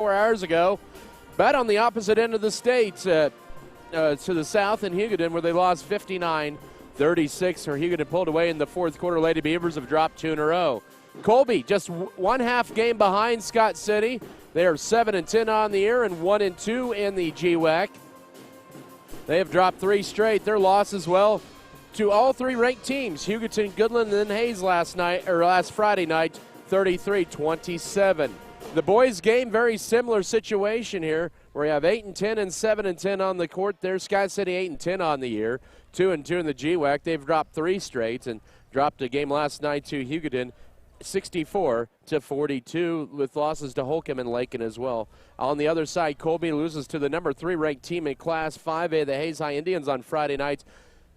4 hours ago. Bet on the opposite end of the state to the south in Hugoton, where they lost 59-36. Or Hugoton pulled away in the fourth quarter. Lady Beavers have dropped 2 in a row. Colby just 1.5 game behind Scott City. They are 7-10 on the year and 1-2 in the GWAC. They have dropped 3 straight. Their loss as well to all 3 ranked teams: Hugoton, Goodland, and then Hayes last Friday night, 33-27. The boys' game, very similar situation here, where you have 8-10 and 7-10 on the court. There's Scott City 8-10 on the year, 2-2 in the GWAC. They've dropped 3 straight and dropped a game last night to Hugoton, 64-42, with losses to Holcomb and Lakin as well. On the other side, Colby loses to the number 3 ranked team in Class 5A, the Hayes High Indians, on Friday night.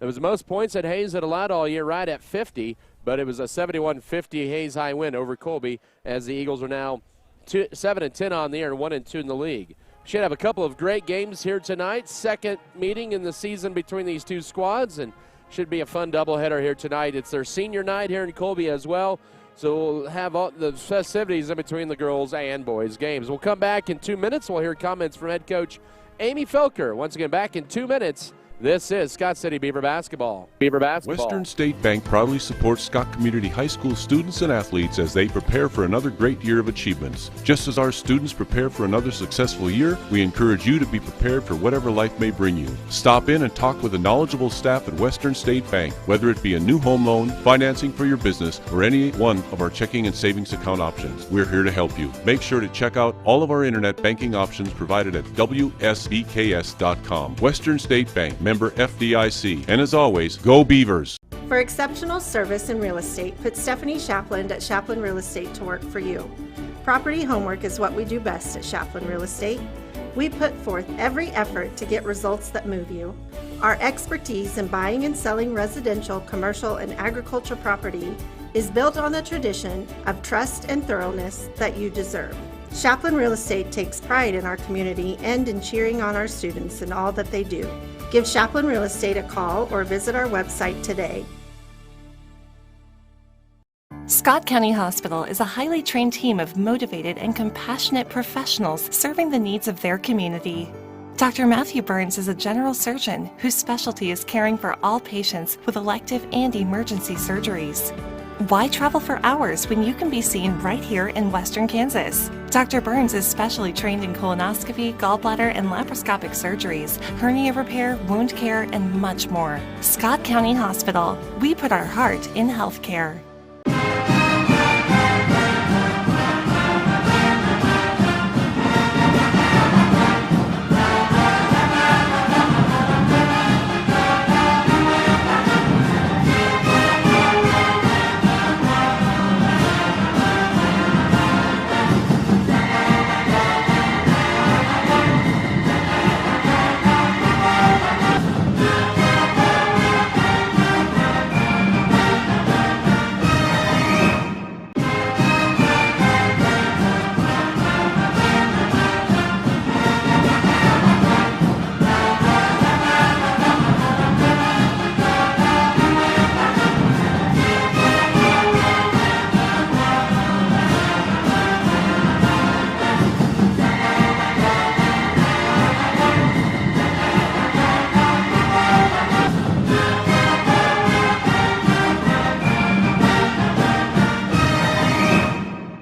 It was the most points that Hayes had allowed all year, right at 50, but it was a 71-50 Hayes High win over Colby, as the Eagles are now 7-10 on the year and 1-2 in the league. Should have a couple of great games here tonight. Second meeting in the season between these two squads, and should be a fun doubleheader here tonight. It's their senior night here in Colby as well, so we'll have all the festivities in between the girls and boys games. We'll come back in 2 minutes. We'll hear comments from head coach Amy Felker. Once again, back in 2 minutes. This is Scott City Beaver Basketball. Western State Bank proudly supports Scott Community High School students and athletes as they prepare for another great year of achievements. Just as our students prepare for another successful year, we encourage you to be prepared for whatever life may bring you. Stop in and talk with the knowledgeable staff at Western State Bank, whether it be a new home loan, financing for your business, or any one of our checking and savings account options. We're here to help you. Make sure to check out all of our internet banking options provided at WSBKS.com. Western State Bank, member FDIC. And as always, go Beavers! For exceptional service in real estate, put Stephanie Shapland at Shapland Real Estate to work for you. Property homework is what we do best at Shapland Real Estate. We put forth every effort to get results that move you. Our expertise in buying and selling residential, commercial, and agriculture property is built on the tradition of trust and thoroughness that you deserve. Shapland Real Estate takes pride in our community and in cheering on our students in all that they do. Give Shapland Real Estate a call or visit our website today. Scott County Hospital is a highly trained team of motivated and compassionate professionals serving the needs of their community. Dr. Matthew Burns is a general surgeon whose specialty is caring for all patients with elective and emergency surgeries. Why travel for hours when you can be seen right here in Western Kansas? Dr. Burns is specially trained in colonoscopy, gallbladder, and laparoscopic surgeries, hernia repair, wound care, and much more. Scott County Hospital. We put our heart in healthcare.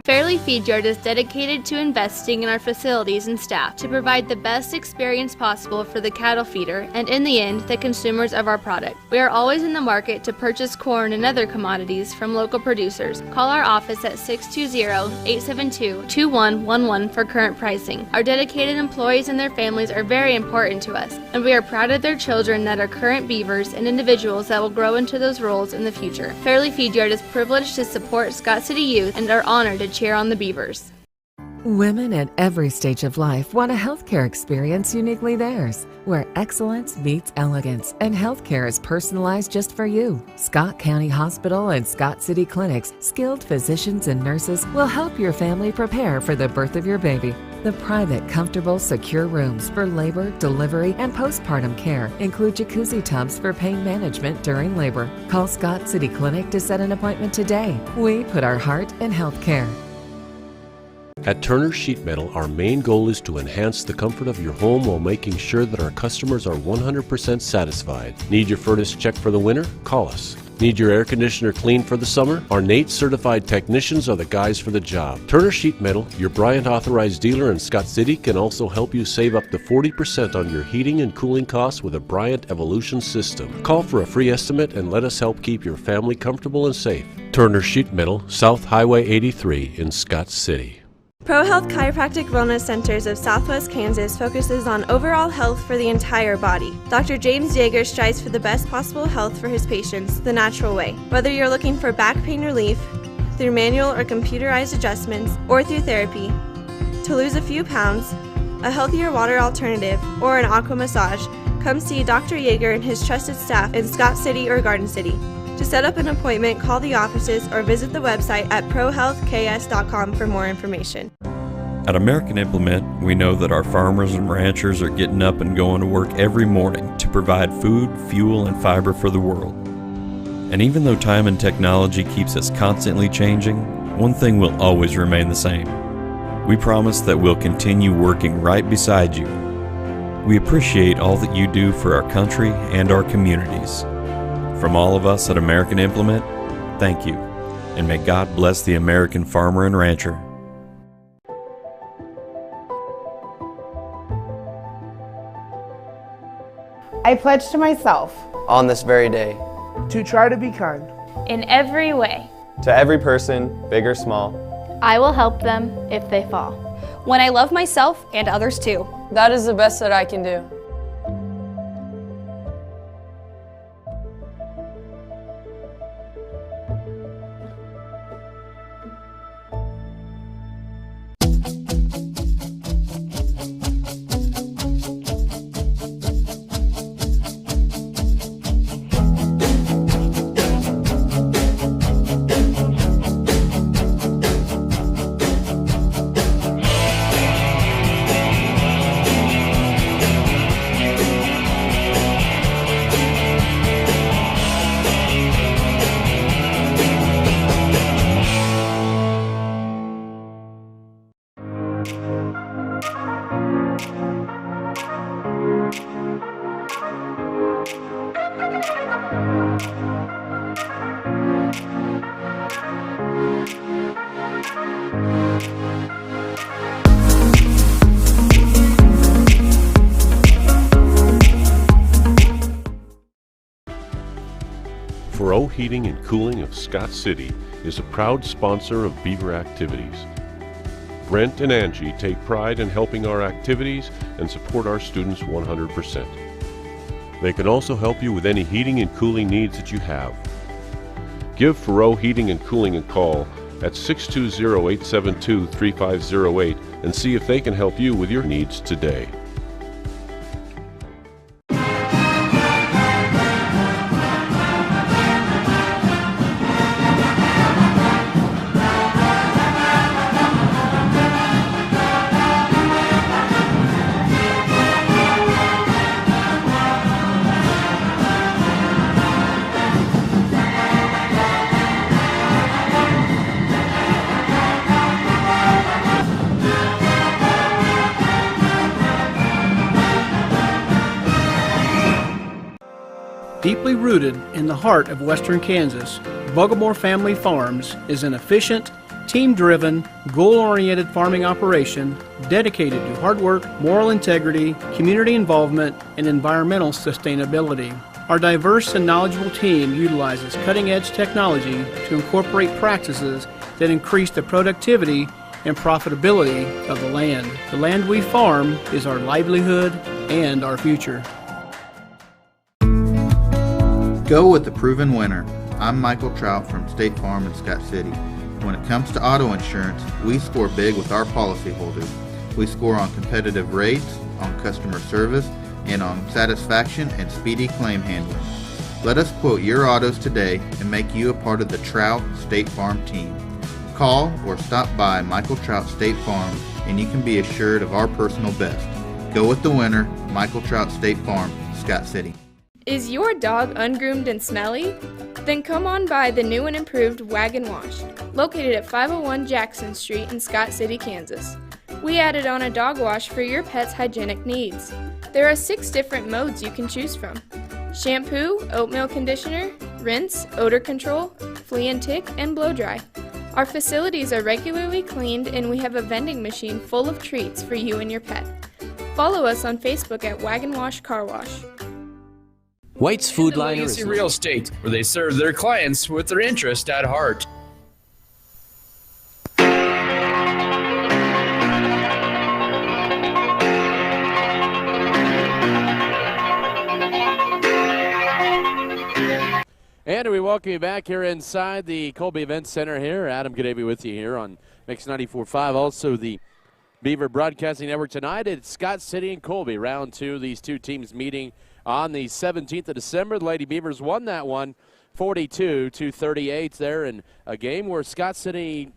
Fairley Feedyard is dedicated to investing in our facilities and staff to provide the best experience possible for the cattle feeder and, in the end, the consumers of our product. We are always in the market to purchase corn and other commodities from local producers. Call our office at 620-872-2111 for current pricing. Our dedicated employees and their families are very important to us, and we are proud of their children that are current Beavers and individuals that will grow into those roles in the future. Fairley Feedyard is privileged to support Scott City youth and are honored to cheer on the Beavers. Women at every stage of life want a healthcare experience uniquely theirs, where excellence meets elegance and healthcare is personalized just for you. Scott County Hospital and Scott City Clinic's skilled physicians and nurses will help your family prepare for the birth of your baby. The private, comfortable, secure rooms for labor, delivery, and postpartum care include jacuzzi tubs for pain management during labor. Call Scott City Clinic to set an appointment today. We put our heart in healthcare. At Turner Sheet Metal, our main goal is to enhance the comfort of your home while making sure that our customers are 100% satisfied. Need your furnace checked for the winter? Call us. Need your air conditioner cleaned for the summer? Our NATE certified technicians are the guys for the job. Turner Sheet Metal, your Bryant authorized dealer in Scott City, can also help you save up to 40% on your heating and cooling costs with a Bryant Evolution system. Call for a free estimate and let us help keep your family comfortable and safe. Turner Sheet Metal, South Highway 83 in Scott City. ProHealth Chiropractic Wellness Centers of Southwest Kansas focuses on overall health for the entire body. Dr. James Yeager strives for the best possible health for his patients the natural way. Whether you're looking for back pain relief, through manual or computerized adjustments, or through therapy, to lose a few pounds, a healthier water alternative, or an aqua massage, come see Dr. Yeager and his trusted staff in Scott City or Garden City. To set up an appointment, call the offices or visit the website at prohealthks.com for more information. At American Implement, we know that our farmers and ranchers are getting up and going to work every morning to provide food, fuel, and fiber for the world. And even though time and technology keeps us constantly changing, one thing will always remain the same. We promise that we'll continue working right beside you. We appreciate all that you do for our country and our communities. From all of us at American Implement, thank you, and may God bless the American farmer and rancher. I pledge to myself, on this very day, to try to be kind, in every way, to every person, big or small. I will help them if they fall. When I love myself and others too. That is the best that I can do. Fero Heating and Cooling of Scott City is a proud sponsor of Beaver activities. Brent and Angie take pride in helping our activities and support our students 100%. They can also help you with any heating and cooling needs that you have. Give Fero Heating and Cooling a call at 620-872-3508 and see if they can help you with your needs today. Deeply rooted in the heart of western Kansas, Vogelmore Family Farms is an efficient, team-driven, goal-oriented farming operation dedicated to hard work, moral integrity, community involvement, and environmental sustainability. Our diverse and knowledgeable team utilizes cutting-edge technology to incorporate practices that increase the productivity and profitability of the land. The land we farm is our livelihood and our future. Go with the proven winner. I'm Michael Trout from State Farm in Scott City. When it comes to auto insurance, we score big with our policyholders. We score on competitive rates, on customer service, and on satisfaction and speedy claim handling. Let us quote your autos today and make you a part of the Trout State Farm team. Call or stop by Michael Trout State Farm and you can be assured of our personal best. Go with the winner, Michael Trout State Farm, Scott City. Is your dog ungroomed and smelly? Then come on by the new and improved Wagon Wash, located at 501 Jackson Street in Scott City, Kansas. We added on a dog wash for your pet's hygienic needs. There are 6 different modes you can choose from: shampoo, oatmeal conditioner, rinse, odor control, flea and tick, and blow dry. Our facilities are regularly cleaned, and we have a vending machine full of treats for you and your pet. Follow us on Facebook at Wagon Wash Car Wash. White's Food Liner is Real Estate, where they serve their clients with their interest at heart. And we welcome you back here inside the Colby Event Center here. Adam Kadavy with you here on Mix 94.5. Also the Beaver Broadcasting Network tonight at Scott City and Colby. Round 2, these two teams meeting on the 17th of December. The Lady Beavers won that one 42-38 there in a game where Scott City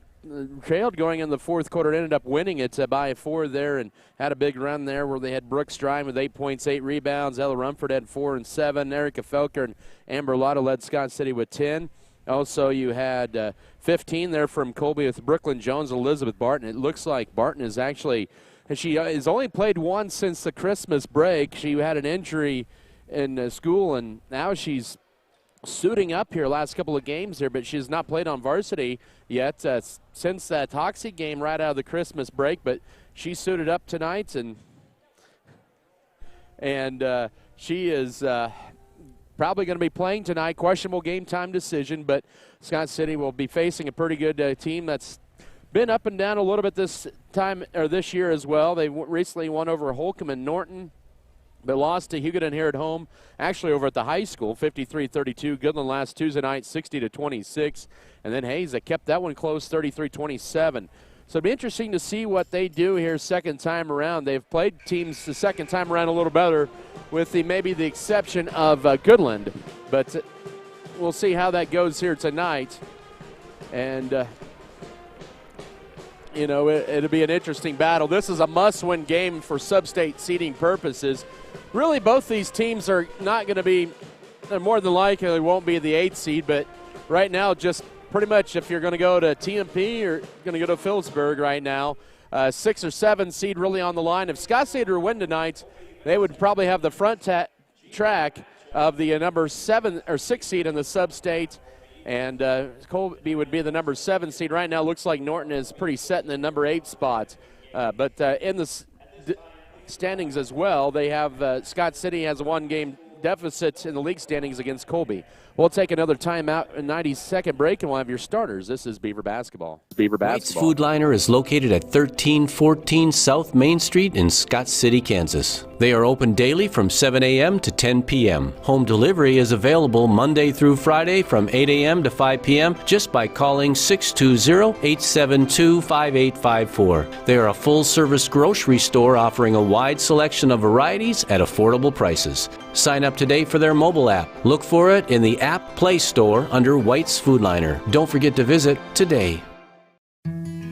trailed going in the fourth quarter, ended up winning it by 4 there and had a big run there where they had Brooks Strine with 8 points, 8 rebounds. Ella Rumford had 4 and 7. Erica Felker and Amber Lotta led Scott City with 10. Also, you had 15 there from Colby with Brooklyn Jones and Elizabeth Barton. It looks like Barton is actually, she has only played once since the Christmas break. She had an injury in school, and now she's suiting up here last couple of games here, but she's not played on varsity yet since that Hoxie game right out of the Christmas break, but she suited up tonight, and she is probably going to be playing tonight. Questionable game time decision, but Scott City will be facing a pretty good team that's been up and down a little bit this time or this year as well. They recently won over Holcomb and Norton, but lost to Hugoton here at home, actually over at the high school, 53-32. Goodland last Tuesday night, 60-26. And then Hayes, that kept that one close, 33-27. So it'll be interesting to see what they do here second time around. They've played teams the second time around a little better, with maybe the exception of Goodland. But we'll see how that goes here tonight. And it'll be an interesting battle. This is a must-win game for sub-state seeding purposes. Really, both these teams are not going to be, more than likely won't be the 8th seed, but right now just pretty much if you're going to go to TMP or going to go to Phillipsburg right now, 6 or 7 seed really on the line. If Scott City were to win tonight, they would probably have the front track of the number 7 or 6 seed in the sub-state. And Colby would be the number 7 seed. Right now looks like Norton is pretty set in the number 8 spot. But in the standings as well, they have Scott City has a 1-game deficit in the league standings against Colby. We'll take another timeout, a 90-second break, and we'll have your starters. This is Beaver Basketball. White's Food Liner is located at 1314 South Main Street in Scott City, Kansas. They are open daily from 7 a.m. to 10 p.m. Home delivery is available Monday through Friday from 8 a.m. to 5 p.m. just by calling 620-872-5854. They are a full-service grocery store offering a wide selection of varieties at affordable prices. Sign up today for their mobile app. Look for it in the App Play Store under White's Food Liner. Don't forget to visit today.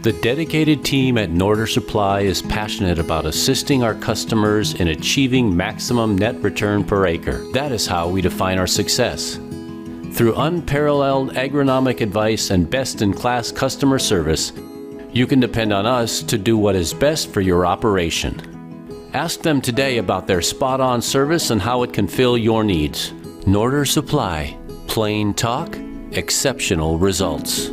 The dedicated team at Norder Supply is passionate about assisting our customers in achieving maximum net return per acre. That is how we define our success. Through unparalleled agronomic advice and best-in-class customer service, you can depend on us to do what is best for your operation. Ask them today about their spot-on service and how it can fill your needs. Norder Supply. Plain talk, exceptional results.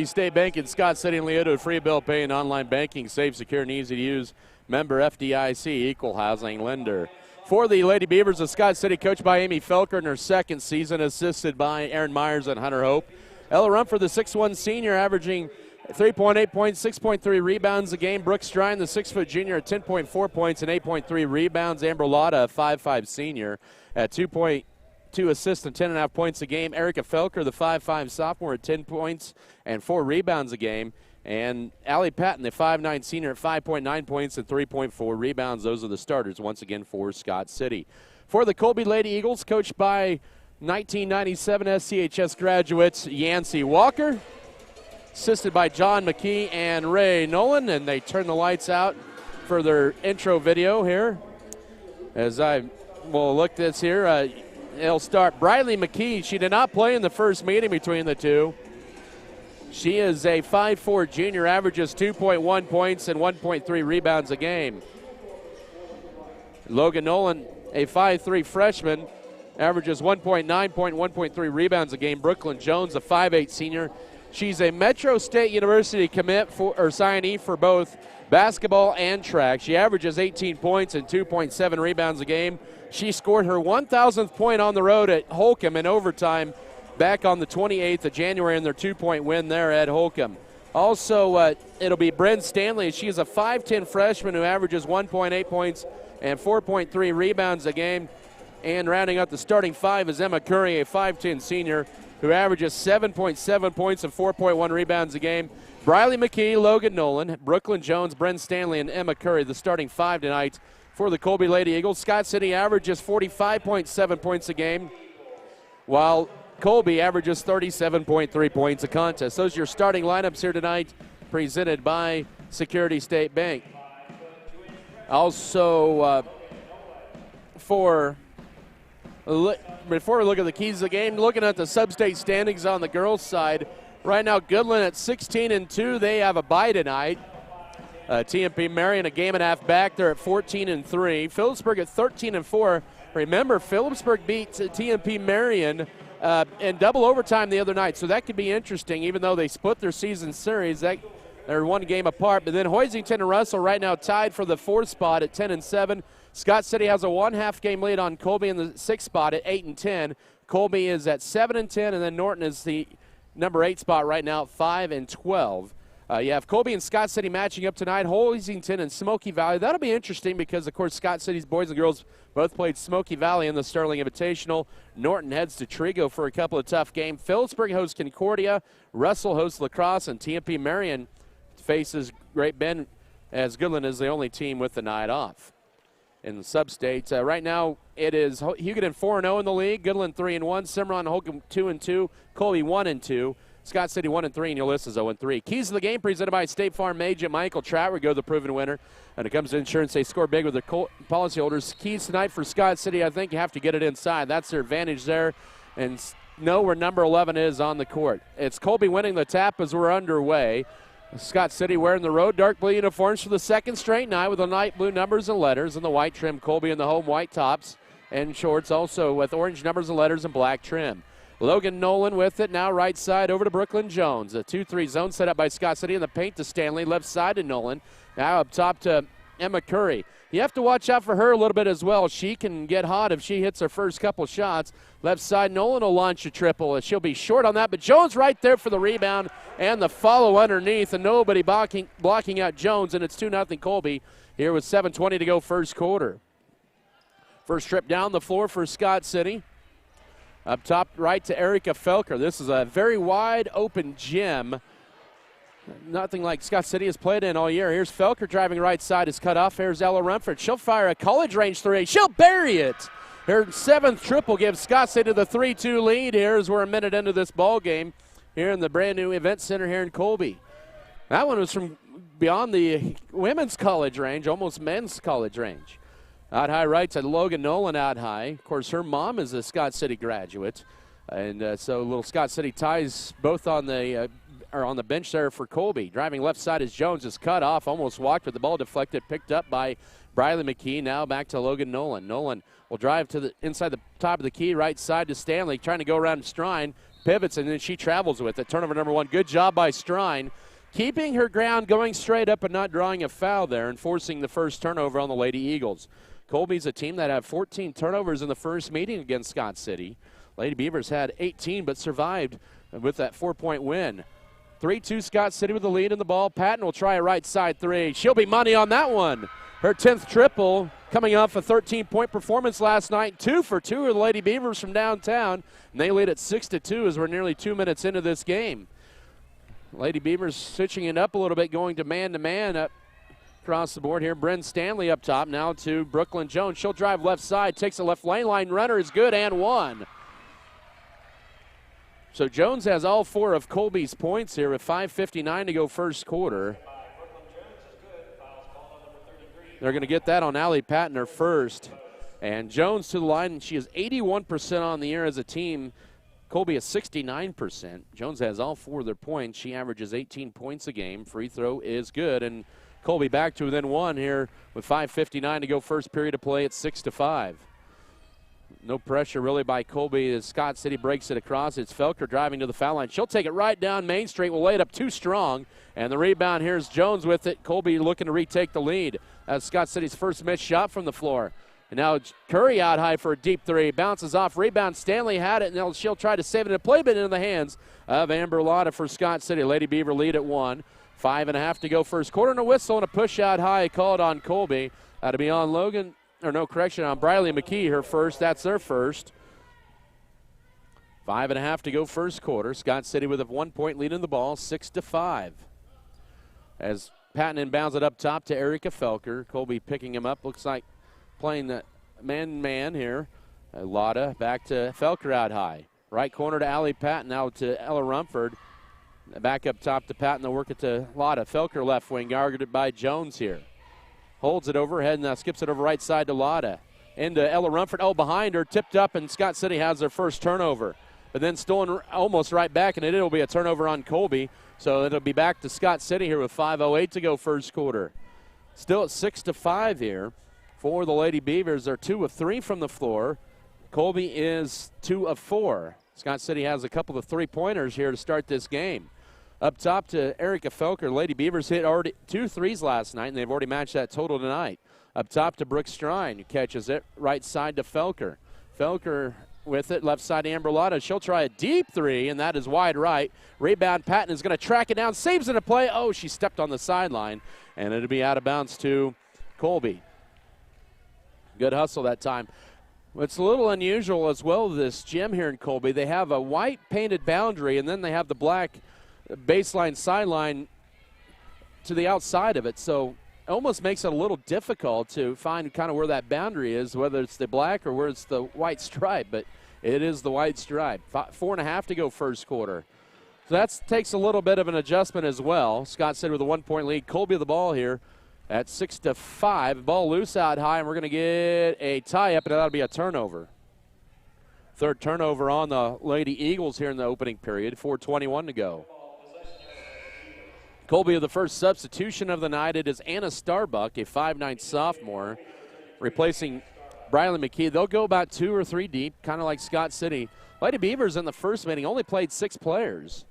State Bank in Scott City and Leota, free bill paying, online banking, safe, secure, and easy to use. Member FDIC, equal housing lender. For the Lady Beavers of Scott City, coached by Amy Felker in her second season, assisted by Aaron Myers and Hunter Hope. Ella Rumford, the 6'1 senior, averaging 3.8 points, 6.3 rebounds a game. Brooke Strine, the 6-foot junior, at 10.4 points and 8.3 rebounds. Amber Lotta, a 5'5 senior, at 2.2 assists and 10.5 points a game. Erica Felker, the 5'5 sophomore, at 10 points and 4 rebounds a game. And Allie Patton, the 5'9 senior, at 5.9 points and 3.4 rebounds. Those are the starters once again for Scott City. For the Colby Lady Eagles, coached by 1997 SCHS graduates Yancey Walker, assisted by John McKee and Ray Nolan, and they turn the lights out for their intro video here. As I will look this here, it'll start. Briley McKee, she did not play in the first meeting between the two. She is a 5'4 junior, averages 2.1 points and 1.3 rebounds a game. Logan Nolan, a 5'3 freshman, averages 1.9 point, 1.3 rebounds a game. Brooklyn Jones, a 5'8 senior. She's a Metro State University signee for both basketball and track. She averages 18 points and 2.7 rebounds a game. She scored her 1,000th point on the road at Holcomb in overtime back on the 28th of January in their 2-point win there at Holcomb. Also, it'll be Bryn Stanley. She is a 5'10 freshman who averages 1.8 points and 4.3 rebounds a game. And rounding out the starting five is Emma Curry, a 5'10 senior who averages 7.7 points and 4.1 rebounds a game. Briley McKee, Logan Nolan, Brooklyn Jones, Bryn Stanley, and Emma Curry, the starting five tonight for the Colby Lady Eagles. Scott City averages 45.7 points a game, while Colby averages 37.3 points a contest. Those are your starting lineups here tonight, presented by Security State Bank. Also, before we look at the keys of the game, looking at the sub-state standings on the girls' side, right now Goodland at 16-2. They have a bye tonight. TMP Marion a game and a half back. They're at 14-3. Phillipsburg at 13-4. Remember, Phillipsburg beat TMP Marion in double overtime the other night, so that could be interesting. Even though they split their season series, they're one game apart. But then Hoisington and Russell right now tied for the 4th spot at 10-7. Scott City has a 1.5 game lead on Colby in the 6th spot at 8-10. Colby is at 7-10, and then Norton is the number 8 spot right now at 5-12. You have Colby and Scott City matching up tonight. Hoisington and Smoky Valley. That'll be interesting because, of course, Scott City's boys and girls both played Smoky Valley in the Sterling Invitational. Norton heads to Trigo for a couple of tough games. Phillipsburg hosts Concordia. Russell hosts La Crosse, and TMP Marion faces Great Bend, as Goodland is the only team with the night off. In the sub-states, right now it is Hugoton 4-0 in the league, Goodland 3-1, Cimarron, Holcomb 2-2, Colby 1-2, Scott City 1-3, and Ulysses 0-3. Keys of the game presented by State Farm agent Michael Trout. We go the proven winner. And it comes to insurance, they score big with their policyholders. Keys tonight for Scott City, I think you have to get it inside. That's their advantage there. And know where number 11 is on the court. It's Colby winning the tap as we're underway. Scott City wearing the road dark blue uniforms for the second straight night with the light blue numbers and letters and the white trim. Colby in the home white tops and shorts, also with orange numbers and letters and black trim. Logan Nolan with it now, right side over to Brooklyn Jones. A 2-3 zone set up by Scott City in the paint to Stanley, left side to Nolan. Now up top to Emma Curry. You have to watch out for her a little bit as well. She can get hot if she hits her first couple shots. Left side, Nolan will launch a triple. She'll be short on that, but Jones right there for the rebound and the follow underneath, and nobody blocking out Jones, and it's 2-0 Colby here with 7:20 to go first quarter. First trip down the floor for Scott City. Up top right to Erica Felker. This is a very wide open gym. Nothing like Scott City has played in all year. Here's Felker driving right side, is cut off. Here's Ella Rumford. She'll fire a college range 3. She'll bury it. Her 7th triple gives Scott City the 3-2 lead here as we're a minute into this ball game here in the brand new event center here in Colby. That one was from beyond the women's college range, almost men's college range. Out high right to Logan Nolan out high. Of course, her mom is a Scott City graduate. And so little Scott City ties both on the bench there for Colby. Driving left side is Jones, is cut off, almost walked with the ball deflected, picked up by Briley McKee. Now back to Logan Nolan. Nolan will drive to the inside the top of the key, right side to Stanley, trying to go around Strine, pivots, and then she travels with it. Turnover number 1. Good job by Strine. keeping her ground, going straight up and not drawing a foul there and forcing the first turnover on the Lady Eagles. Colby's a team that had 14 turnovers in the first meeting against Scott City. Lady Beavers had 18 but survived with that 4-point win. 3-2 Scott City with the lead in the ball. Patton will try a right side three. She'll be money on that one. Her 10th triple coming off a 13-point performance last night. 2 for 2 are the Lady Beavers from downtown. And they lead at 6-2 as we're nearly 2 minutes into this game. Lady Beavers switching it up a little bit, going to man up across the board here. Bryn Stanley up top now to Brooklyn Jones. She'll drive left side, takes a left lane. Line runner is good and one. So Jones has all 4 of Colby's points here with 5:59 to go first quarter. They're going to get that on Allie Patton, her first. And Jones to the line, and she is 81% on the year as a team. Colby is 69%. Jones has all 4 of their points. She averages 18 points a game. Free throw is good. And Colby back to within 1 here with 5:59 to go first period of play at 6-5. No pressure really by Colby as Scott City breaks it across. It's Felker driving to the foul line. She'll take it right down Main Street. Will lay it up too strong. And the rebound, here's Jones with it. Colby looking to retake the lead. That's Scott City's first missed shot from the floor. And now Curry out high for a deep three. Bounces off, rebound. Stanley had it, and she'll try to save it and play it into the hands of Amber Lotta for Scott City. Lady Beaver lead at 1. 5.5 to go first quarter, and a whistle and a push out high called on Colby. That'll be on Logan, or no, correction, on Briley McKee, her first. That's their first. 5.5 to go first quarter. Scott City with a 1-point lead in the ball, 6-5. As Patton inbounds it up top to Erica Felker. Colby picking him up. Looks like playing the man-man here. Lotta back to Felker out high. Right corner to Allie Patton, now to Ella Rumford. Back up top to Patton. They'll work it to Lotta. Felker left wing, guarded by Jones here. Holds it overhead and now skips it over right side to Lotta. Into Ella Rumford. Oh, behind her, tipped up, and Scott City has their first turnover. But then stolen almost right back, and it'll be a turnover on Colby. So it'll be back to Scott City here with 5:08 to go first quarter. Still at 6-5 here for the Lady Beavers. They're 2 of 3 from the floor. Colby is 2 of 4. Scott City has a couple of 3-pointers here to start this game. Up top to Erica Felker. Lady Beavers hit already 2 threes last night, and they've already matched that total tonight. Up top to Brooke Strine, who catches it right side to Felker. Felker with it, left side to Amber Lotta. She'll try a deep 3, and that is wide right. Rebound, Patton is going to track it down, saves it a play. Oh, she stepped on the sideline, and it'll be out of bounds to Colby. Good hustle that time. It's a little unusual as well, this gym here in Colby. They have a white painted boundary, and then they have the black baseline sideline to the outside of it. So it almost makes it a little difficult to find kind of where that boundary is, whether it's the black or where it's the white stripe. But it is the white stripe. 4.5 to go first quarter. So that takes a little bit of an adjustment as well. Scott City with a 1-point lead. Colby the ball here at 6-5. Ball loose out high, and we're going to get a tie-up, and that'll be a turnover. Third turnover on the Lady Eagles here in the opening period. 4:21 to go. Colby with the first substitution of the night. It is Anna Starbuck, a 5'9" sophomore, replacing Briley McKee. They'll go about 2 or 3 deep, kind of like Scott City. Lady Beavers in the first meeting only played 6 players.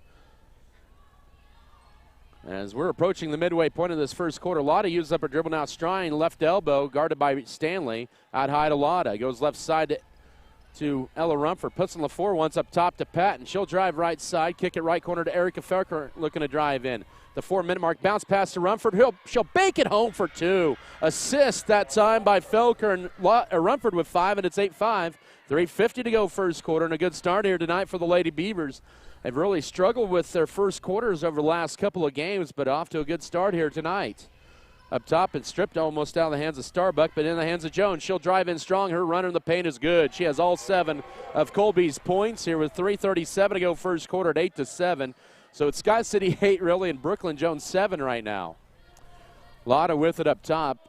As we're approaching the midway point of this first quarter, Lotta uses up her dribble now. Strine, left elbow, guarded by Stanley. Out high to Lotta. Goes left side to Ella Rumford. Puts on the floor once up top to Patton. She'll drive right side, kick it right corner to Erica Felker, looking to drive in. The 4-minute mark, bounce pass to Rumford. She'll bake it home for 2. Assist that time by Felker, and Rumford with 5, and it's 8-5. 3:50 to go first quarter, and a good start here tonight for the Lady Beavers. They've really struggled with their first quarters over the last couple of games, but off to a good start here tonight. Up top and stripped almost out of the hands of Starbuck, but in the hands of Jones. She'll drive in strong. Her runner in the paint is good. She has all 7 of Colby's points here with 3:37 to go first quarter at 8-7. So it's Scott City 8 really, and Brooklyn Jones 7 right now. Lotta with it up top.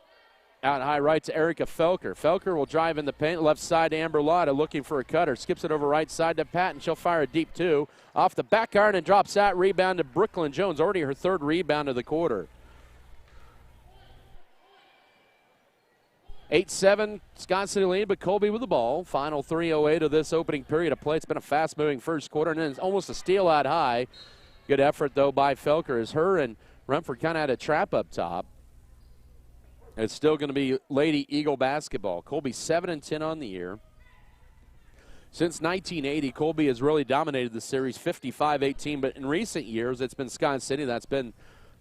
Out high right to Erica Felker. Felker will drive in the paint, left side to Amber Lotta, looking for a cutter. Skips it over right side to Patton. She'll fire a deep 2. Off the back iron and drops out. Rebound to Brooklyn Jones. Already her 3rd rebound of the quarter. 8-7, Scott City lead, but Colby with the ball. Final 3:08 of this opening period of play. It's been a fast-moving first quarter, and then it's almost a steal out high. Good effort, though, by Felker as her and Rumford kind of had a trap up top. It's still going to be Lady Eagle basketball. Colby 7-10 on the year. Since 1980, Colby has really dominated the series 55-18, but in recent years, it's been Scott City that's been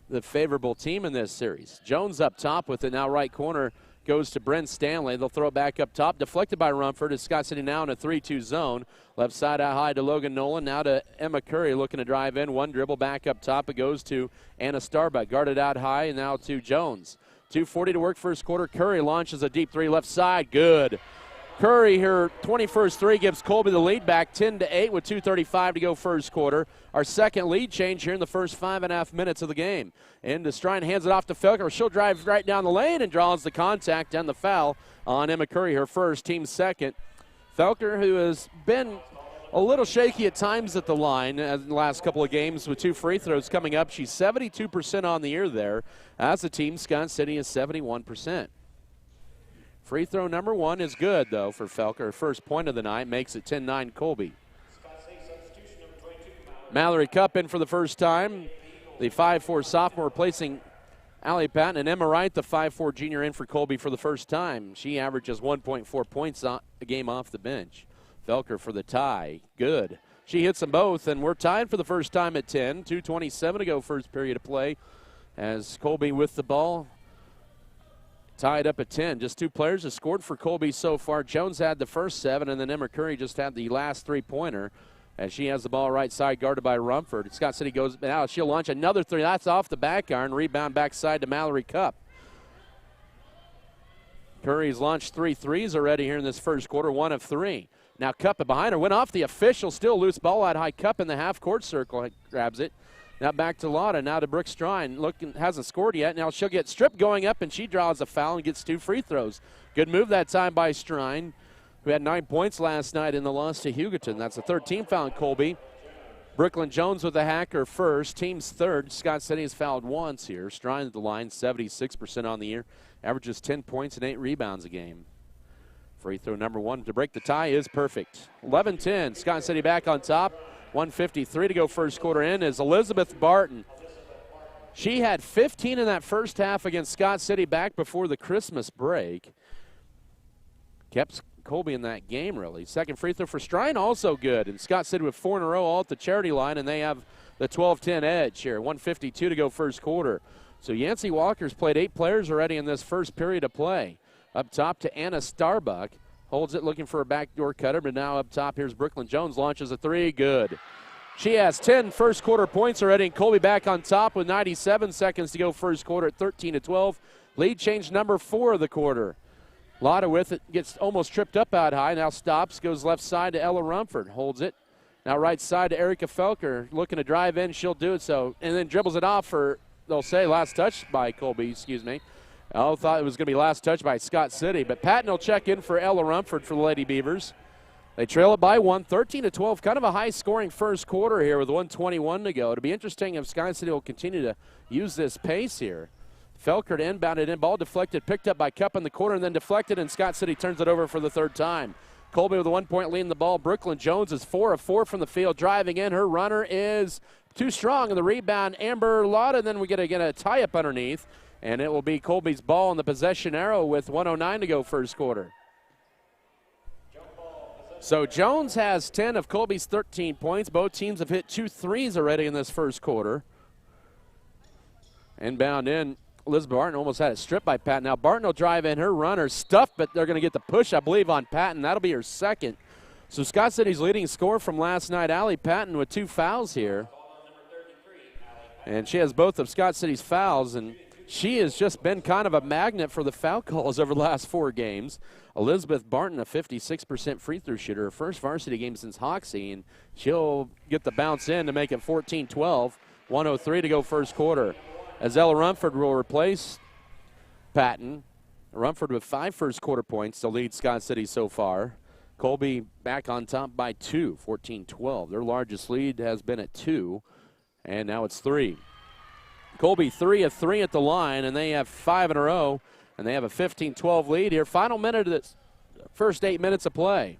the favorable team in this series. Jones up top with it now right corner goes to Brent Stanley. They'll throw it back up top, deflected by Rumford as Scott City now in a 3-2 zone. Left side out high to Logan Nolan, now to Emma Curry looking to drive in. One dribble back up top, it goes to Anna Starbuck. Guarded out high and now to Jones. 2:40 to work first quarter. Curry launches a deep three left side, good. Curry, her 21st three, gives Colby the lead back 10-8 with 2:35 to go first quarter. Our second lead change here in the first 5.5 minutes of the game. And Strine hands it off to Felker. She'll drive right down the lane and draws the contact and the foul on Emma Curry, her first, team second. Felker, who has been a little shaky at times at the line in the last couple of games with 2 free throws coming up. She's 72% on the year there. As a team, Scott City is 71%. Free throw number 1 is good, though, for Felker. Her first point of the night makes it 10-9 Colby. Mallory Cup in for the first time. The 5'4 sophomore replacing Allie Patton, and Emma Wright, the 5'4 junior, in for Colby for the first time. She averages 1.4 points a game off the bench. Felker for the tie. Good. She hits them both, and we're tied for the first time at 10. 2:27 to go first period of play as Colby with the ball. Tied up at 10. Just 2 players have scored for Colby so far. Jones had the first 7, and then Emma Curry just had the last 3-pointer as she has the ball right side guarded by Rumford. Scott City goes out. She'll launch another 3. That's off the back iron. Rebound backside to Mallory Cup. Curry's launched 3 threes already here in this first quarter, 1 of 3. Now Cup behind her. Went off the official. Still loose ball out high. Cup in the half-court circle. Grabs it. Now back to Lotta, now to Brooke Strine. Hasn't scored yet. Now she'll get stripped going up, and she draws a foul and gets 2 free throws. Good move that time by Strine, who had 9 points last night in the loss to Hugoton. That's the 13th foul in Colby. Brooklyn Jones with the hacker first. Team's third. Scott City has fouled once here. Strine at the line, 76% on the year. Averages 10 points and 8 rebounds a game. Free throw number 1 to break the tie is perfect. 11-10. Scott City back on top. 1:53 to go first quarter in is Elizabeth Barton. She had 15 in that first half against Scott City back before the Christmas break. Kept Colby in that game, really. Second free throw for Strine, also good. And Scott City with 4 in a row all at the charity line, and they have the 12-10 edge here. 1:52 to go first quarter. So Yancey Walker's played 8 players already in this first period of play. Up top to Anna Starbuck. Holds it, looking for a backdoor cutter, but now up top, here's Brooklyn Jones, launches a 3, good. She has 10 first quarter points already, and Colby back on top with 97 seconds to go first quarter at 13-12. Lead change number 4 of the quarter. Lotta with it, gets almost tripped up out high, now stops, goes left side to Ella Rumford, holds it. Now right side to Erica Felker, looking to drive in, she'll do it so, and then dribbles it off for, they'll say, last touch by Colby, excuse me. I thought it was going to be last touch by Scott City, but Patton will check in for Ella Rumford for the Lady Beavers. They trail it by 1, 13-12, kind of a high-scoring first quarter here with 1:21 to go. It'll be interesting if Scott City will continue to use this pace here. Felker to inbound it in, ball deflected, picked up by Cup in the corner, and then deflected, and Scott City turns it over for the 3rd time. Colby with a 1-point lead in the ball. Brooklyn Jones is 4 of 4 from the field, driving in. Her runner is too strong in the rebound. Amber Lotta, and then we get a tie-up underneath. And it will be Colby's ball in the possession arrow with 1:09 to go first quarter. So Jones has 10 of Colby's 13 points. Both teams have hit 2 threes already in this first quarter. Inbound in. Elizabeth Barton almost had it stripped by Patton. Now Barton will drive in. Her runner stuffed, but they're going to get the push, I believe, on Patton. That'll be her second. So Scott City's leading scorer from last night, Allie Patton, with 2 fouls here. And she has both of Scott City's fouls, and she has just been kind of a magnet for the foul calls over the last 4 games. Elizabeth Barton, a 56% free throw shooter, her first varsity game since Hoxie, and she'll get the bounce in to make it 14-12. 1:03 to go first quarter. As Ella Rumford will replace Patton. Rumford with 5 first quarter points to lead Scott City so far. Colby back on top by 2, 14-12. Their largest lead has been at 2, and now it's 3. Colby 3 of 3 at the line, and they have 5 in a row, and they have a 15-12 lead here. Final minute of the first 8 minutes of play.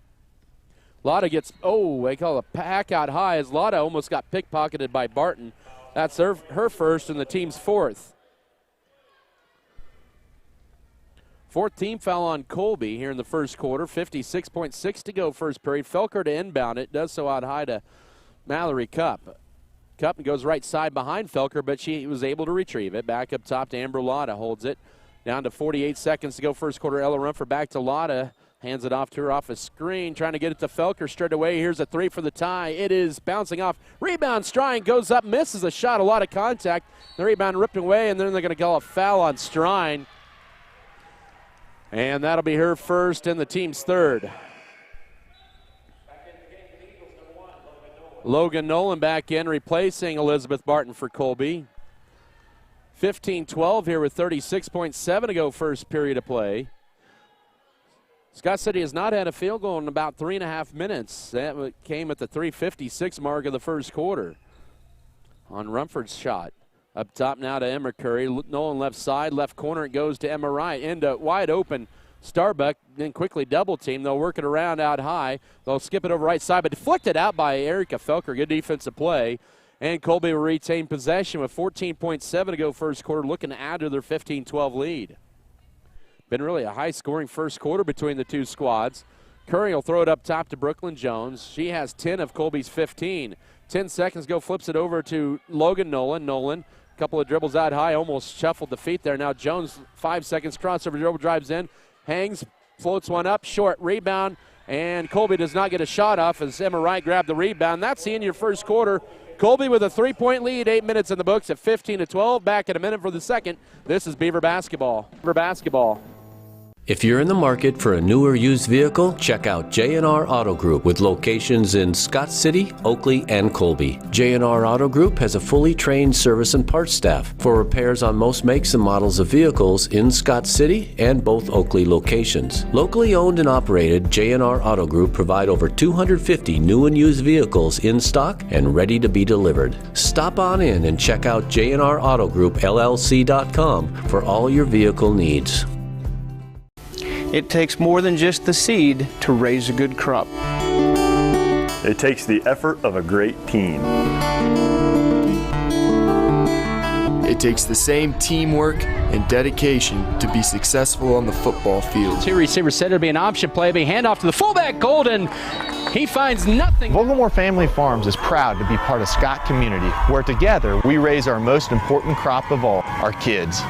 Lotta gets, they call it a pack out high as Lotta almost got pickpocketed by Barton. That's her first and the team's fourth. Fourth team foul on Colby here in the first quarter. 56.6 to go first period. Felker to inbound it. Does so out high to Mallory Cup. Cup goes right side behind Felker, but she was able to retrieve it. Back up top to Amber Lotta. Holds it. Down to 48 seconds to go first quarter. Ella Rumford back to Lotta. Hands it off to her off a screen. Trying to get it to Felker straight away. Here's a three for the tie. It is bouncing off. Rebound. Strine goes up. Misses a shot. A lot of contact. The rebound ripped away, and then they're going to call a foul on Strine. And that'll be her first and the team's third. Logan Nolan back in, replacing Elizabeth Barton for Colby. 15-12 here with 36.7 to go first period of play. Scott City has not had a field goal in about 3.5 minutes. That came at the 3:56 mark of the first quarter on Rumford's shot. Up top now to Emma Curry. Nolan left side, left corner. It goes to Emma Wright. Into wide open Starbuck. Then quickly double team. They'll work it around out high. They'll skip it over right side, but deflected out by Erica Felker. Good defensive play. And Colby will retain possession with 14.7 to go first quarter, looking to add to their 15-12 lead. Been really a high-scoring first quarter between the two squads. Curry will throw it up top to Brooklyn Jones. She has 10 of Colby's 15. 10 seconds ago, flips it over to Logan Nolan. Nolan, a couple of dribbles out high, almost shuffled the feet there. Now Jones, 5 seconds, crossover dribble, drives in, hangs, floats one up, short rebound, and Colby does not get a shot off as Emma Wright grabbed the rebound. That's the end of your first quarter. Colby with a 3-point lead, 8 minutes in the books at 15-12. Back in a minute for the second. This is Beaver basketball. Beaver basketball. If you're in the market for a new or used vehicle, check out J&R Auto Group with locations in Scott City, Oakley, and Colby. J&R Auto Group has a fully trained service and parts staff for repairs on most makes and models of vehicles in Scott City and both Oakley locations. Locally owned and operated, J&R Auto Group provide over 250 new and used vehicles in stock and ready to be delivered. Stop on in and check out J&R Auto Group LLC.com for all your vehicle needs. It takes more than just the seed to raise a good crop. It takes the effort of a great team. It takes the same teamwork and dedication to be successful on the football field. Two receivers set to be an option play, being handoff to the fullback, Golden. He finds nothing. Vogelmore Family Farms is proud to be part of Scott Community, where together we raise our most important crop of all, our kids.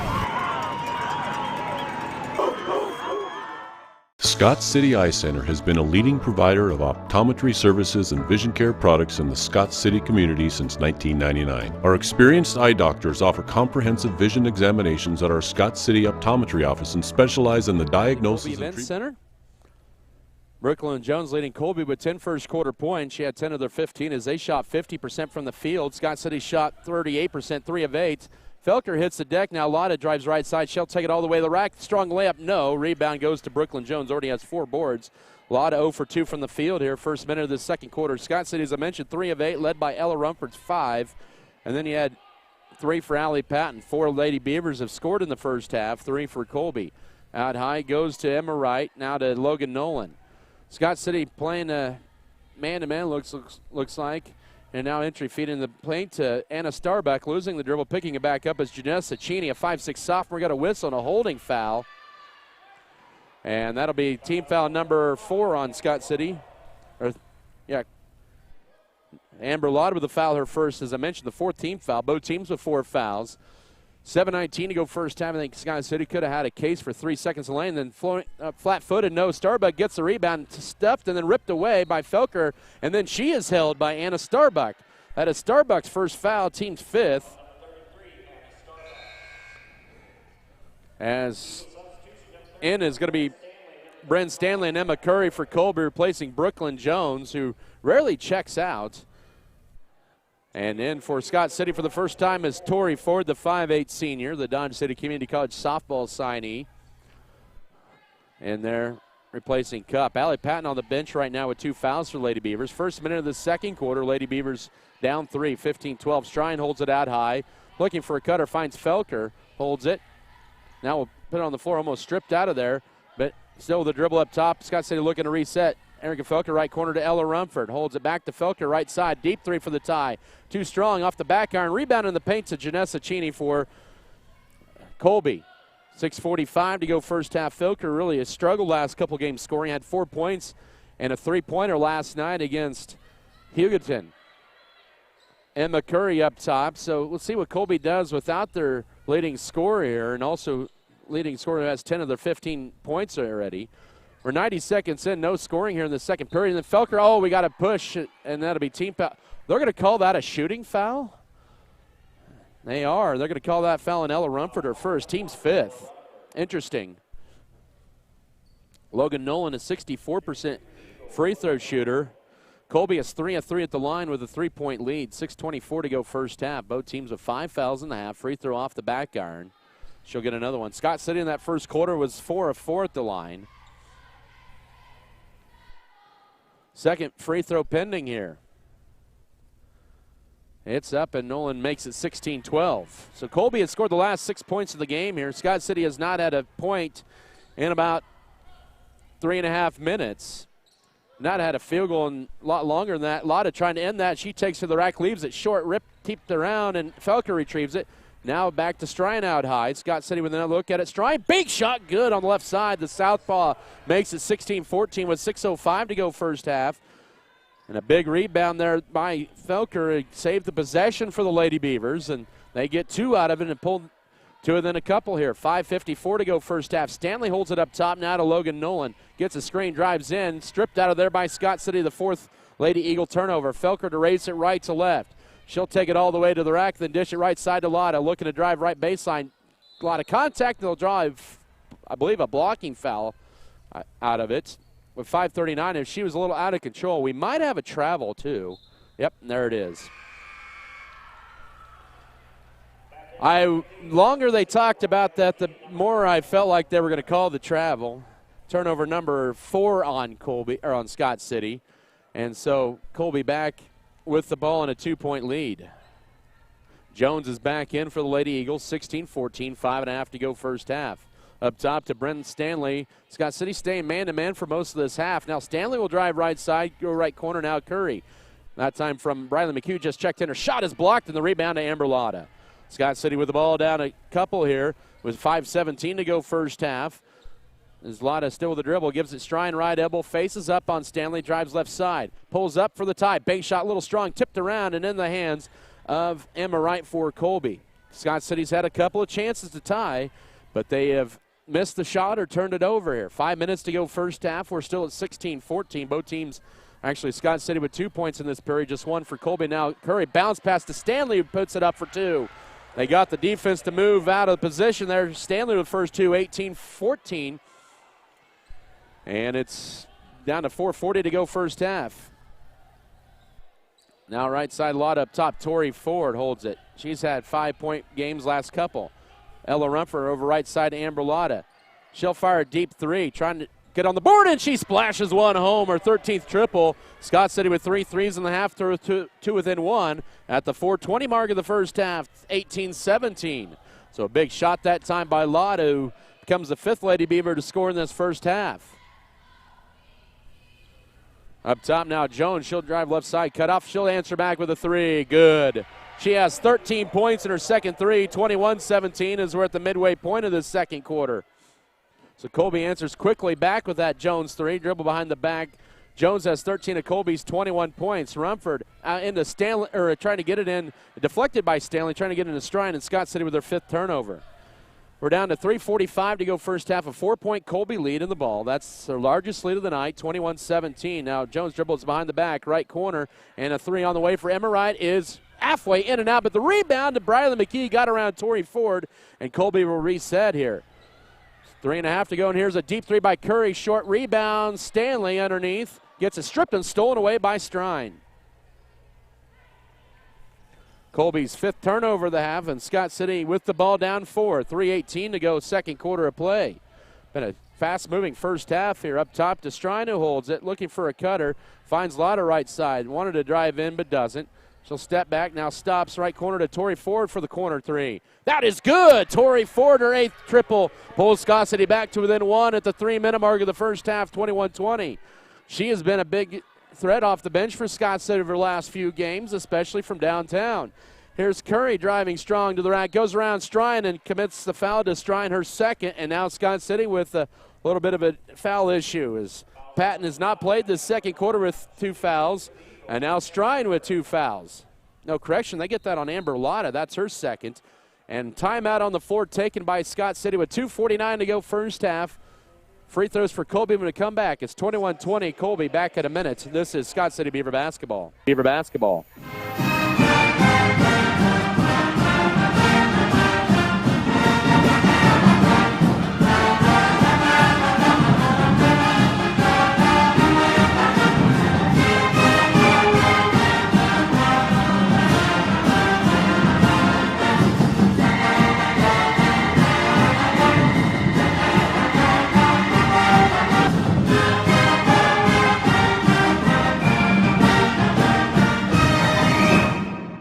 Scott City Eye Center has been a leading provider of optometry services and vision care products in the Scott City community since 1999. Our experienced eye doctors offer comprehensive vision examinations at our Scott City optometry office and specialize in the diagnosis Colby Event Center. Brooklyn Jones leading Colby with 10 first quarter points. She had 10 of their 15 as they shot 50% from the field. Scott City shot 38%, 3 of 8. Felker hits the deck. Now Lotta drives right side. She'll take it all the way to the rack. Strong layup, no. Rebound goes to Brooklyn Jones. Already has 4 boards. Lotta 0 for 2 from the field here. First minute of the second quarter. Scott City, as I mentioned, 3 of 8, led by Ella Rumford's 5. And then you had 3 for Allie Patton. 4 Lady Beavers have scored in the first half. 3 for Colby. Out high goes to Emma Wright. Now to Logan Nolan. Scott City playing man-to-man looks like. And now entry feeding the paint to Anna Starbuck, losing the dribble, picking it back up as Janessa Cheney, a 5'6" sophomore, got a whistle and a holding foul. And that'll be team foul number 4 on Scott City. Amber Lotta with the foul, her first, as I mentioned, the 4th team foul. Both teams with 4 fouls. 7:19 to go first time. I think Scott City could have had a case for 3 seconds in the lane. Then flat-footed, no. Starbuck gets the rebound, stuffed and then ripped away by Felker. And then she is held by Anna Starbuck. That is Starbuck's first foul, team's 5th. As in is going to be Bren Stanley and Emma Curry for Colby, replacing Brooklyn Jones, who rarely checks out. And in for Scott City for the first time is Tori Ford, the 5'8" senior, the Dodge City Community College softball signee. And they're replacing Cup. Allie Patton on the bench right now with 2 fouls for Lady Beavers. First minute of the second quarter, Lady Beavers down 3, 15-12. Strine holds it out high. Looking for a cutter, finds Felker, holds it. Now we'll put it on the floor, almost stripped out of there. But still the dribble up top. Scott City looking to reset. Erica Felker, right corner to Ella Rumford. Holds it back to Felker, right side. Deep three for the tie. Too strong off the back iron. Rebound in the paint to Janessa Cheney for Colby. 6:45 to go first half. Felker really has struggled last couple games scoring. Had 4 points and a three-pointer last night against Hugoton. Emma Curry up top. So let's see what Colby does without their leading scorer here, and also leading scorer has 10 of their 15 points already. We're 90 seconds in, no scoring here in the second period. And then Felker, we got to push, and that'll be team foul. They're going to call that a shooting foul? They are. They're going to call that foul on Ella Rumford, her first. Team's fifth. Interesting. Logan Nolan, a 64% free throw shooter. Colby is 3 of 3 at the line with a 3-point lead. 6:24 to go first half. Both teams with 5 fouls in the half. Free throw off the back iron. She'll get another one. Scott City in that first quarter was 4 of 4 at the line. Second free throw pending here. It's up, and Nolan makes it 16-12. So Colby has scored the last 6 points of the game here. Scott City has not had a point in about 3.5 minutes. Not had a field goal in a lot longer than that. Lotta trying to end that. She takes to the rack, leaves it short, tipped around, and Felker retrieves it. Now back to Strine out high. Scott City with another look at it. Strine, big shot, good on the left side. The southpaw makes it 16-14 with 6:05 to go first half. And a big rebound there by Felker. Saved the possession for the Lady Beavers, and they get 2 out of it and pulled 2 and then a couple here. 5:54 to go first half. Stanley holds it up top now to Logan Nolan. Gets a screen, drives in, stripped out of there by Scott City, the 4th Lady Eagle turnover. Felker to race it right to left. She'll take it all the way to the rack, then dish it right side to Lotta. Looking to drive right baseline. A lot of contact. They'll drive, I believe, a blocking foul out of it. With 5:39, if she was a little out of control, we might have a travel too. Yep, there it is. Longer they talked about that, the more I felt like they were going to call the travel. Turnover number 4 on Colby, or on Scott City, and so Colby back with the ball and a 2-point lead. Jones is back in for the Lady Eagles. 16-14, 5.5 to go first half. Up top to Brendan Stanley. Scott City staying man-to-man for most of this half. Now Stanley will drive right side, go right corner now Curry. That time from Briley McHugh, just checked in. Her shot is blocked, and the rebound to Amber Lotta. Scott City with the ball down a couple here with 5:17 to go first half. As Lotta still with the dribble, gives it Strine right elbow, faces up on Stanley, drives left side. Pulls up for the tie. Bank shot a little strong, tipped around and in the hands of Emma Wright for Colby. Scott City's had a couple of chances to tie, but they have missed the shot or turned it over here. 5 minutes to go first half. We're still at 16-14. Both teams, actually Scott City with 2 points in this period, just 1 for Colby. Now Curry bounce pass to Stanley, who puts it up for 2. They got the defense to move out of position there. Stanley with the first 2, 18-14. And it's down to 4:40 to go first half. Now right side Lotta up top. Tori Ford holds it. She's had 5-point games last couple. Ella Rumford over right side to Amber Lotta. She'll fire a deep 3, trying to get on the board, and she splashes one home, her 13th triple. Scott City with 3 threes in the half, through 2 within 1 at the 4:20 mark of the first half, 18-17. So a big shot that time by Lotta, who becomes the 5th Lady Beaver to score in this first half. Up top now, Jones. She'll drive left side, cut off. She'll answer back with a 3. Good. She has 13 points in her second 3. 21-17 as we're at the midway point of the second quarter. So Colby answers quickly back with that Jones 3. Dribble behind the back. Jones has 13 of Colby's 21 points. Rumford into Stanley, or trying to get it in, deflected by Stanley, trying to get into Strine, and Scott City with their 5th turnover. We're down to 3:45 to go first half. A 4-point Colby lead in the ball. That's their largest lead of the night, 21-17. Now Jones dribbles behind the back, right corner, and a 3 on the way for Emma Wright is halfway in and out, but the rebound to Briley McKee got around Tori Ford, and Colby will reset here. 3.5 to go, and here's a deep 3 by Curry. Short rebound, Stanley underneath. Gets it stripped and stolen away by Strine. Colby's 5th turnover of the half, and Scott City with the ball down 4. 3:18 to go, second quarter of play. Been a fast-moving first half here. Up top to Strine, who holds it, looking for a cutter. Finds Lotta right side. Wanted to drive in, but doesn't. She'll step back, now stops right corner to Tori Ford for the corner 3. That is good! Tori Ford, her 8th triple, pulls Scott City back to within 1 at the 3-minute mark of the first half, 21-20. She has been a big threat off the bench for Scott City over the last few games, especially from downtown. Here's Curry driving strong to the rack, goes around Strine and commits the foul to Strine, her second, and now Scott City with a little bit of a foul issue as Patton has not played the second quarter with 2 fouls, and now Strine with 2 fouls. No correction, they get that on Amber Lotta, that's her second. And timeout on the floor taken by Scott City with 2:49 to go first half. Free throws for Colby when we come back. It's 21-20, Colby back at a minute. This is Scott City Beaver basketball. Beaver basketball.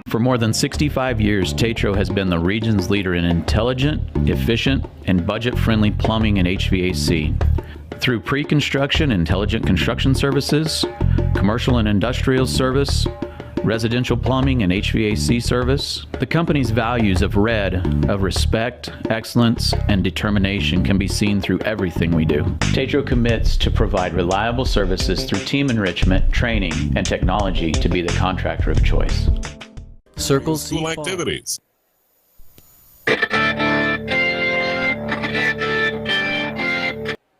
For more than 65 years, Tetro has been the region's leader in intelligent, efficient, and budget-friendly plumbing and HVAC. Through pre-construction, intelligent construction services, commercial and industrial service, residential plumbing and HVAC service, the company's values of respect, excellence, and determination can be seen through everything we do. Tetro commits to provide reliable services through team enrichment, training, and technology to be the contractor of choice. Circle C activities.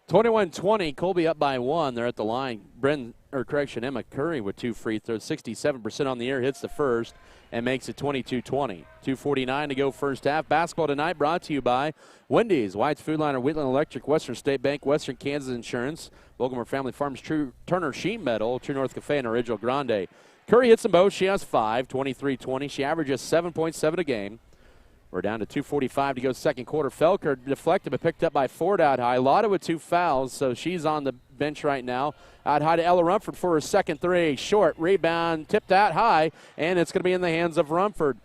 (21-20), Colby up by 1. They're at the line. Emma Curry with 2 free throws, 67% on the air, hits the first, and makes it 22-20. 2:49 to go first half. Basketball tonight brought to you by Wendy's, White's Food Line, Wheatland Electric, Western State Bank, Western Kansas Insurance, Vogelmore Family Farms, True Turner Sheet Metal, True North Cafe, and Original Grande. Curry hits them both. She has 5, 23-20. She averages 7.7 a game. We're down to 2:45 to go second quarter. Felker deflected but picked up by Ford out high. Lotta with 2 fouls, so she's on the bench right now. Out high to Ella Rumford for her second 3. Short rebound, tipped out high, and it's going to be in the hands of Rumford.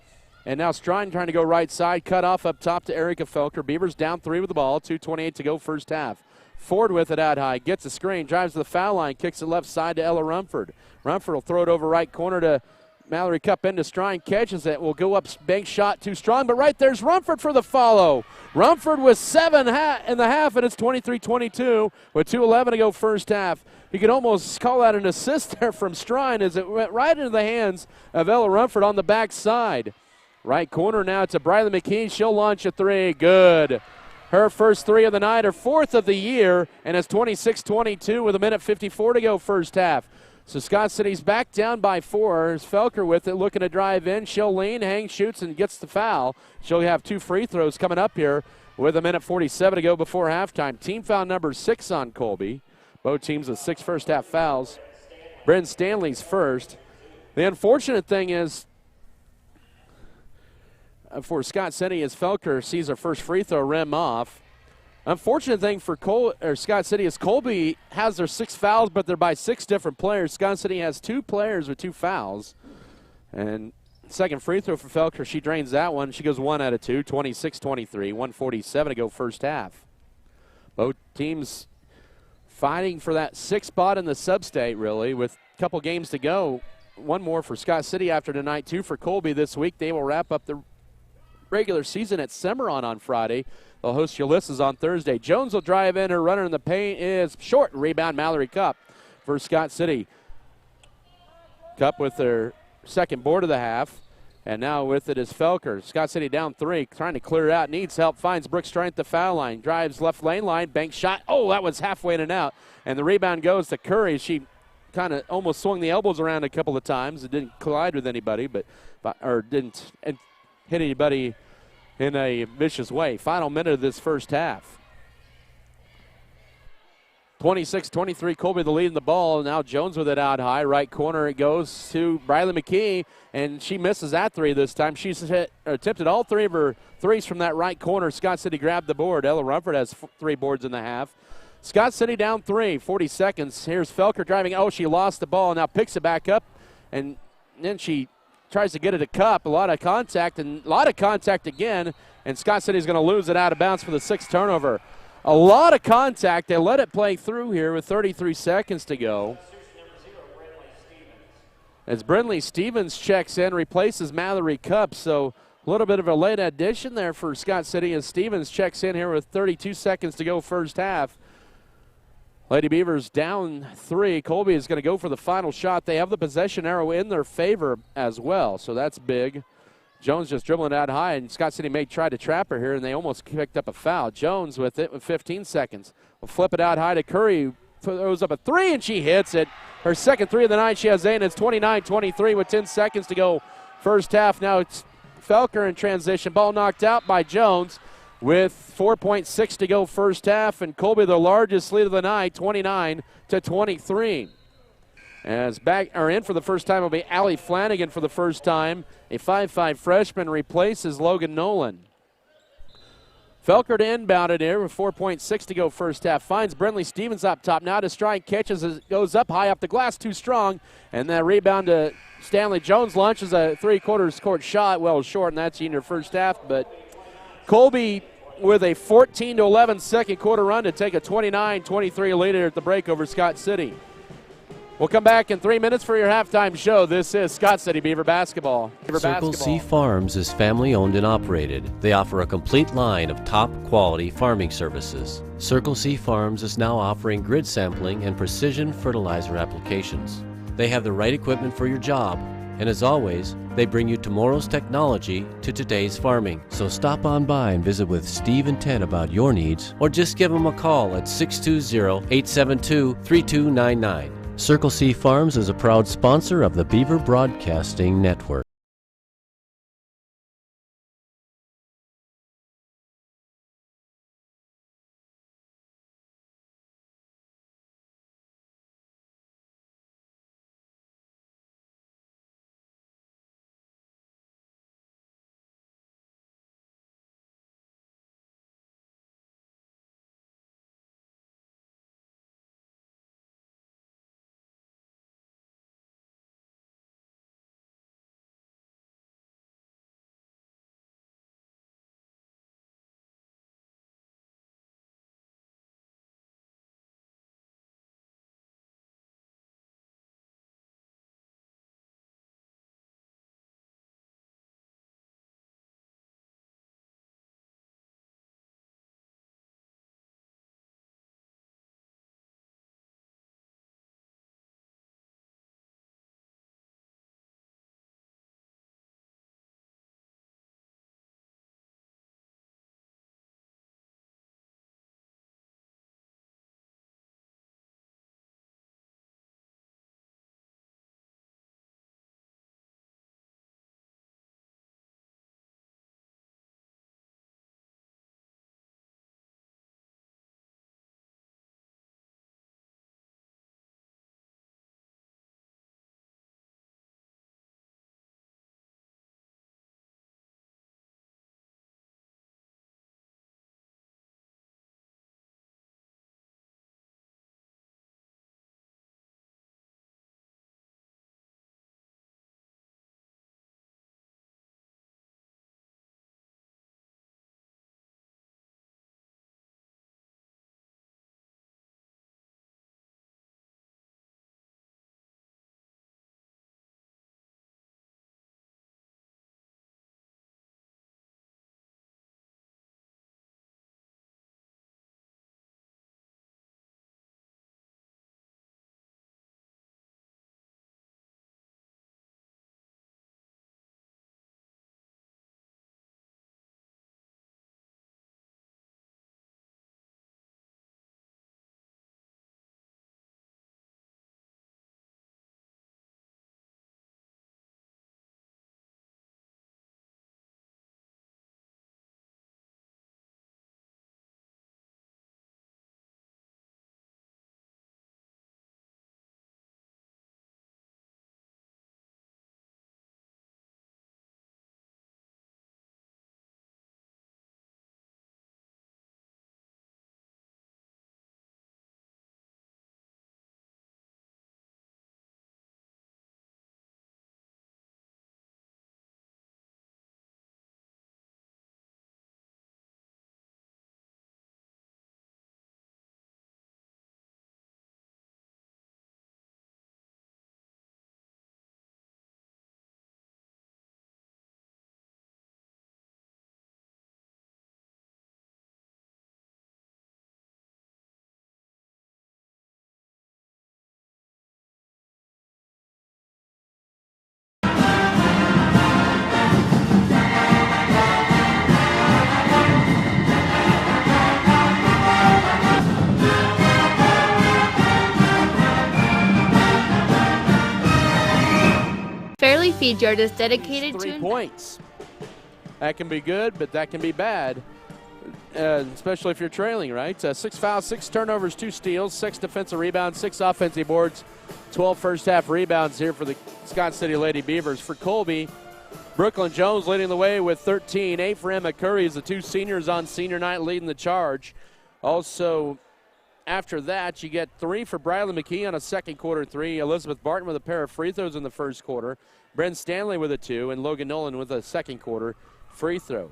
And now Strine trying to go right side, cut off up top to Erica Felker. Beavers down 3 with the ball, 2:28 to go first half. Ford with it out high, gets a screen, drives to the foul line, kicks it left side to Ella Rumford. Rumford will throw it over right corner to Mallory Cup into Strine, catches it, will go up, bank shot too strong, but right there's Rumford for the follow. Rumford with 7 in the half, and it's 23-22 with 2:11 to go first half. You could almost call that an assist there from Strine as it went right into the hands of Ella Rumford on the back side. Right corner now to Briley McKee. She'll launch a 3. Good. Her first 3 of the night, her 4th of the year, and it's 26-22 with 1:54 to go first half. So Scott City's back down by 4. Here's Felker with it, looking to drive in. She'll lean, hang, shoots, and gets the foul. She'll have 2 free throws coming up here with 1:47 to go before halftime. Team foul number 6 on Colby. Both teams with 6 first half fouls. Bryn Stanley's first. The unfortunate thing is for Scott City is Felker sees her first free throw rim off. Unfortunate thing for Scott City is Colby has their 6 fouls, but they're by 6 different players. Scott City has 2 players with 2 fouls. And second free throw for Felker, she drains that one. She goes 1 out of 2, 26-23, 1:47 to go first half. Both teams fighting for that 6th spot in the sub-state, really, with a couple games to go. One more for Scott City after tonight, 2 for Colby this week. They will wrap up the regular season at Cimarron on Friday. They'll host Ulysses on Thursday. Jones will drive in. Her runner in the paint is short. Rebound, Mallory Cup for Scott City. Cup with their second board of the half. And now with it is Felker. Scott City down 3, trying to clear it out. Needs help, finds Brooks Strine at the foul line. Drives left lane line, bank shot. Oh, that was halfway in and out. And the rebound goes to Curry. She kind of almost swung the elbows around a couple of times. It didn't collide with anybody, or didn't hit anybody in a vicious way. Final minute of this first half. 26-23, Colby the lead in the ball. Now Jones with it out high. Right corner it goes to Briley McKee, and she misses that 3 this time. She's attempted all 3 of her threes from that right corner. Scott City grabbed the board. Ella Rumford has 3 boards in the half. Scott City down 3, 40 seconds. Here's Felker driving. Oh, she lost the ball, now picks it back up, and then she tries to get it to Cup. A lot of contact again, and Scott City's going to lose it out of bounds for the 6th turnover. A lot of contact. They let it play through here with 33 seconds to go. as Brindley Stevens checks in, replaces Mallory Cup. So a little bit of a late addition there for Scott City as Stevens checks in here with 32 seconds to go first half. Lady Beavers down 3. Colby is going to go for the final shot. They have the possession arrow in their favor as well, so that's big. Jones just dribbling out high, and Scott City may try to trap her here, and they almost picked up a foul. Jones with it with 15 seconds. Will flip it out high to Curry. Throws up a 3, and she hits it. Her second 3 of the night she has in. It's 29-23 with 10 seconds to go first half. Now it's Felker in transition. Ball knocked out by Jones with 4.6 to go first half, and Colby the largest lead of the night, 29-23. As in for the first time will be Allie Flanagan for the first time. A 5'5 freshman replaces Logan Nolan. Felker to inbound it here with 4.6 to go first half. Finds Brindley Stevens up top. Now to strike, catches, goes up high up the glass, too strong. And that rebound to Stanley Jones launches a 3/4 court shot, well short, and that's in your first half. But Colby with a 14-11 second quarter run to take a 29-23 lead at the break over Scott City. We'll come back in 3 minutes for your halftime show. This is Scott City Beaver Basketball. Circle C Farms is family owned and operated. They offer a complete line of top quality farming services. Circle C Farms is now offering grid sampling and precision fertilizer applications. They have the right equipment for your job, and as always, they bring you tomorrow's technology to today's farming. So stop on by and visit with Steve and Ted about your needs, or just give them a call at 620-872-3299. Circle C Farms is a proud sponsor of the Beaver Broadcasting Network. Fairley Feedyard is dedicated 3 to points. That can be good, but that can be bad, especially if you're trailing, right? 6 fouls, 6 turnovers, 2 steals, 6 defensive rebounds, 6 offensive boards, 12 first-half rebounds here for the Scott City Lady Beavers. For Colby, Brooklyn Jones leading the way with 13. 8 for Emma Curry as the 2 seniors on senior night leading the charge. Also, after that, you get 3 for Briley McKee on a second quarter 3. Elizabeth Barton with a pair of free throws in the first quarter. Bryn Stanley with a 2, and Logan Nolan with a second quarter free throw.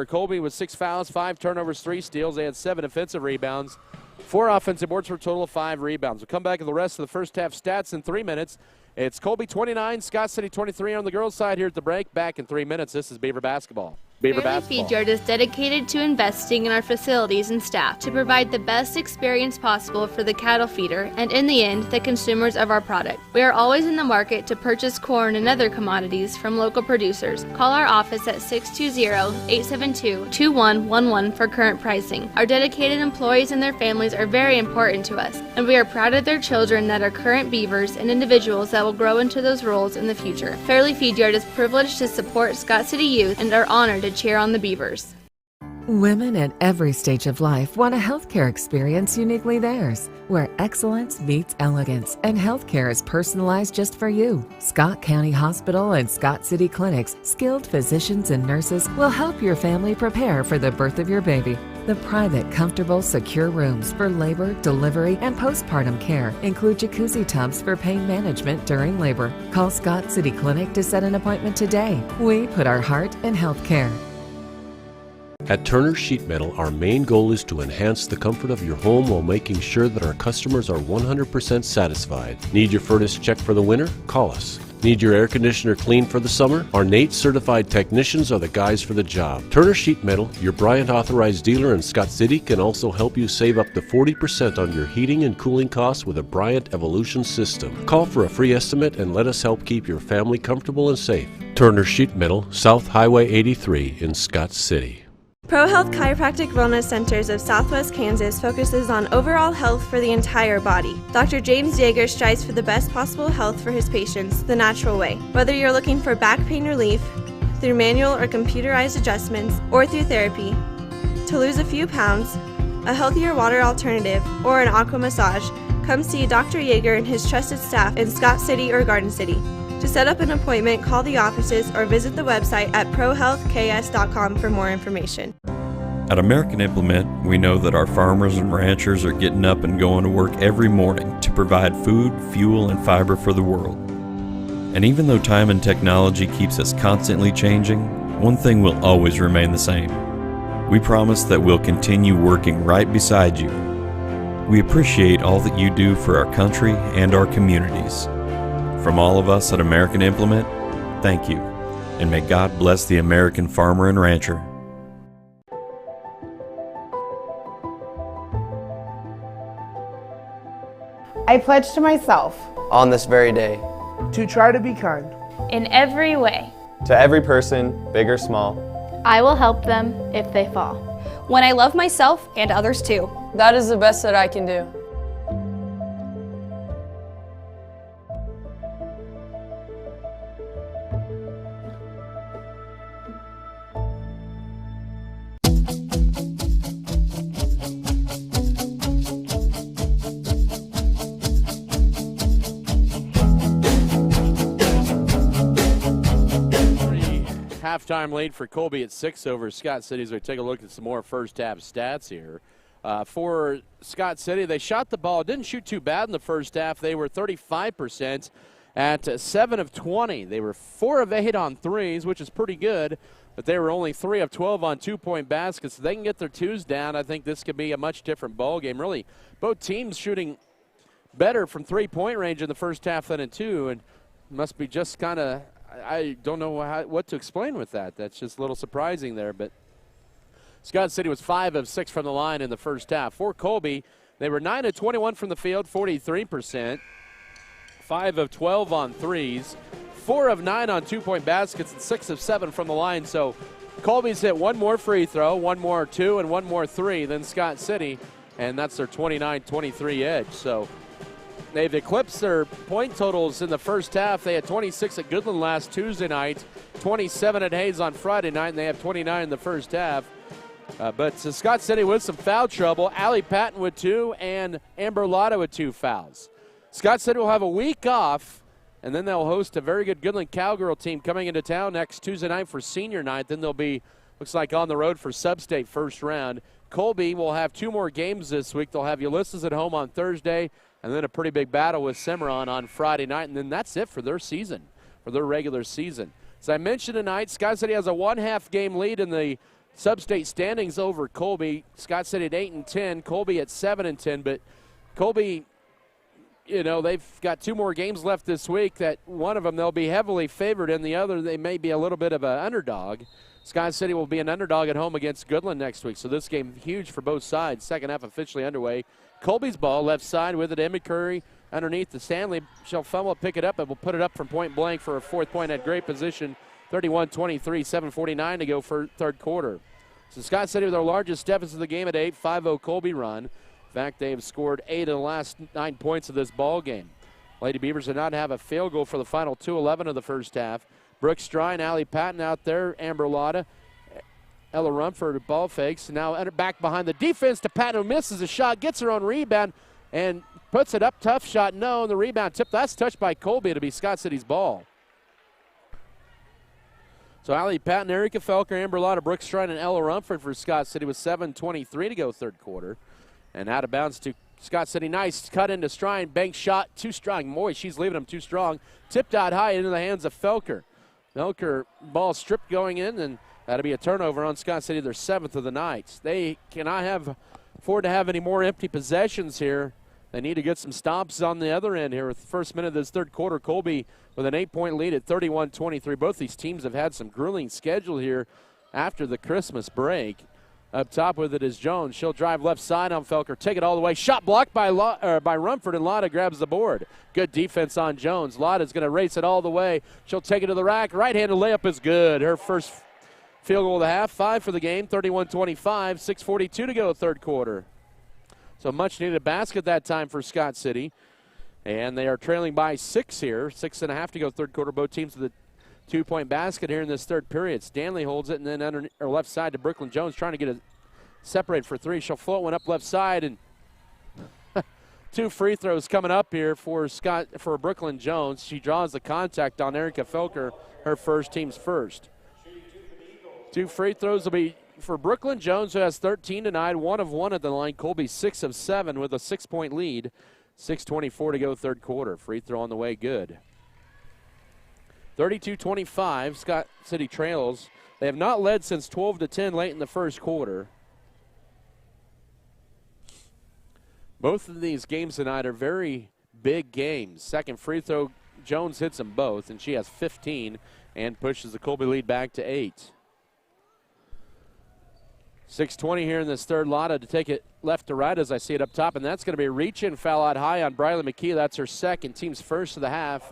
Colby with 6 fouls, 5 turnovers, 3 steals. They had 7 offensive rebounds, 4 offensive boards for a total of 5 rebounds. We'll come back to the rest of the first half stats in 3 minutes. It's Colby 29, Scott City 23 on the girls' side here at the break. Back in 3 minutes. This is Beaver Basketball. Fairley Feedyard is dedicated to investing in our facilities and staff to provide the best experience possible for the cattle feeder and, in the end, the consumers of our product. We are always in the market to purchase corn and other commodities from local producers. Call our office at 620-872-2111 for current pricing. Our dedicated employees and their families are very important to us, and we are proud of their children that are current Beavers and individuals that will grow into those roles in the future. Fairley Feedyard is privileged to support Scott City youth and are honored to cheer on the Beavers. Women at every stage of life want a healthcare experience uniquely theirs, where excellence meets elegance and healthcare is personalized just for you. Scott County Hospital and Scott City Clinic's skilled physicians and nurses will help your family prepare for the birth of your baby. The private, comfortable, secure rooms for labor, delivery, and postpartum care include jacuzzi tubs for pain management during labor. Call Scott City Clinic to set an appointment today. We put our heart in healthcare. At Turner Sheet Metal, our main goal is to enhance the comfort of your home while making sure that our customers are 100% satisfied. Need your furnace checked for the winter? Call us. Need your air conditioner cleaned for the summer? Our NATE certified technicians are the guys for the job. Turner Sheet Metal, your Bryant authorized dealer in Scott City, can also help you save up to 40% on your heating and cooling costs with a Bryant Evolution system. Call for a free estimate and let us help keep your family comfortable and safe. Turner Sheet Metal, South Highway 83 in Scott City. ProHealth Chiropractic Wellness Centers of Southwest Kansas focuses on overall health for the entire body. Dr. James Yeager strives for the best possible health for his patients the natural way. Whether you're looking for back pain relief, through manual or computerized adjustments, or through therapy, to lose a few pounds, a healthier water alternative, or an aqua massage, come see Dr. Yeager and his trusted staff in Scott City or Garden City. To set up an appointment, call the offices or visit the website at prohealthks.com for more information. At American Implement, we know that our farmers and ranchers are getting up and going to work every morning to provide food, fuel, and fiber for the world. And even though time and technology keeps us constantly changing, one thing will always remain the same. We promise that we'll continue working right beside you. We appreciate all that you do for our country and our communities. From all of us at American Implement, thank you, and may God bless the American farmer and rancher. I pledge to myself, on this very day, to try to be kind. In every way. To every person, big or small. I will help them if they fall. When I love myself and others too. That is the best that I can do. Halftime lead for Colby at 6 over Scott City. As we take a look at some more first half stats here. For Scott City, they shot the ball, didn't shoot too bad in the first half. They were 35% at 7 of 20. They were 4 of 8 on threes, which is pretty good, but they were only 3 of 12 on 2-point baskets. If they can get their twos down, I think this could be a much different ball game. Really, both teams shooting better from 3-point range in the first half than in 2, and must be just kind of, I don't know what to explain with that. That's just a little surprising there. But Scott City was 5 of 6 from the line in the first half. For Colby, they were 9 of 21 from the field, 43%. 5 of 12 on threes. 4 of 9 on 2-point baskets, and 6 of 7 from the line. So Colby's hit 1 more free throw, 1 more 2, and 1 more 3 than Scott City. And that's their 29-23 edge. So They've eclipsed their point totals in the first half. They had 26 at Goodland last Tuesday night, 27 at Hayes on Friday night, and they have 29 in the first half. But Scott City with some foul trouble. Allie Patton with 2 and Amber Lotta with 2 fouls. Scott City will have a week off, and then they'll host a very good Goodland Cowgirl team coming into town next Tuesday night for senior night. Then they'll be, looks like, on the road for sub-state first round. Colby will have 2 more games this week. They'll have Ulysses at home on Thursday, and then a pretty big battle with Cimarron on Friday night. And then that's it for their season, for their regular season. As I mentioned tonight, Scott City has a 1/2 game lead in the sub-state standings over Colby. Scott City at 8-10, Colby at 7-10. But Colby, you know, they've got 2 more games left this week. That one of them they'll be heavily favored in, the other they may be a little bit of an underdog. Scott City will be an underdog at home against Goodland next week, so this game huge for both sides. Second half officially underway. Colby's ball left side with it. Emmy Curry underneath the Stanley. She'll fumble, pick it up, and will put it up from point blank for a 4th point at great position. 31-23, 7:49 to go for third quarter. So Scott City with their largest deficit of the game at 8, 5-0 Colby run. In fact, they've scored 8 of the last 9 points of this ball game. Lady Beavers did not have a field goal for the final 2:11 of the first half. Brooke Strine, Allie Patton out there, Amber Lotta, Ella Rumford ball fakes. Now back behind the defense to Patton, who misses a shot, gets her own rebound, and puts it up. Tough shot, no, and the rebound tipped. That's touched by Colby. It'll be Scott City's ball. So Allie Patton, Erica Felker, Amber Lotta, Brooke Strine, and Ella Rumford for Scott City with 7:23 to go third quarter. And out of bounds to Scott City. Nice cut into Strine. Bank shot too strong. Boy, she's leaving him too strong. Tipped out high into the hands of Felker. Felker ball stripped going in, and that'll be a turnover on Scott City, their 7th of the night. They cannot afford to have any more empty possessions here. They need to get some stops on the other end here with the first minute of this third quarter. Colby with an 8-point lead at 31-23. Both these teams have had some grueling schedule here after the Christmas break. Up top with it is Jones. She'll drive left side on Felker. Take it all the way. Shot blocked by Rumford, and Lotta grabs the board. Good defense on Jones. Lotta's going to race it all the way. She'll take it to the rack. Right-handed layup is good. Her first field goal of the half. 5 for the game. 31-25. 6:42 to go third quarter. So much needed basket that time for Scott City. And they are trailing by 6 here. 6.5 to go third quarter. Both teams with a 2-point basket here in this third period. Stanley holds it, and then under or left side to Brooklyn Jones, trying to get it separated for 3. She'll float one up left side, and 2 free throws coming up here for Brooklyn Jones. She draws the contact on Erica Felker, her first, team's first. 2 free throws will be for Brooklyn Jones, who has 13 tonight, 1 of 1 at the line. Colby 6 of 7 with a 6-point lead. 6:24 to go third quarter. Free throw on the way, good. 32-25, Scott City trails. They have not led since 12-10 late in the first quarter. Both of these games tonight are very big games. Second free throw, Jones hits them both, and she has 15 and pushes the Colby lead back to 8. 6:20 here in this third. Lotta to take it left to right as I see it up top, and that's going to be a reach-in foul out high on Briley McKee. That's her second, team's first of the half.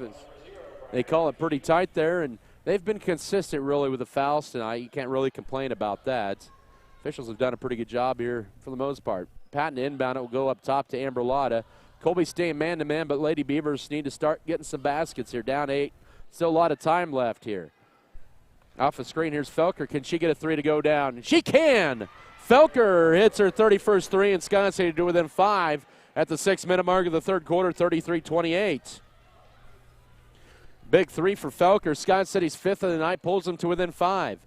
They call it pretty tight there, and they've been consistent really with the fouls tonight. You can't really complain about that. Officials have done a pretty good job here for the most part. Patton inbound, it will go up top to Amber Lotta. Colby staying man-to-man, but Lady Beavers need to start getting some baskets here. Down 8, still a lot of time left here. Off the screen, here's Felker. Can she get a 3 to go down? She can! Felker hits her 31st 3, and Scott City to within 5 at the 6-minute mark of the third quarter, 33-28. Big 3 for Felker. Scott City's 5th of the night, pulls them to within 5.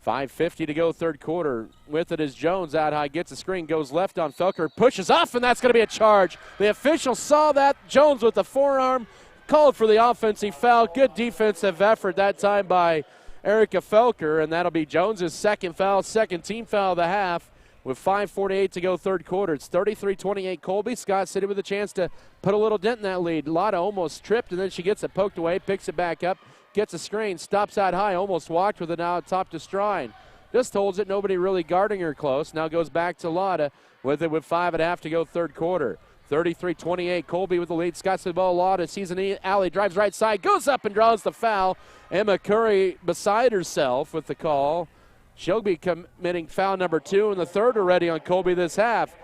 5:50 to go third quarter. With it is Jones out high, gets a screen, goes left on Felker, pushes off, and that's going to be a charge. The official saw that. Jones with the forearm, called for the offensive foul. Good defensive effort that time by Erica Felker, and that'll be Jones' second foul, second team foul of the half with 5:48 to go third quarter. It's 33-28 Colby. Scott City with a chance to put a little dent in that lead. Lotta almost tripped, and then she gets it poked away, picks it back up, gets a screen, stops out high, almost walked with it now top to Strine. Just holds it, nobody really guarding her close. Now goes back to Lotta with it with 5.5 to go third quarter. 33-28, Colby with the lead. Scott City ball, Lotta sees an alley, drives right side, goes up and draws the foul. Emma Curry beside herself with the call. She'll be committing foul number 2 and the third already on Colby this half.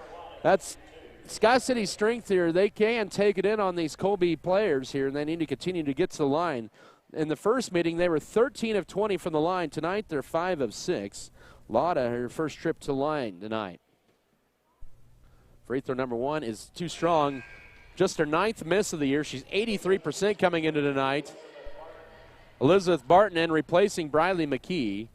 That's Scott City's strength here, they can take it in on these Colby players here, and they need to continue to get to the line. In the first meeting, they were 13 of 20 from the line. Tonight, they're 5 of 6. Lotta, her first trip to line tonight. Free throw number 1 is too strong. Just her 9th miss of the year. She's 83% coming into tonight. Elizabeth Barton in replacing Briley McKee.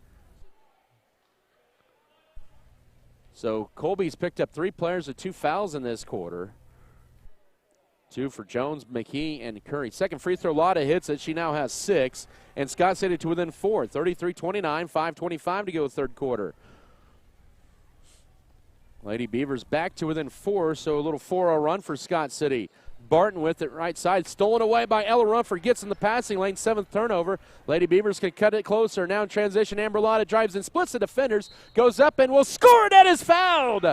So Colby's picked up 3 players with 2 fouls in this quarter. 2 for Jones, McKee, and Curry. Second free throw, Lotta hits it. She now has 6. And Scott City to within 4. 33-29, 5:25 to go third quarter. Lady Beavers back to within 4, so a little 4-0 run for Scott City. Barton with it right side, stolen away by Ella Rumford, gets in the passing lane, 7th turnover. Lady Beavers can cut it closer. Now in transition, Amber Lotta drives and splits the defenders, goes up and will score. That is fouled.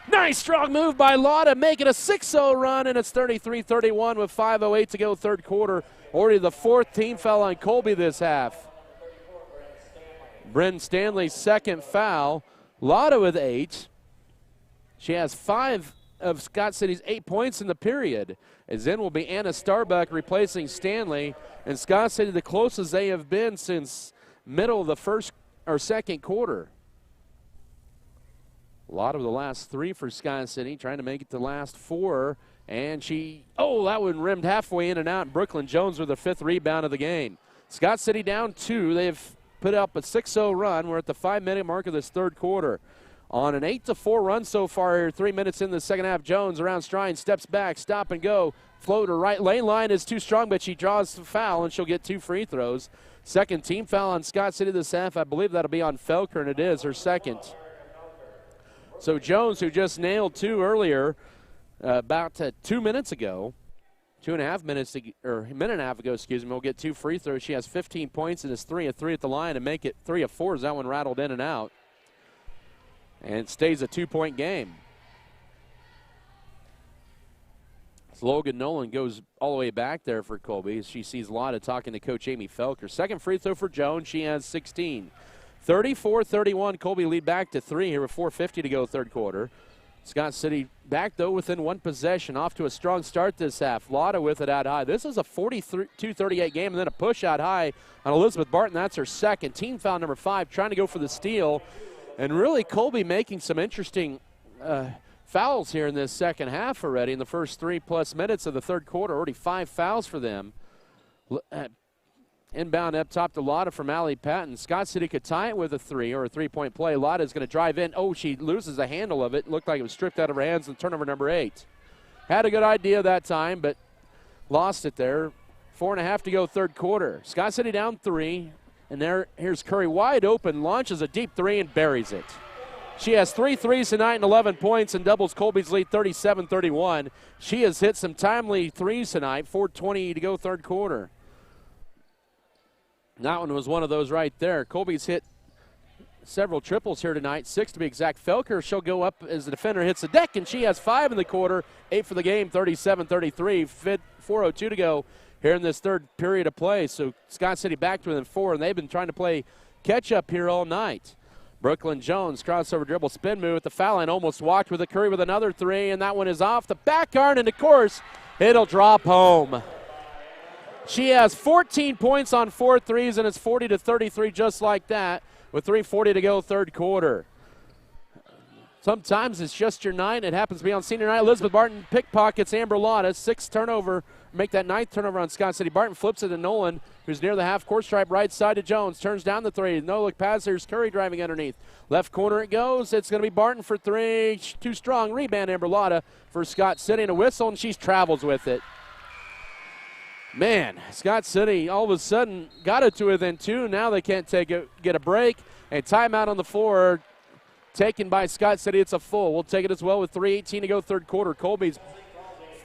Nice strong move by Lotta, making a 6-0 run, and it's 33-31 with 5:08 to go third quarter. Already the 4th team foul on Colby this half. Bryn Stanley's 2nd foul. Lotta with 8. She has 5 of Scott City's 8 points in the period. As in will be Anna Starbuck replacing Stanley, and Scott City the closest they have been since middle of the first or second quarter. A lot of the last 3 for Scott City, trying to make it the last 4. And that one rimmed halfway in and out. Brooklyn Jones with the 5th rebound of the game. Scott City down 2. They've put up a 6-0 run. We're at the 5-minute mark of this third quarter. On an 8-4 run so far here, 3 minutes in the second half. Jones around Strine, steps back, stop and go. Floater right lane line is too strong, but she draws the foul, and she'll get 2 free throws. Second team foul on Scott City this half. I believe that'll be on Felker, and it is her second. So Jones, who just nailed 2 earlier, about 2 minutes ago, 2.5 minutes, or a minute and a half ago, will get 2 free throws. She has 15 points and is 3 of 3 at the line, and make it 3 of 4 as that one rattled in and out. And it stays a 2-point game. So Logan Nolan goes all the way back there for Colby as she sees Lotta talking to Coach Amy Felker. Second free throw for Jones. She has 16. 34-31, Colby lead back to 3 here with 4:50 to go third quarter. Scott City back, though, within 1 possession. Off to a strong start this half. Lotta with it out high. This is a 42-38 game, and then a push out high on Elizabeth Barton. That's her second. Team foul number 5, trying to go for the steal. And really, Colby making some interesting fouls here in this second half already. In the first 3+ minutes of the third quarter, already 5 fouls for them. Inbound up top to Lotta from Allie Patton. Scott City could tie it with a 3 or a 3-point play. Lotta's going to drive in. Oh, she loses the handle of it. Looked like it was stripped out of her hands in turnover number 8. Had a good idea that time, but lost it there. 4.5 to go third quarter. Scott City down 3. And here's Curry wide open, launches a deep 3 and buries it. She has 3 threes tonight and 11 points and doubles Colby's lead 37-31. She has hit some timely 3s tonight. 4:20 to go third quarter. That one was one of those right there. Colby's hit several triples here tonight, 6 to be exact. Felker, she'll go up as the defender hits the deck, and she has 5 in the quarter, 8 for the game, 37-33. 4:02 to go here in this third period of play. So Scott City back to within 4, and they've been trying to play catch-up here all night. Brooklyn Jones, crossover dribble, spin move at the foul line, almost walked with a Curry with another 3, and that one is off the back iron, and of course, it'll drop home. She has 14 points on 4 threes, and it's 40-33 just like that with 3:40 to go third quarter. Sometimes it's just your night. It happens to be on senior night. Elizabeth Barton pickpockets Amber Lotta. 6th turnover. Make that 9th turnover on Scott City. Barton flips it to Nolan, who's near the half-court stripe, right side to Jones. Turns down the 3. No-look pass. There's Curry driving underneath. Left corner it goes. It's going to be Barton for 3. Too strong. Rebound Amber Lotta for Scott City. And a whistle, and she travels with it. Man, Scott City all of a sudden got it to within 2. Now they can't get a break. And timeout on the floor taken by Scott City. It's a full. We'll take it as well with 3:18 to go third quarter. Colby's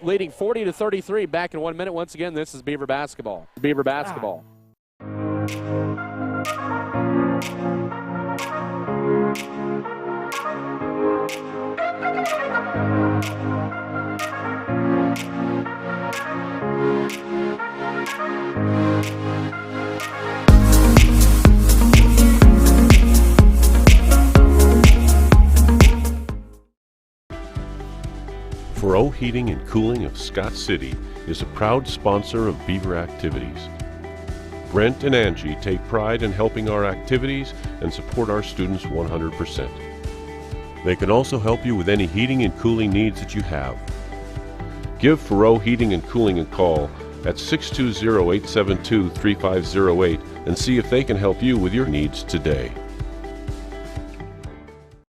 leading 40-33. Back in 1 minute. Once again, this is Beaver basketball. Beaver basketball. For Heating and Cooling of Scott City is a proud sponsor of Beaver activities. Brent and Angie take pride in helping our activities and support our students 100%. They can also help you with any heating and cooling needs that you have. Give Fero Heating and Cooling a call at 620-872-3508 and see if they can help you with your needs today.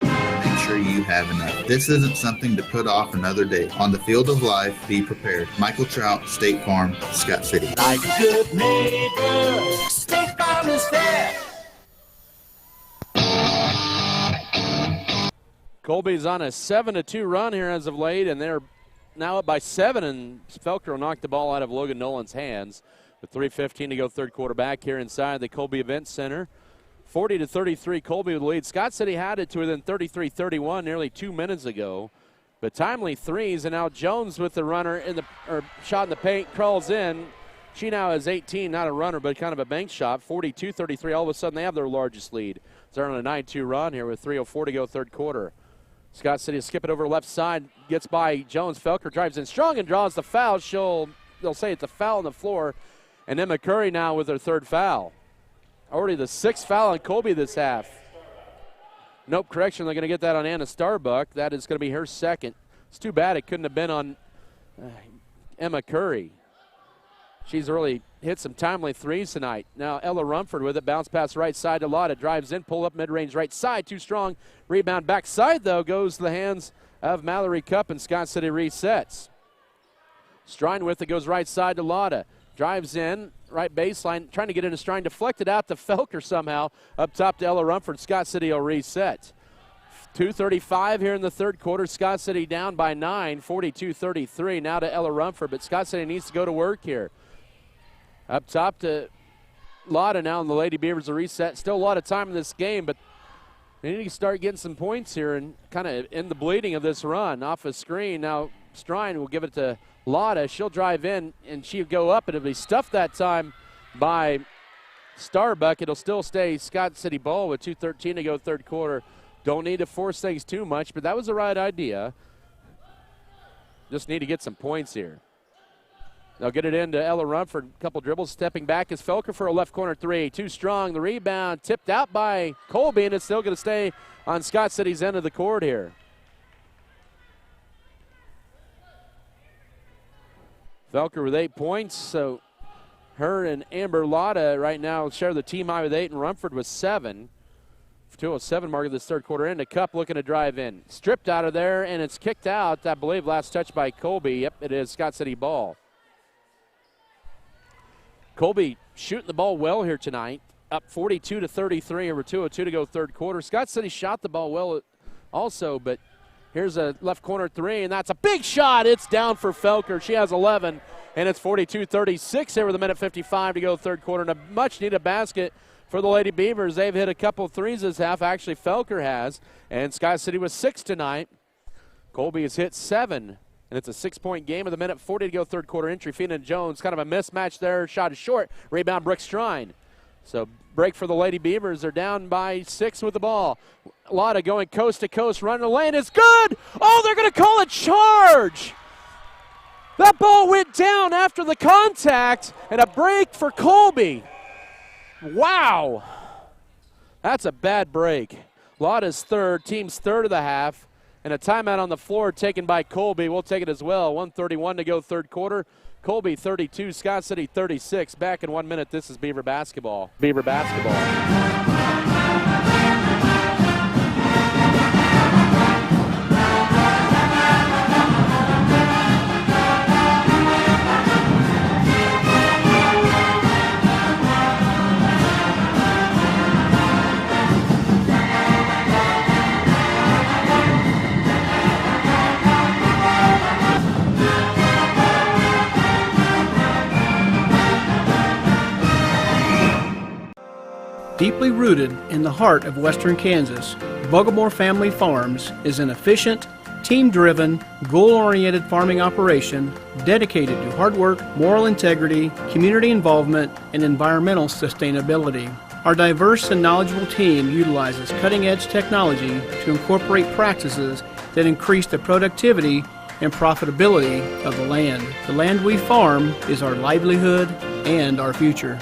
Make sure you have enough. This isn't something to put off another day. On the field of life, be prepared. Michael Trout, State Farm, Scott City. Like a good neighbor, State Farm is there. Colby's on a 7-2 run here as of late, and they're now up by 7, and Felker will knock the ball out of Logan Nolan's hands with 3:15 to go third quarter back here inside the Colby Event Center. 40-33, Colby with the lead. Scott City had it to within 33-31 nearly 2 minutes ago, but timely threes, and now Jones with the runner in the shot in the paint, crawls in. She now has 18, not a runner, but kind of a bank shot. 42-33, all of a sudden they have their largest lead. They're on a 9-2 run here with 3:04 to go third quarter. Scott City skip it over left side, gets by Jones. Felker drives in strong and draws the foul. They'll say it's a foul on the floor. And then McCurry now with her third foul. Already the 6th foul on Colby this half. Nope, correction, they're going to get that on Anna Starbuck. That is going to be her second. It's too bad it couldn't have been on Emma Curry. She's really hit some timely threes tonight. Now Ella Rumford with it. Bounce pass right side to Lotta. Drives in, pull up mid-range right side. Too strong. Rebound backside, though, goes to the hands of Mallory Cup, and Scott City resets. Strine with it, goes right side to Lotta. Drives in, right baseline, trying to get into Strine. Deflected out to Felker somehow. Up top to Ella Rumford. Scott City will reset. 2:35 here in the third quarter. Scott City down by 9, 42-33. Now to Ella Rumford, but Scott City needs to go to work here. Up top to Lotta now, and the Lady Beavers will reset. Still a lot of time in this game, but they need to start getting some points here and kind of end the bleeding of this run. Off a screen, now Strine will give it to Lotta. She'll drive in, and she'll go up, and it'll be stuffed that time by Starbuck. It'll still stay Scott City ball with 2:13 to go third quarter. Don't need to force things too much, but that was the right idea. Just need to get some points here. They'll get it into Ella Rumford. A couple dribbles. Stepping back is Felker for a left corner three. Too strong. The rebound tipped out by Colby, and it's still going to stay on Scott City's end of the court here. Felker with 8 points. So her and Amber Lotta right now share the team high with 8, and Rumford with 7. 2:07 mark of this third quarter end. A Cup looking to drive in. Stripped out of there, and it's kicked out. I believe last touch by Colby. Yep, it is Scott City ball. Colby shooting the ball well here tonight, up 42-33 over 2:02 to go third quarter. Scott City shot the ball well also, but here's a left corner three, and that's a big shot. It's down for Felker. She has 11, and it's 42-36 here with a minute 55 to go third quarter, and a much-needed basket for the Lady Beavers. They've hit a couple threes this half. Actually, Felker has, and Scott City was 6 tonight. Colby has hit 7. And it's a 6-point game with a minute 40 to go third quarter entry. Fina and Jones, kind of a mismatch there. Shot is short. Rebound, Brooke Strine. So break for the Lady Beavers. They're down by 6 with the ball. Lotta going coast to coast. Running the lane is good. Oh, they're going to call a charge. That ball went down after the contact, and a break for Colby. Wow. That's a bad break. Lotta's third, team's third of the half. And a timeout on the floor taken by Colby. We'll take it as well. 1:31 to go third quarter. Colby 32, Scott City 36. Back in 1 minute, this is Beaver basketball. Beaver basketball. Deeply rooted in the heart of western Kansas, Vogelmore Family Farms is an efficient, team-driven, goal-oriented farming operation dedicated to hard work, moral integrity, community involvement, and environmental sustainability. Our diverse and knowledgeable team utilizes cutting-edge technology to incorporate practices that increase the productivity and profitability of the land. The land we farm is our livelihood and our future.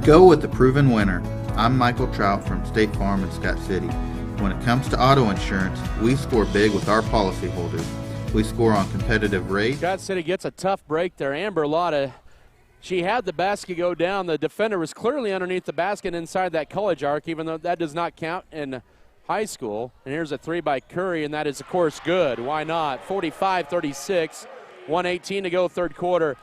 Go with the proven winner. I'm Michael Trout from State Farm in Scott City. When it comes to auto insurance, we score big with our policyholders. We score on competitive rates. Scott City gets a tough break there. Amber Lotta, she had the basket go down. The defender was clearly underneath the basket inside that college arc, even though that does not count in high school. And here's a three by Curry, and that is, of course, good. Why not? 45-36, 1:18 to go third quarter.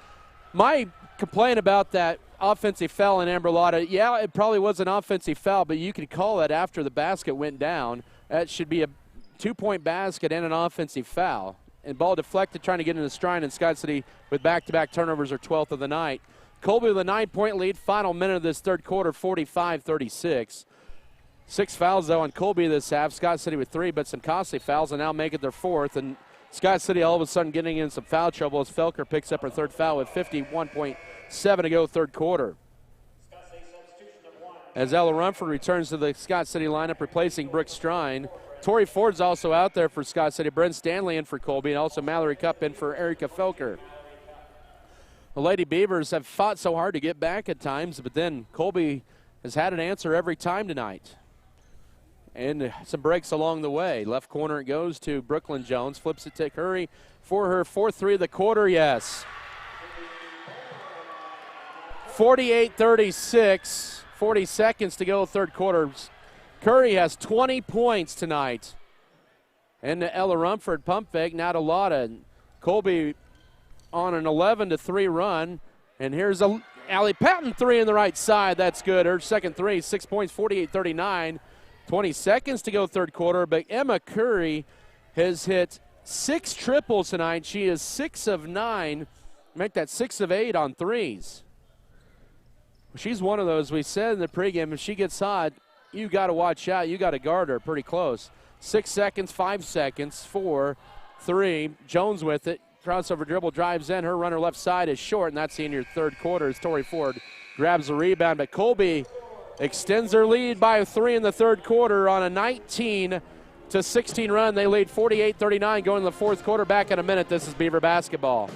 My complaint about that offensive foul in Amber Lotta, yeah, it probably was an offensive foul, but you could call that after the basket went down. That should be a 2-point basket and an offensive foul. And ball deflected, trying to get into stride, and Scott City with back-to-back turnovers are 12th of the night. Colby with a 9-point lead, final minute of this third quarter, 45-36. 6 fouls, though, on Colby this half. Scott City with 3, but some costly fouls, and now make it their 4th. And Scott City all of a sudden getting in some foul trouble as Felker picks up her 3rd foul with 51.7 to go third quarter. As Ella Rumford returns to the Scott City lineup, replacing Brooke Strine. Tori Ford's also out there for Scott City. Bryn Stanley in for Colby, and also Mallory Cupp in for Erica Felker. The Lady Beavers have fought so hard to get back at times, but then Colby has had an answer every time tonight. And some breaks along the way. Left corner it goes to Brooklyn Jones. Flips it to Curry for her 4th three of the quarter, yes. 48-36, 40 seconds to go third quarter. Curry has 20 points tonight. And to Ella Rumford, pump fake, now to Lotta. Colby on an 11-3 run. And here's a Allie Patton three in the right side. That's good. Her second three, 6 points, 48-39. 20 seconds to go third quarter, but Emma Curry has hit 6 triples tonight. She is 6 of 9. Make that 6 of 8 on threes. She's one of those, we said in the pregame, if she gets hot, you got to watch out. You got to guard her pretty close. 6 seconds, 5 seconds, 4, 3. Jones with it. Crossover dribble, drives in. Her runner left side is short, and that's in your third quarter as Tori Ford grabs the rebound. But Colby extends their lead by 3 in the third quarter on a 19-16 run. They lead 48-39 going to the fourth quarter. Back in a minute. This is Beaver basketball.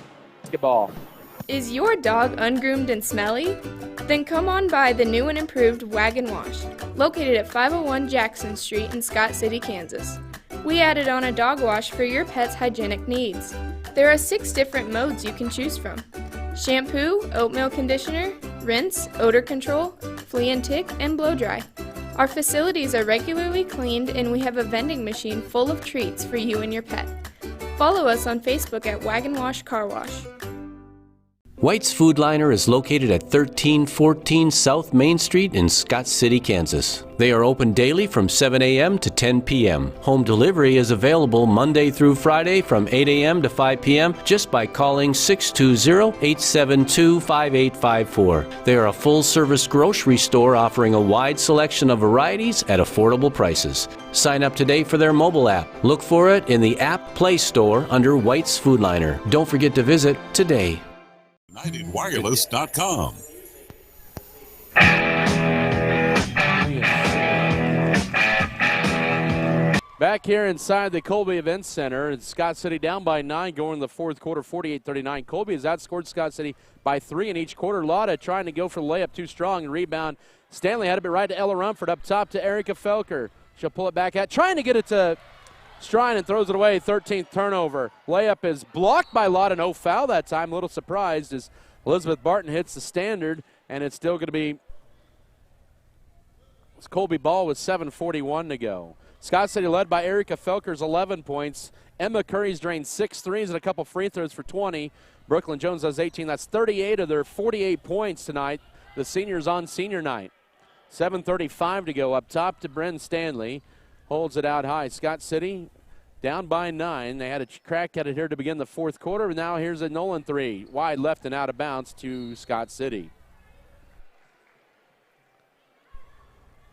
Is your dog ungroomed and smelly? Then come on by the new and improved Wag and Wash, located at 501 Jackson Street in Scott City, Kansas. We added on a dog wash for your pet's hygienic needs. There are 6 different modes you can choose from: shampoo, oatmeal conditioner, rinse, odor control, flea and tick, and blow dry. Our facilities are regularly cleaned, and we have a vending machine full of treats for you and your pet. Follow us on Facebook at Wag and Wash Car Wash. White's Food Liner is located at 1314 South Main Street in Scott City, Kansas. They are open daily from 7 a.m. to 10 p.m. Home delivery is available Monday through Friday from 8 a.m. to 5 p.m. just by calling 620-872-5854. They are a full-service grocery store offering a wide selection of varieties at affordable prices. Sign up today for their mobile app. Look for it in the App Play Store under White's Food Liner. Don't forget to visit today. UnitedWireless.com. Back here inside the Colby Events Center, and Scott City down by 9 going to the fourth quarter, 48-39. Colby has outscored Scott City by 3 in each quarter. Lotta trying to go for the layup too strong and rebound. Stanley had it right to Ella Rumford, up top to Erica Felker. She'll pull it back out, trying to get it to Strine and throws it away. 13th turnover. Layup is blocked by Lotta. No foul that time. A little surprised as Elizabeth Barton hits the standard, and it's still going to be Colby ball with 7:41 to go. Scott City led by Erica Felker's 11 points. Emma Curry's drained 6 threes and a couple free throws for 20. Brooklyn Jones has 18. That's 38 of their 48 points tonight. The seniors on senior night. 7:35 to go. Up top to Bryn Stanley. Holds it out high. Scott City down by 9. They had a crack at it here to begin the fourth quarter. Now here's a Nolan three. Wide left and out of bounds to Scott City.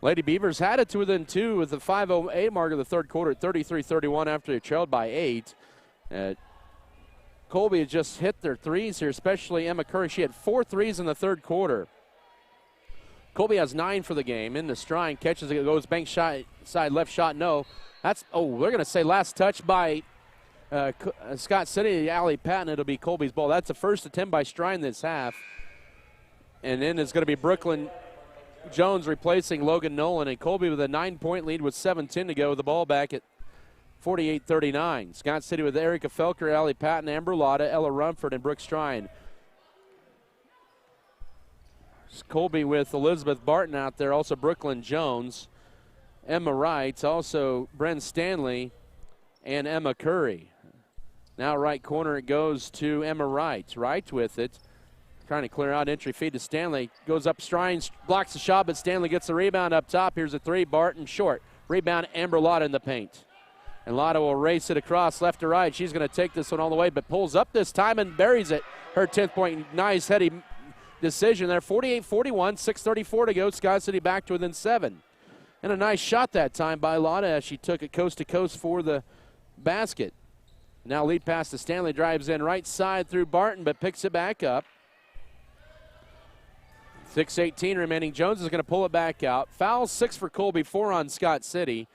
Lady Beavers had it to within 2 with the 5:08 mark of the third quarter at 33-31 after they trailed by 8. Colby had just hit their threes here, especially Emma Curry. She had 4 threes in the third quarter. Colby has 9 for the game. In the stride, catches it, goes bank shot, side left shot, no. we're going to say last touch by Scott City, Allie Patton. It'll be Colby's ball. That's the first attempt by Strine this half. And then it's going to be Brooklyn Jones replacing Logan Nolan, and Colby with a 9-point lead with 7:10 to go with the ball back at 48-39. Scott City with Erica Felker, Allie Patton, Amber Lotta, Ella Rumford, and Brooke Strine. Colby with Elizabeth Barton out there, also Brooklyn Jones, Emma Wright, also Bren Stanley, and Emma Curry. Now right corner it goes to Emma Wright. Wright with it. Trying to clear out, entry feed to Stanley. Goes up, Strine blocks the shot, but Stanley gets the rebound up top. Here's a three, Barton short. Rebound, Amber Lotta in the paint. And Lotta will race it across left to right. She's going to take this one all the way, but pulls up this time and buries it. Her 10th point, nice heady decision there. 48-41, 6:34 to go. Scott City back to within 7. And a nice shot that time by Lotta as she took it coast to coast for the basket. Now lead pass to Stanley, drives in right side through Barton, but picks it back up. 6:18 remaining. Jones is going to pull it back out. Foul 6 for Colby, 4 on Scott City.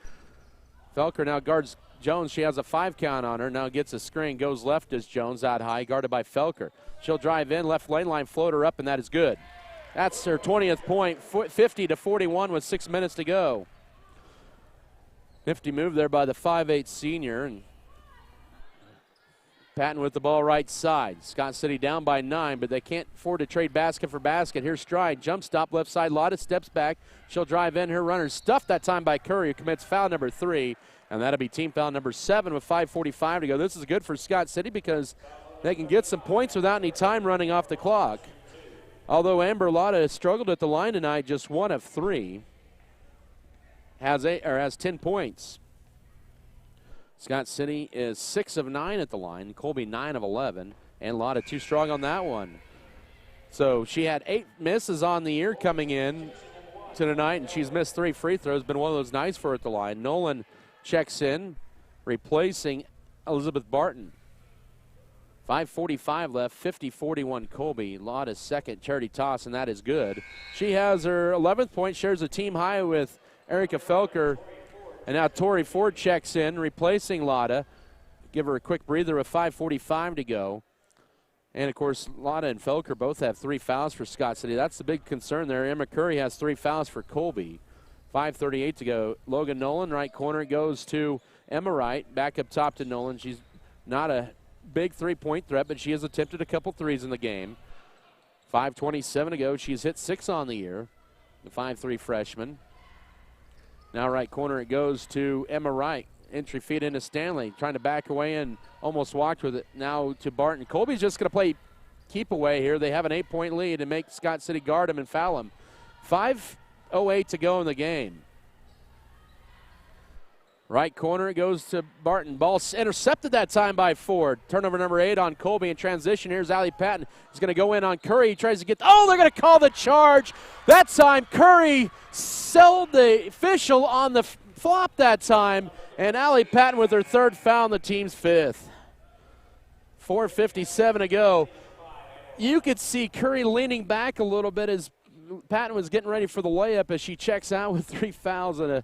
Felker now guards Jones. She has a 5 count on her. Now gets a screen. Goes left as Jones out high, guarded by Felker. She'll drive in, left lane line, floater up, and that is good. That's her 20th point, 50-41 with 6 minutes to go. Nifty move there by the 5'8 senior. And Patton with the ball right side. Scott City down by 9, but they can't afford to trade basket for basket. Here's Stride, jump stop left side. Lotta steps back. She'll drive in. Her runner stuffed that time by Curry, who commits foul number 3, and that'll be team foul number 7 with 5:45 to go. This is good for Scott City because they can get some points without any time running off the clock. Although Amber Lotta has struggled at the line tonight, just 1 of 3, has 10 points. Scott City is 6 of 9 at the line. Colby 9 of 11. And Lotta too strong on that one. So she had 8 misses on the year coming in to tonight, and she's missed 3 free throws. Been one of those nights for her at the line. Nolan checks in, replacing Elizabeth Barton. 5:45 left, 50-41 Colby. Lotta's second charity toss, and that is good. She has her 11th point, shares a team high with Erica Felker. And now Tori Ford checks in, replacing Lotta. Give her a quick breather with 5:45 to go. And, of course, Lotta and Felker both have 3 fouls for Scott City. That's the big concern there. Emma Curry has 3 fouls for Colby. 5:38 to go. Logan Nolan, right corner, goes to Emma Wright. Back up top to Nolan. She's not a big 3-point threat, but she has attempted a couple threes in the game. 5:27 to go. She's hit 6 on the year. The 5'3 freshman. Now right corner it goes to Emma Wright. Entry feed into Stanley. Trying to back away and almost walked with it. Now to Barton. Colby's just going to play keep away here. They have an 8-point lead and make Scott City guard him and foul him. 5:08 to go in the game. Right corner it goes to Barton. Ball intercepted that time by Ford. Turnover number 8 on Colby in transition. Here's Allie Patton. He's going to go in on Curry. He tries to get, they're going to call the charge. That time Curry sold the official on the flop that time. And Allie Patton with her 3rd foul and the team's 5th. 4:57 to go. You could see Curry leaning back a little bit as Patton was getting ready for the layup as she checks out with 3 fouls and a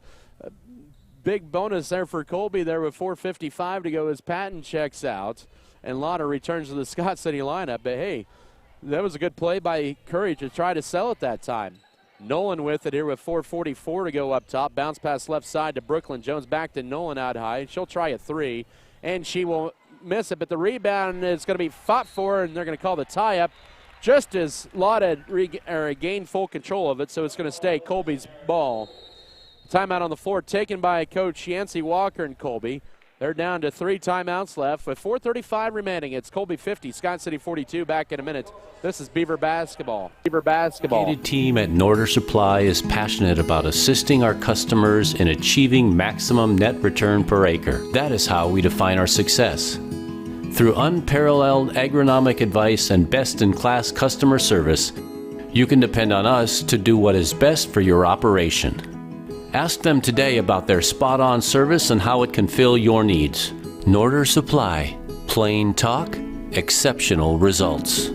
big bonus there for Colby there with 4:55 to go as Patton checks out. And Lotta returns to the Scott City lineup. But, hey, that was a good play by Curry to try to sell it that time. Nolan with it here with 4:44 to go up top. Bounce pass left side to Brooklyn Jones. Back to Nolan out high. She'll try a 3, and she will miss it. But the rebound is going to be fought for, and they're going to call the tie-up just as Lotta gained full control of it. So it's going to stay Colby's ball. Timeout on the floor taken by Coach Yancey Walker and Colby. They're down to 3 timeouts left with 4:35 remaining. It's Colby 50, Scott City 42. Back in a minute. This is Beaver basketball. Beaver basketball. The team at Norder Supply is passionate about assisting our customers in achieving maximum net return per acre. That is how we define our success. Through unparalleled agronomic advice and best-in-class customer service, you can depend on us to do what is best for your operation. Ask them today about their spot-on service and how it can fill your needs. Norder Supply. Plain talk, exceptional results.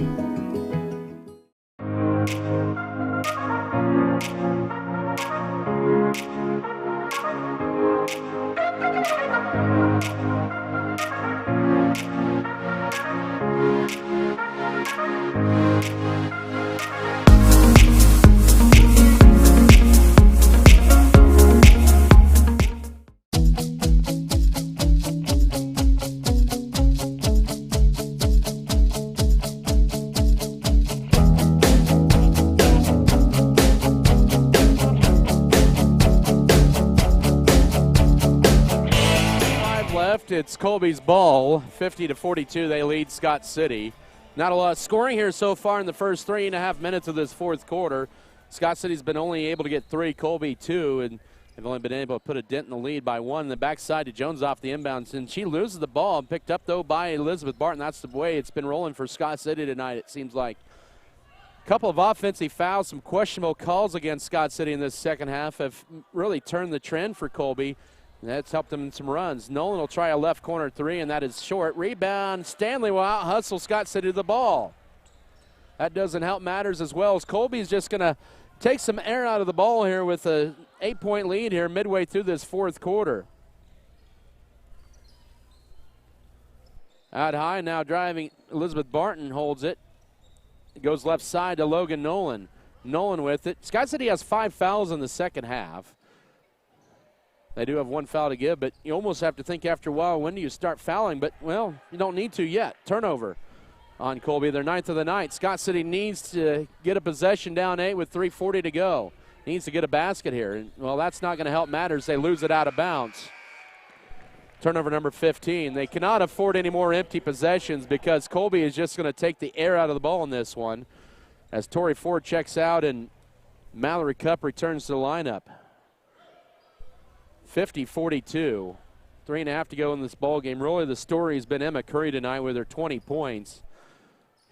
It's Colby's ball, 50-42. They lead Scott City. Not a lot of scoring here so far in the first 3.5 minutes of this fourth quarter. Scott City's been only able to get 3, Colby 2, and they've only been able to put a dent in the lead by 1. The backside to Jones off the inbounds, and she loses the ball, picked up though by Elizabeth Barton. That's the way it's been rolling for Scott City tonight, it seems like. A couple of offensive fouls, some questionable calls against Scott City in this second half have really turned the trend for Colby. That's helped them in some runs. Nolan will try a left corner 3, and that is short. Rebound, Stanley will out-hustle Scott City to the ball. That doesn't help matters as well, as Colby's just going to take some air out of the ball here with a 8-point lead here midway through this fourth quarter. Out high now driving, Elizabeth Barton holds it. It goes left side to Logan Nolan. Nolan with it. Scott City has 5 fouls in the second half. They do have 1 foul to give, but you almost have to think after a while, when do you start fouling? But, well, you don't need to yet. Turnover on Colby, their 9th of the night. Scott City needs to get a possession down 8 with 3:40 to go. Needs to get a basket here. And, well, that's not going to help matters. They lose it out of bounds. Turnover number 15. They cannot afford any more empty possessions because Colby is just going to take the air out of the ball in this one as Tori Ford checks out and Mallory Cup returns to the lineup. 50-42. 3.5 to go in this ball game. Really, the story has been Emma Curry tonight with her 20 points.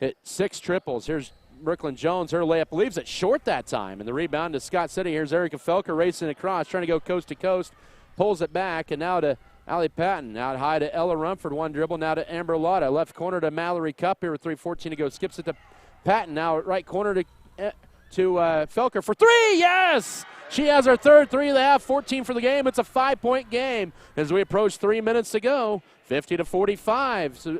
Hit 6 triples. Here's Brooklyn Jones. Her layup leaves it short that time. And the rebound to Scott City. Here's Erica Felker racing across, trying to go coast to coast. Pulls it back, and now to Allie Patton. Out high to Ella Rumford. 1 dribble. Now to Amber Lotta. Left corner to Mallory Cup here with 3:14 to go. Skips it to Patton. Now right corner to Felker for 3. Yes! She has her third 3 of the half, 14 for the game. It's a 5-point game as we approach 3 minutes to go, 50-45. So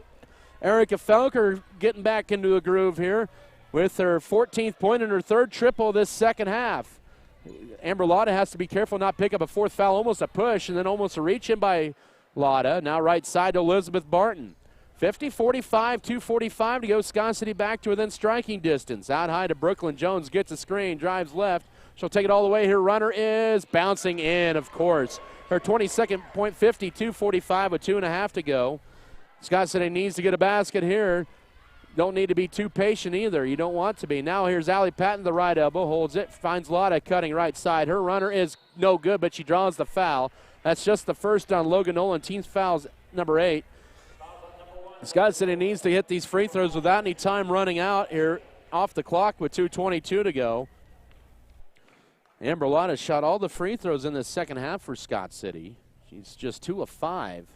Erica Felker getting back into a groove here with her 14th point and her 3rd triple this second half. Amber Lotta has to be careful not pick up a 4th foul, almost a push, and then almost a reach in by Lotta. Now right side to Elizabeth Barton. 50-45, 2:45 to go. Scott City back to within striking distance. Out high to Brooklyn Jones, gets a screen, drives left. She'll take it all the way. Her runner is bouncing in, of course. Her 22nd point, 52-45 with 2.5 to go. Scott City needs to get a basket here. Don't need to be too patient either. You don't want to be. Now here's Allie Patton, the right elbow, holds it, finds Lotta cutting right side. Her runner is no good, but she draws the foul. That's just the first on Logan Nolan. Team's fouls number 8. Scott City needs to hit these free throws without any time running out here off the clock with 2:22 to go. Amber Lotta shot all the free throws in the second half for Scott City. She's just 2 of 5.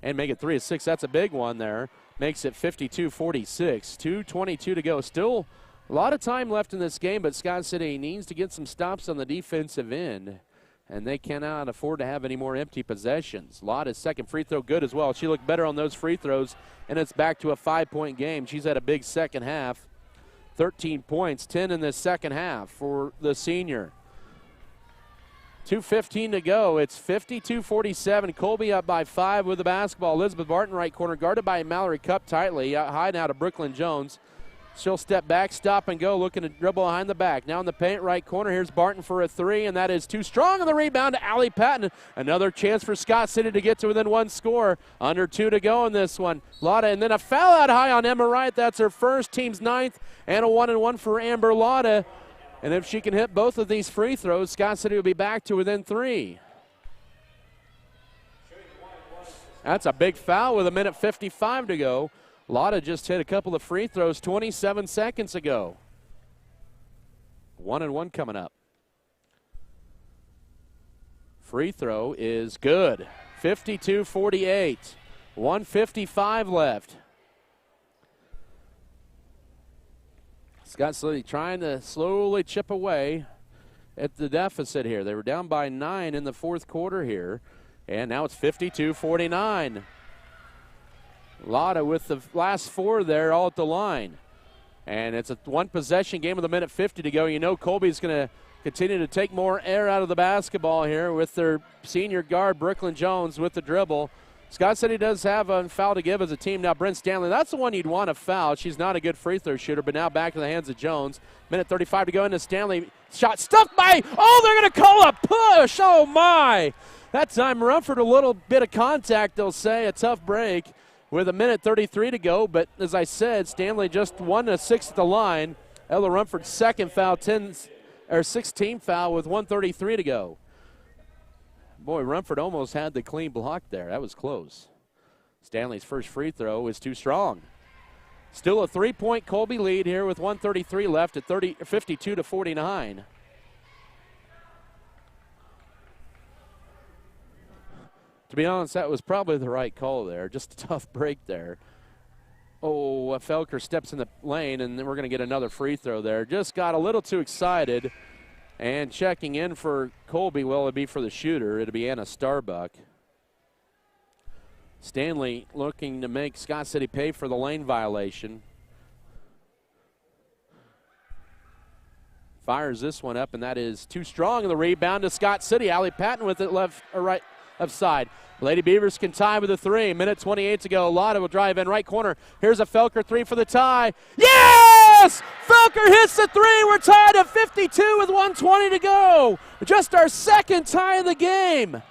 And make it 3 of 6. That's a big one there. Makes it 52-46. 2:22 to go. Still a lot of time left in this game, but Scott City needs to get some stops on the defensive end. And they cannot afford to have any more empty possessions. Lotta's second free throw good as well. She looked better on those free throws, and it's back to a 5-point game. She's had a big second half. 13 points, 10 in the second half for the senior. 2:15 to go. It's 52-47. Colby up by 5 with the basketball. Elizabeth Barton, right corner, guarded by Mallory Cup tightly. Out high now to Brooklyn Jones. She'll step back, stop and go, looking to dribble behind the back. Now in the paint, right corner. Here's Barton for a 3, and that is too strong on the rebound to Allie Patton. Another chance for Scott City to get to within 1 score. Under 2 to go in this one. Lotta, and then a foul out high on Emma Wright. That's her first, team's 9th, and a 1-and-1 for Amber Lotta. And if she can hit both of these free throws, Scott City will be back to within 3. That's a big foul with 1:55 to go. Lotta just hit a couple of free throws 27 seconds ago. 1-and-1 coming up. Free throw is good. 52-48. 1:55 left. Scott City trying to slowly chip away at the deficit here. They were down by 9 in the fourth quarter here, and now it's 52-49. Lotta with the last 4 there all at the line. And it's a one-possession game with a minute 50 to go. You know Colby's going to continue to take more air out of the basketball here with their senior guard, Brooklyn Jones, with the dribble. Scott City does have a foul to give as a team. Now, Brent Stanley, that's the one you'd want to foul. She's not a good free throw shooter, but now back to the hands of Jones. Minute 35 to go into Stanley. Shot stuck by, they're going to call a push. Oh, my. That time, Rumford, a little bit of contact, they'll say. A tough break with a minute 33 to go. But as I said, Stanley just 1-6 at the line. Ella Rumford's second foul, 16 foul with 1:33 to go. Boy, Rumford almost had the clean block there. That was close. Stanley's first free throw was too strong. Still a 3-point Colby lead here with 1:33 left at 52-49. To be honest, that was probably the right call there. Just a tough break there. Oh, Felker steps in the lane, and then we're going to get another free throw there. Just got a little too excited. And checking in for Colby, well, it'd be for the shooter. It'd be Anna Starbuck. Stanley looking to make Scott City pay for the lane violation. Fires this one up, and that is too strong. And the rebound to Scott City. Allie Patton with it left side. Lady Beavers can tie with a 3. Minute 28 to go. Lotta will drive in right corner. Here's a Felker 3 for the tie. Yes! Felker hits the 3. We're tied at 52 with 1:20 to go. Just our second tie of the game.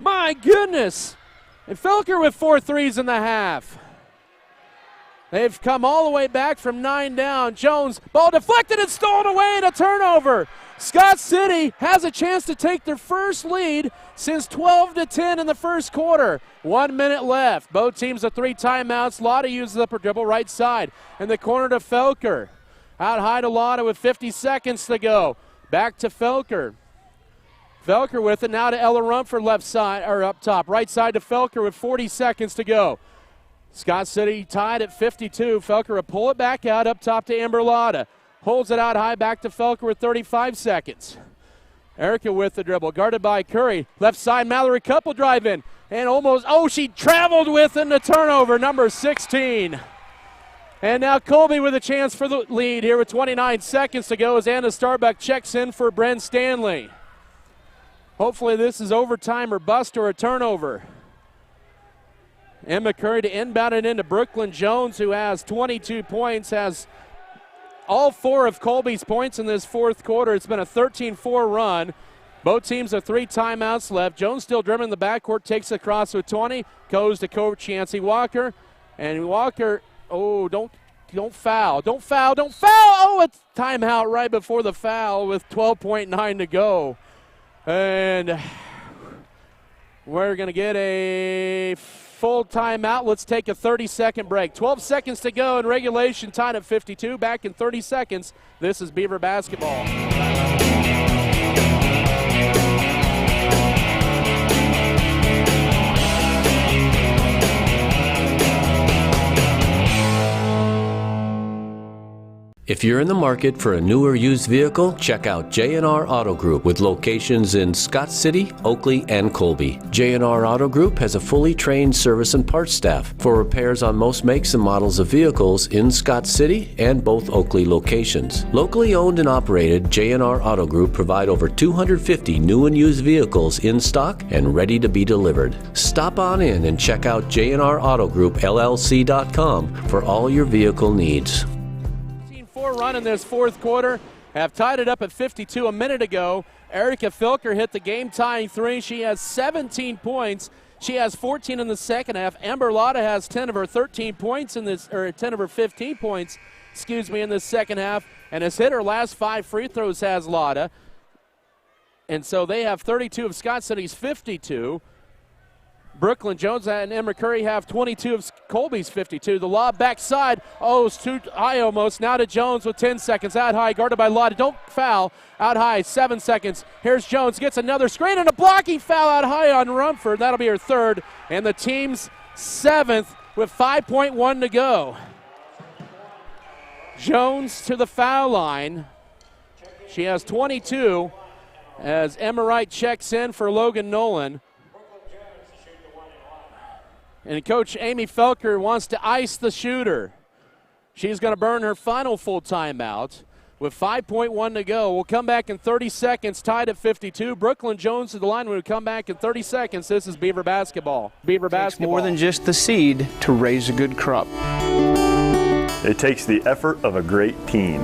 My goodness. And Felker with 4 threes in the half. They've come all the way back from 9 down. Jones, ball deflected and stolen away, and a turnover. Scott City has a chance to take their first lead since 12-10 in the first quarter. 1 minute left. Both teams with 3 timeouts. Lotta uses up her dribble right side. In the corner to Felker. Out high to Lotta with 50 seconds to go. Back to Felker. Felker with it now to Ella Rumford left side, or up top. Right side to Felker with 40 seconds to go. Scott City tied at 52. Felker will pull it back out up top to Amber Lotta. Holds it out high back to Felker with 35 seconds. Erica with the dribble, guarded by Curry. Left side, Mallory Cup will drive in. And almost, she traveled with in the turnover, number 16. And now Colby with a chance for the lead here with 29 seconds to go as Anna Starbuck checks in for Brent Stanley. Hopefully this is overtime or bust or a turnover. Emma Curry to inbound it into Brooklyn Jones, who has 22 points, has all 4 of Colby's points in this fourth quarter. It's been a 13-4 run. Both teams have 3 timeouts left. Jones still dribbling the backcourt, takes it across with 20, goes to Coach Yancey Walker. And Walker, don't foul. It's timeout right before the foul with 12.9 to go. And we're going to get a full timeout. Let's take a 30-second break. 12 seconds to go in regulation, tied at 52. Back in 30 seconds. This is Beaver basketball. If you're in the market for a new or used vehicle, check out J&R Auto Group with locations in Scott City, Oakley, and Colby. J&R Auto Group has a fully trained service and parts staff for repairs on most makes and models of vehicles in Scott City and both Oakley locations. Locally owned and operated, J&R Auto Group provide over 250 new and used vehicles in stock and ready to be delivered. Stop on in and check out J&R Auto Group LLC.com for all your vehicle needs. Run in this fourth quarter, have tied it up at 52 a minute ago. Erica Felker hit the game-tying 3. She has 17 points. She has 14 in the second half. Amber Lotta has 10 of her 13 points in this, or 10 of her 15 points, in this second half, and has hit her last 5 free throws, has Lotta. And so they have 32 of Scott City's 52. Brooklyn Jones and Emma Curry have 22 of Colby's 52. The lob backside. It's too high almost. Now to Jones with 10 seconds. Out high, guarded by Lotta. Don't foul. Out high, 7 seconds. Here's Jones. Gets another screen and a blocking foul out high on Rumford. That'll be her 3rd. And the team's 7th with 5.1 to go. Jones to the foul line. She has 22 as Emma Wright checks in for Logan Nolan. And Coach Amy Felker wants to ice the shooter. She's going to burn her final full timeout with 5.1 to go. We'll come back in 30 seconds, tied at 52. Brooklyn Jones to the line. We'll come back in 30 seconds. This is Beaver basketball. Beaver basketball. More than just the seed to raise a good crop. It takes the effort of a great team.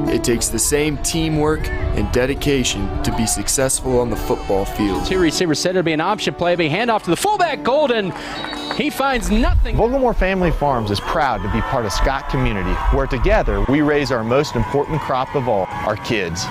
It takes the same teamwork and dedication to be successful on the football field. Two receivers said it'll be an option play. Be handoff to the fullback, Golden. He finds nothing. Vogelmore Family Farms is proud to be part of Scott community, where together we raise our most important crop of all, our kids.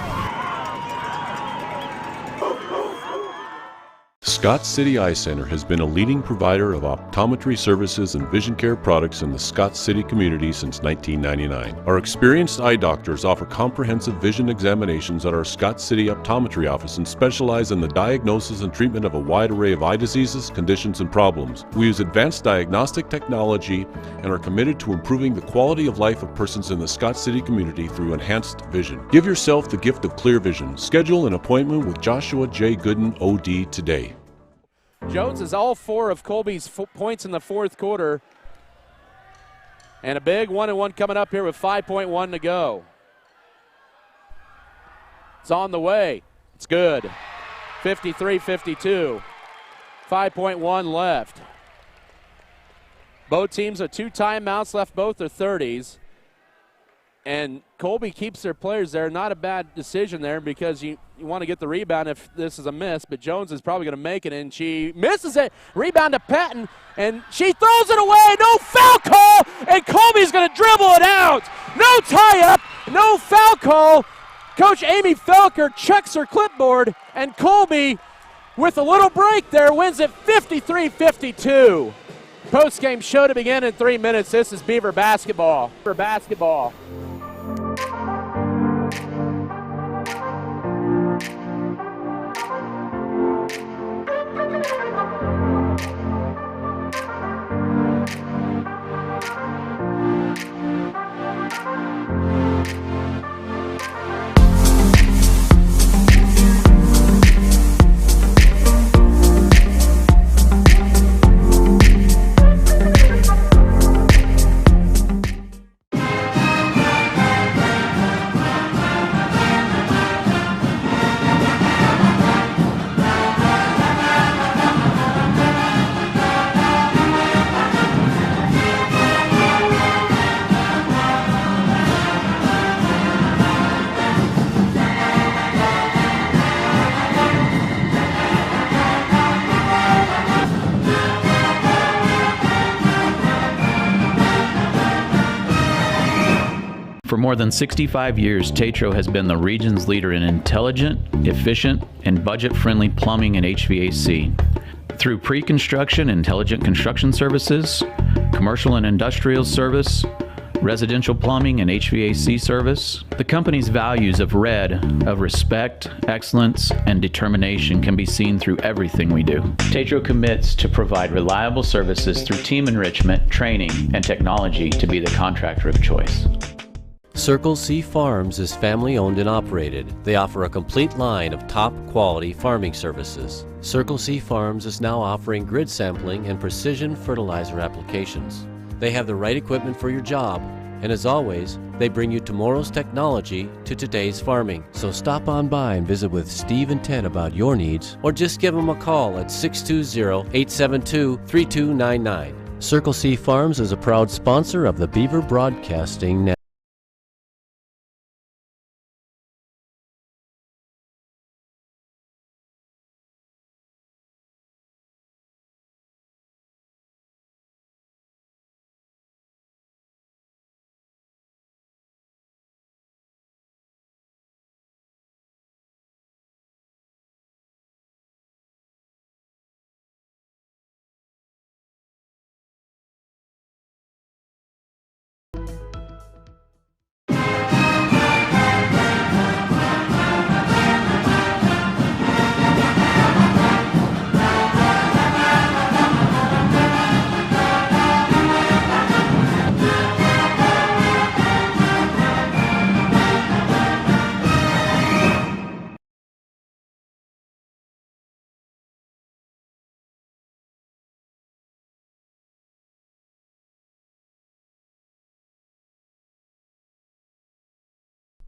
Scott City Eye Center has been a leading provider of optometry services and vision care products in the Scott City community since 1999. Our experienced eye doctors offer comprehensive vision examinations at our Scott City optometry office and specialize in the diagnosis and treatment of a wide array of eye diseases, conditions, and problems. We use advanced diagnostic technology and are committed to improving the quality of life of persons in the Scott City community through enhanced vision. Give yourself the gift of clear vision. Schedule an appointment with Joshua J. Gooden, OD, today. Jones is all 4 of Colby's points in the fourth quarter. And a big 1-and-1 coming up here with 5.1 to go. It's on the way. It's good. 53-52. 5.1 left. Both teams have 2 timeouts left, both are 30s. And Colby keeps their players there. Not a bad decision there because you want to get the rebound if this is a miss, but Jones is probably going to make it, and she misses it. Rebound to Patton, and she throws it away. No foul call, and Colby's going to dribble it out. No tie-up, no foul call. Coach Amy Felker checks her clipboard, and Colby, with a little break there, wins it 53-52. Post-game show to begin in 3 minutes. This is Beaver basketball. Beaver basketball. For more than 65 years, Tetro has been the region's leader in intelligent, efficient, and budget-friendly plumbing and HVAC. Through pre-construction, intelligent construction services, commercial and industrial service, residential plumbing and HVAC service, the company's values of respect, excellence, and determination can be seen through everything we do. Tetro commits to provide reliable services through team enrichment, training, and technology to be the contractor of choice. Circle C Farms is family owned and operated. They offer a complete line of top quality farming services. Circle C Farms is now offering grid sampling and precision fertilizer applications. They have the right equipment for your job, and as always, they bring you tomorrow's technology to today's farming. So stop on by and visit with Steve and Ted about your needs, or just give them a call at 620-872-3299. Circle C Farms is a proud sponsor of the Beaver Broadcasting Network.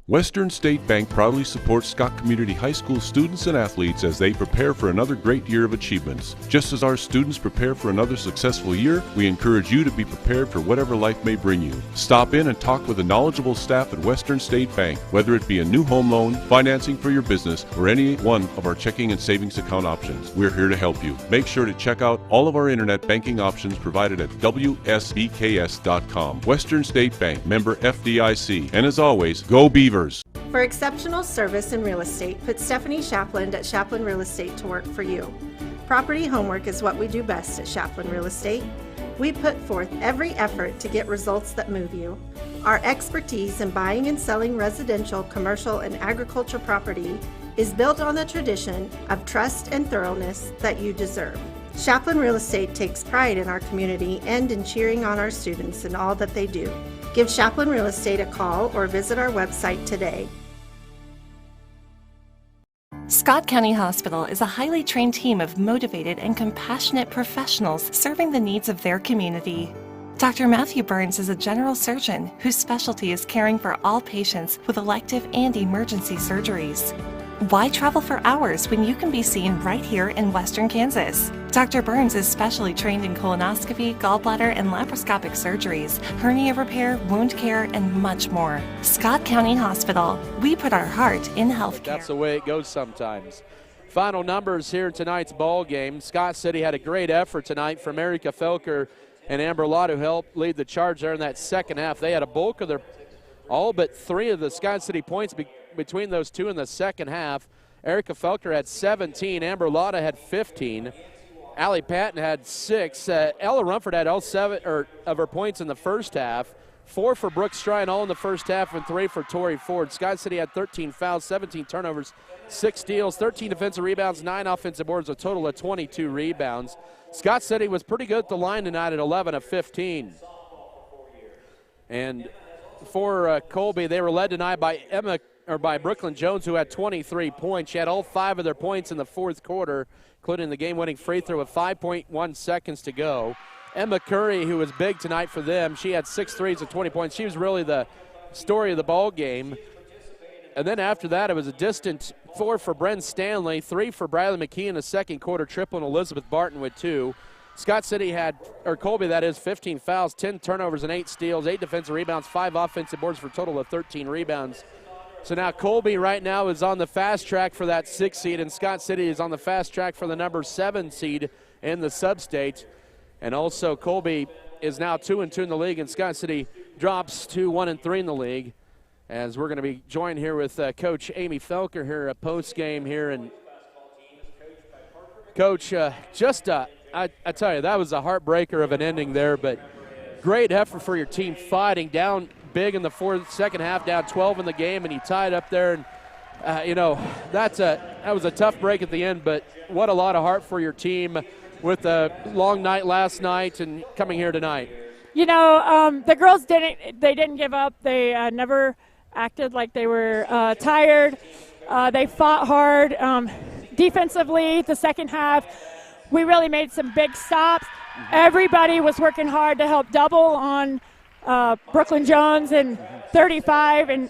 Western State Bank proudly supports Scott Community High School students and athletes as they prepare for another great year of achievements. Just as our students prepare for another successful year, we encourage you to be prepared for whatever life may bring you. Stop in and talk with the knowledgeable staff at Western State Bank, whether it be a new home loan, financing for your business, or any one of our checking and savings account options. We're here to help you. Make sure to check out all of our internet banking options provided at WSBKS.com. Western State Bank, member FDIC. And as always, go Beavers! For exceptional service in real estate, put Stephanie Shapland at Shapland Real Estate to work for you. Property homework is what we do best at Shapland Real Estate. We put forth every effort to get results that move you. Our expertise in buying and selling residential, commercial, and agriculture property is built on the tradition of trust and thoroughness that you deserve. Shapland Real Estate takes pride in our community and in cheering on our students in all that they do. Give Shapland Real Estate a call or visit our website today. Scott County Hospital is a highly trained team of motivated and compassionate professionals serving the needs of their community. Dr. Matthew Burns is a general surgeon whose specialty is caring for all patients with elective and emergency surgeries. Why travel for hours when you can be seen right here in Western Kansas? Dr. Burns is specially trained in colonoscopy, gallbladder, and laparoscopic surgeries, hernia repair, wound care, and much more. Scott County Hospital. We put our heart in healthcare. That's the way it goes sometimes. Final numbers here in tonight's ball game. Scott City had a great effort tonight from Erica Felker and Amber Lott, who helped lead the charge there in that second half. They had a bulk of their, all but 3 of the Scott City points between those two in the second half. Erica Felker had 17. Amber Lotta had 15. Allie Patton had 6. Ella Rumford had all 7 of her points in the first half. 4 for Brooke Stryan, all in the first half, and 3 for Tori Ford. Scott City had 13 fouls, 17 turnovers, 6 steals, 13 defensive rebounds, 9 offensive boards, a total of 22 rebounds. Scott City was pretty good at the line tonight at 11 of 15. And for Colby, they were led tonight by by Brooklyn Jones, who had 23 points. She had all 5 of their points in the fourth quarter, including the game-winning free throw with 5.1 seconds to go. Emma Curry, who was big tonight for them, she had 6 threes and 20 points. She was really the story of the ball game. And then after that, it was a distant 4 for Bren Stanley, 3 for Bradley McKee in the second quarter, triple, and Elizabeth Barton with 2. Scott City had, or Colby that is, 15 fouls, 10 turnovers, and 8 steals, 8 defensive rebounds, 5 offensive boards for a total of 13 rebounds. So now Colby right now is on the fast track for that 6th seed, and Scott City is on the fast track for the number 7 seed in the sub-state. And also Colby is now 2-2 in the league, and Scott City drops to 1-3 in the league. As we're going to be joined here with Coach Amy Felker here at post-game here. And Coach, I tell you, that was a heartbreaker of an ending there, but great effort for your team fighting down big in the second half, down 12 in the game, and you tied up there. And that was a tough break at the end, but what a lot of heart for your team with a long night last night and coming here tonight. The girls didn't give up. They never acted like they were tired. They fought hard. Defensively, the second half, we really made some big stops. Everybody was working hard to help double on Brooklyn Jones and 35, and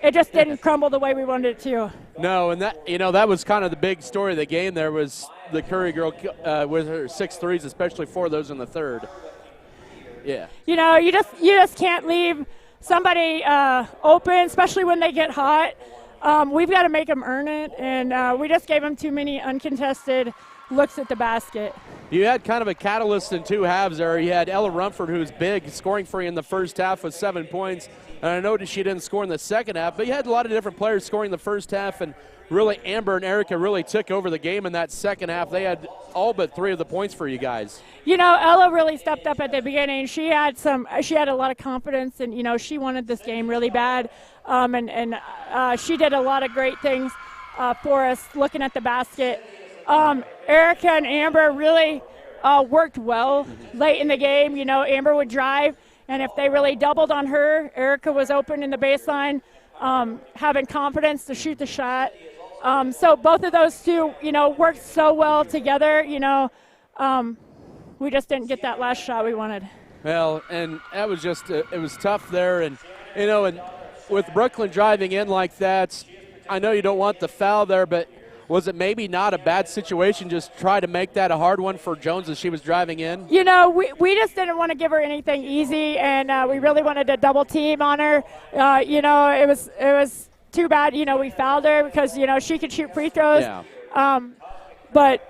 it just didn't crumble the way we wanted it to. No, and that was kind of the big story of the game. There was the Curry girl with her 6 threes, especially 4 of those in the third. Yeah. You just can't leave somebody open, especially when they get hot. We've got to make them earn it, and we just gave them too many uncontested looks at the basket. You had kind of a catalyst in 2 halves there. You had Ella Rumford, who was big, scoring for you in the first half with 7 points. And I noticed she didn't score in the second half, but you had a lot of different players scoring the first half, and really Amber and Erica really took over the game in that second half. They had all but 3 of the points for you guys. Ella really stepped up at the beginning. She had a lot of confidence, and she wanted this game really bad. And she did a lot of great things for us looking at the basket. Erica and Amber really worked well late in the game. Amber would drive, and if they really doubled on her, Erica was open in the baseline, having confidence to shoot the shot. So both of those two, worked so well together. We just didn't get that last shot we wanted. Well, and that was just it was tough there, and and with Brooklyn driving in like that, I know you don't want the foul there, but was it maybe not a bad situation? Just try to make that a hard one for Jones as she was driving in? You know, we just didn't want to give her anything easy, and we really wanted to double team on her. You know, it was too bad, you know, we fouled her because, you know, she could shoot free throws. Yeah. But,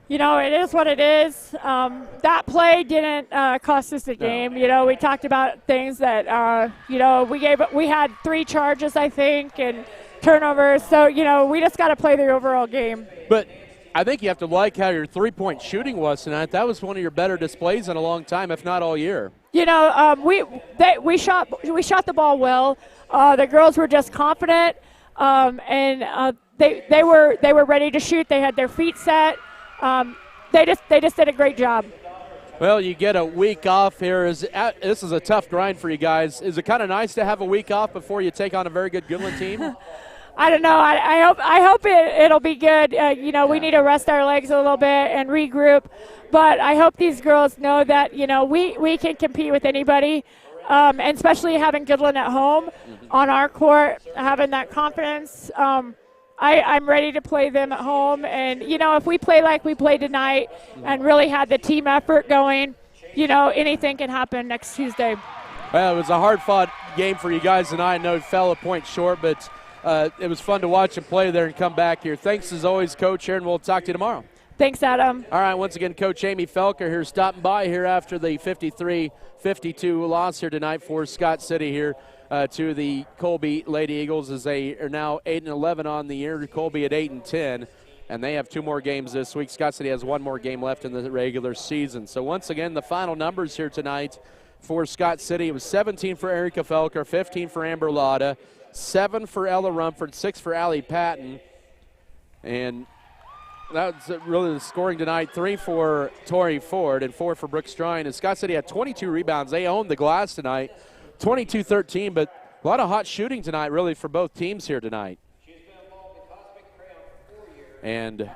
you know, it is what it is. That play didn't cost us the game. No. You know, we talked about things that, you know, we had 3 charges, I think, and turnovers. So, you know, we just got to play the overall game. But I think you have to like how your three-point shooting was tonight. That was one of your better displays in a long time, if not all year. You know, we shot the ball well. The girls were just confident, and they were ready to shoot. They had their feet set. They just did a great job. Well, you get a week off here. This is a tough grind for you guys. Is it kind of nice to have a week off before you take on a very good Goodland team? I don't know. I hope it'll be good. You know, we need to rest our legs a little bit and regroup. But I hope these girls know that, you know, we can compete with anybody, and especially having Goodland at home on our court, having that confidence. I'm ready to play them at home. And, you know, if we play like we played tonight and really had the team effort going, you know, anything can happen next Tuesday. Well, it was a hard-fought game for you guys tonight. I know it fell a point short, but it was fun to watch them play there and come back here. Thanks, as always, Coach, here, and we'll talk to you tomorrow. Thanks, Adam. All right, once again, Coach Amy Felker here stopping by here after the 53-52 loss here tonight for Scott City here to the Colby Lady Eagles, as they are now 8-11 on the year. Colby at 8-10, and they have 2 more games this week. Scott City has 1 more game left in the regular season. So once again, the final numbers here tonight for Scott City. It was 17 for Erica Felker, 15 for Amber Lotta, 7 for Ella Rumford, 6 for Allie Patton, and that's really the scoring tonight. 3 for Tori Ford and 4 for Brooke Strine. And Scott City had 22 rebounds. They owned the glass tonight, 22-13, but a lot of hot shooting tonight really for both teams here tonight. And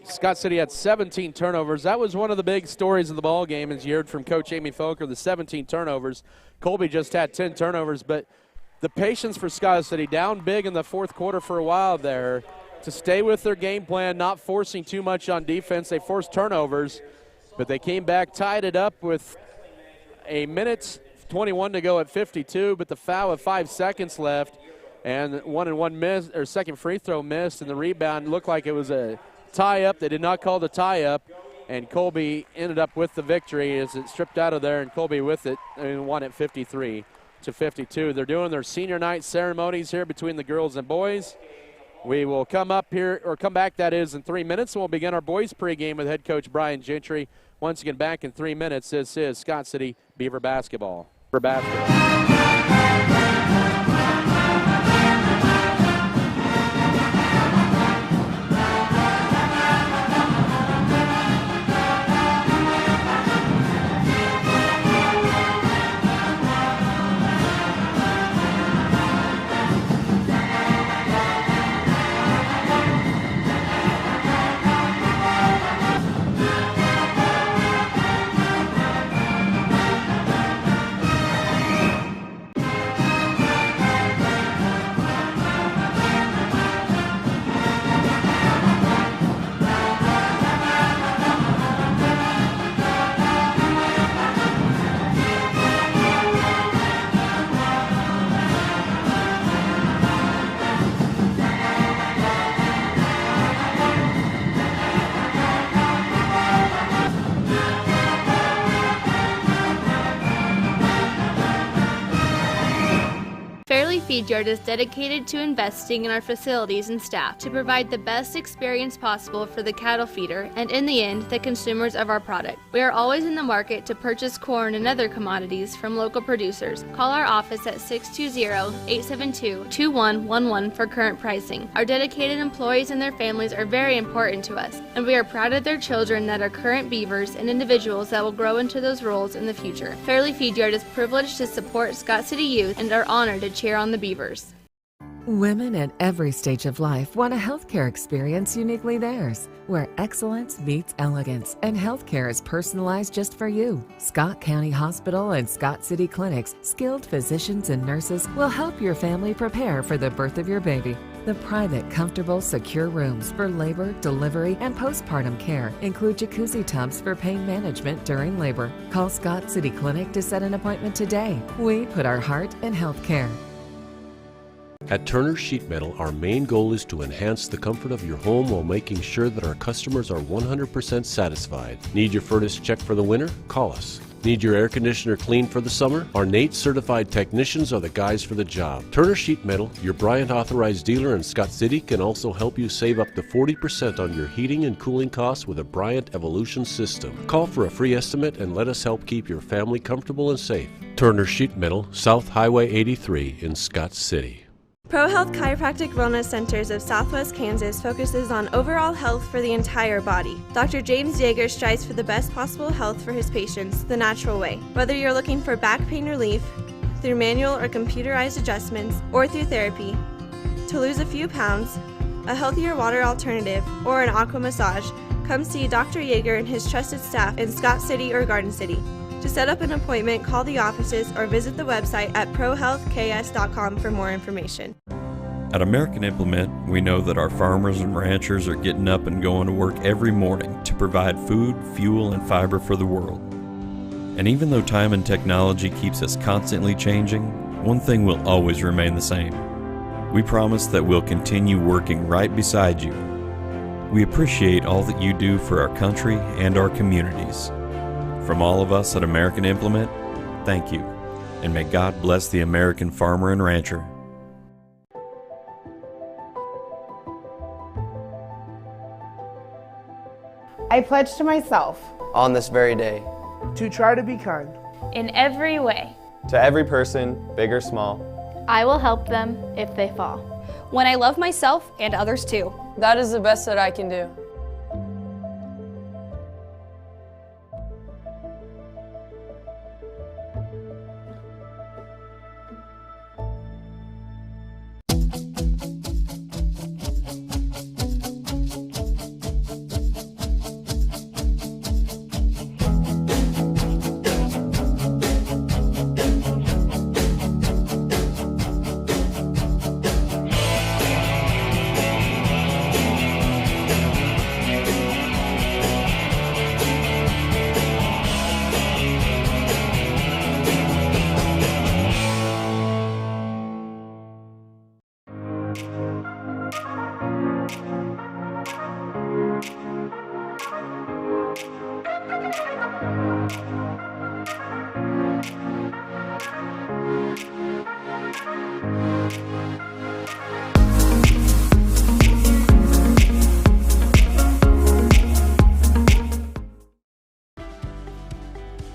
Scott City had 17 turnovers. That was one of the big stories of the ball game, as you heard from Coach Amy Felker, the 17 turnovers. Colby just had 10 turnovers, but the patience for Scott City, down big in the fourth quarter for a while there, to stay with their game plan, not forcing too much on defense. They forced turnovers, but they came back, tied it up with a minute 21 to go at 52, but the foul with 5 seconds left, and 1-and-1 miss, or second free throw missed, and the rebound looked like it was a tie-up. They did not call the tie-up, and Colby ended up with the victory as it stripped out of there, and Colby with it and won at 53-52. They're doing their senior night ceremonies here between the girls and boys. We will come up here, or come back, that is, in 3 minutes, and we'll begin our boys pregame with head coach Brian Gentry. Once again, back in 3 minutes. This is Scott City Beaver basketball. Fairley Feedyard is dedicated to investing in our facilities and staff to provide the best experience possible for the cattle feeder and, in the end, the consumers of our product. We are always in the market to purchase corn and other commodities from local producers. Call our office at 620-872-2111 for current pricing. Our dedicated employees and their families are very important to us, and we are proud of their children that are current Beavers and individuals that will grow into those roles in the future. Fairley Feedyard is privileged to support Scott City youth and are honored to cheer on the Beavers. Women at every stage of life want a healthcare experience uniquely theirs, where excellence meets elegance and healthcare is personalized just for you. Scott County Hospital and Scott City Clinic's skilled physicians and nurses will help your family prepare for the birth of your baby. The private, comfortable, secure rooms for labor, delivery, and postpartum care include jacuzzi tubs for pain management during labor. Call Scott City Clinic to set an appointment today. We put our heart in healthcare. At Turner Sheet Metal, our main goal is to enhance the comfort of your home while making sure that our customers are 100% satisfied. Need your furnace checked for the winter? Call us. Need your air conditioner cleaned for the summer? Our NATE certified technicians are the guys for the job. Turner Sheet Metal, your Bryant authorized dealer in Scott City, can also help you save up to 40% on your heating and cooling costs with a Bryant Evolution system. Call for a free estimate and let us help keep your family comfortable and safe. Turner Sheet Metal, South Highway 83 in Scott City. ProHealth Chiropractic Wellness Centers of Southwest Kansas focuses on overall health for the entire body. Dr. James Yeager strives for the best possible health for his patients the natural way. Whether you're looking for back pain relief through manual or computerized adjustments or through therapy, to lose a few pounds, a healthier water alternative, or an aqua massage, come see Dr. Yeager and his trusted staff in Scott City or Garden City. To set up an appointment, call the offices or visit the website at prohealthks.com for more information. At American Implement, we know that our farmers and ranchers are getting up and going to work every morning to provide food, fuel, and fiber for the world. And even though time and technology keeps us constantly changing, one thing will always remain the same. We promise that we'll continue working right beside you. We appreciate all that you do for our country and our communities. From all of us at American Implement, thank you, and may God bless the American farmer and rancher. I pledge to myself, on this very day, to try to be kind. In every way. To every person, big or small. I will help them if they fall. When I love myself and others too. That is the best that I can do.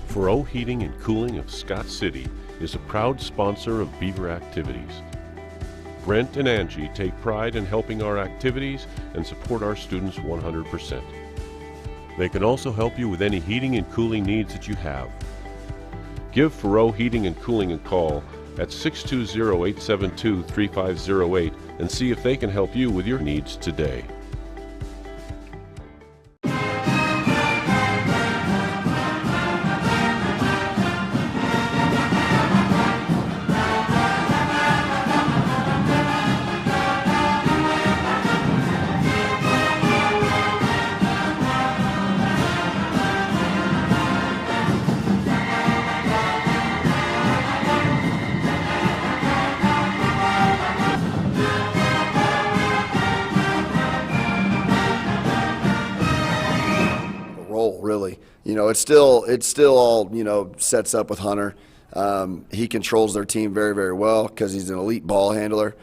Fero Heating and Cooling of Scott City is a proud sponsor of Beaver activities. Brent and Angie take pride in helping our activities and support our students 100%. They can also help you with any heating and cooling needs that you have. Give Fero Heating and Cooling a call at 620-872-3508 and see if they can help you with your needs today. Really, it's still all sets up with Hunter. He controls their team very, very well because he's an elite ball handler.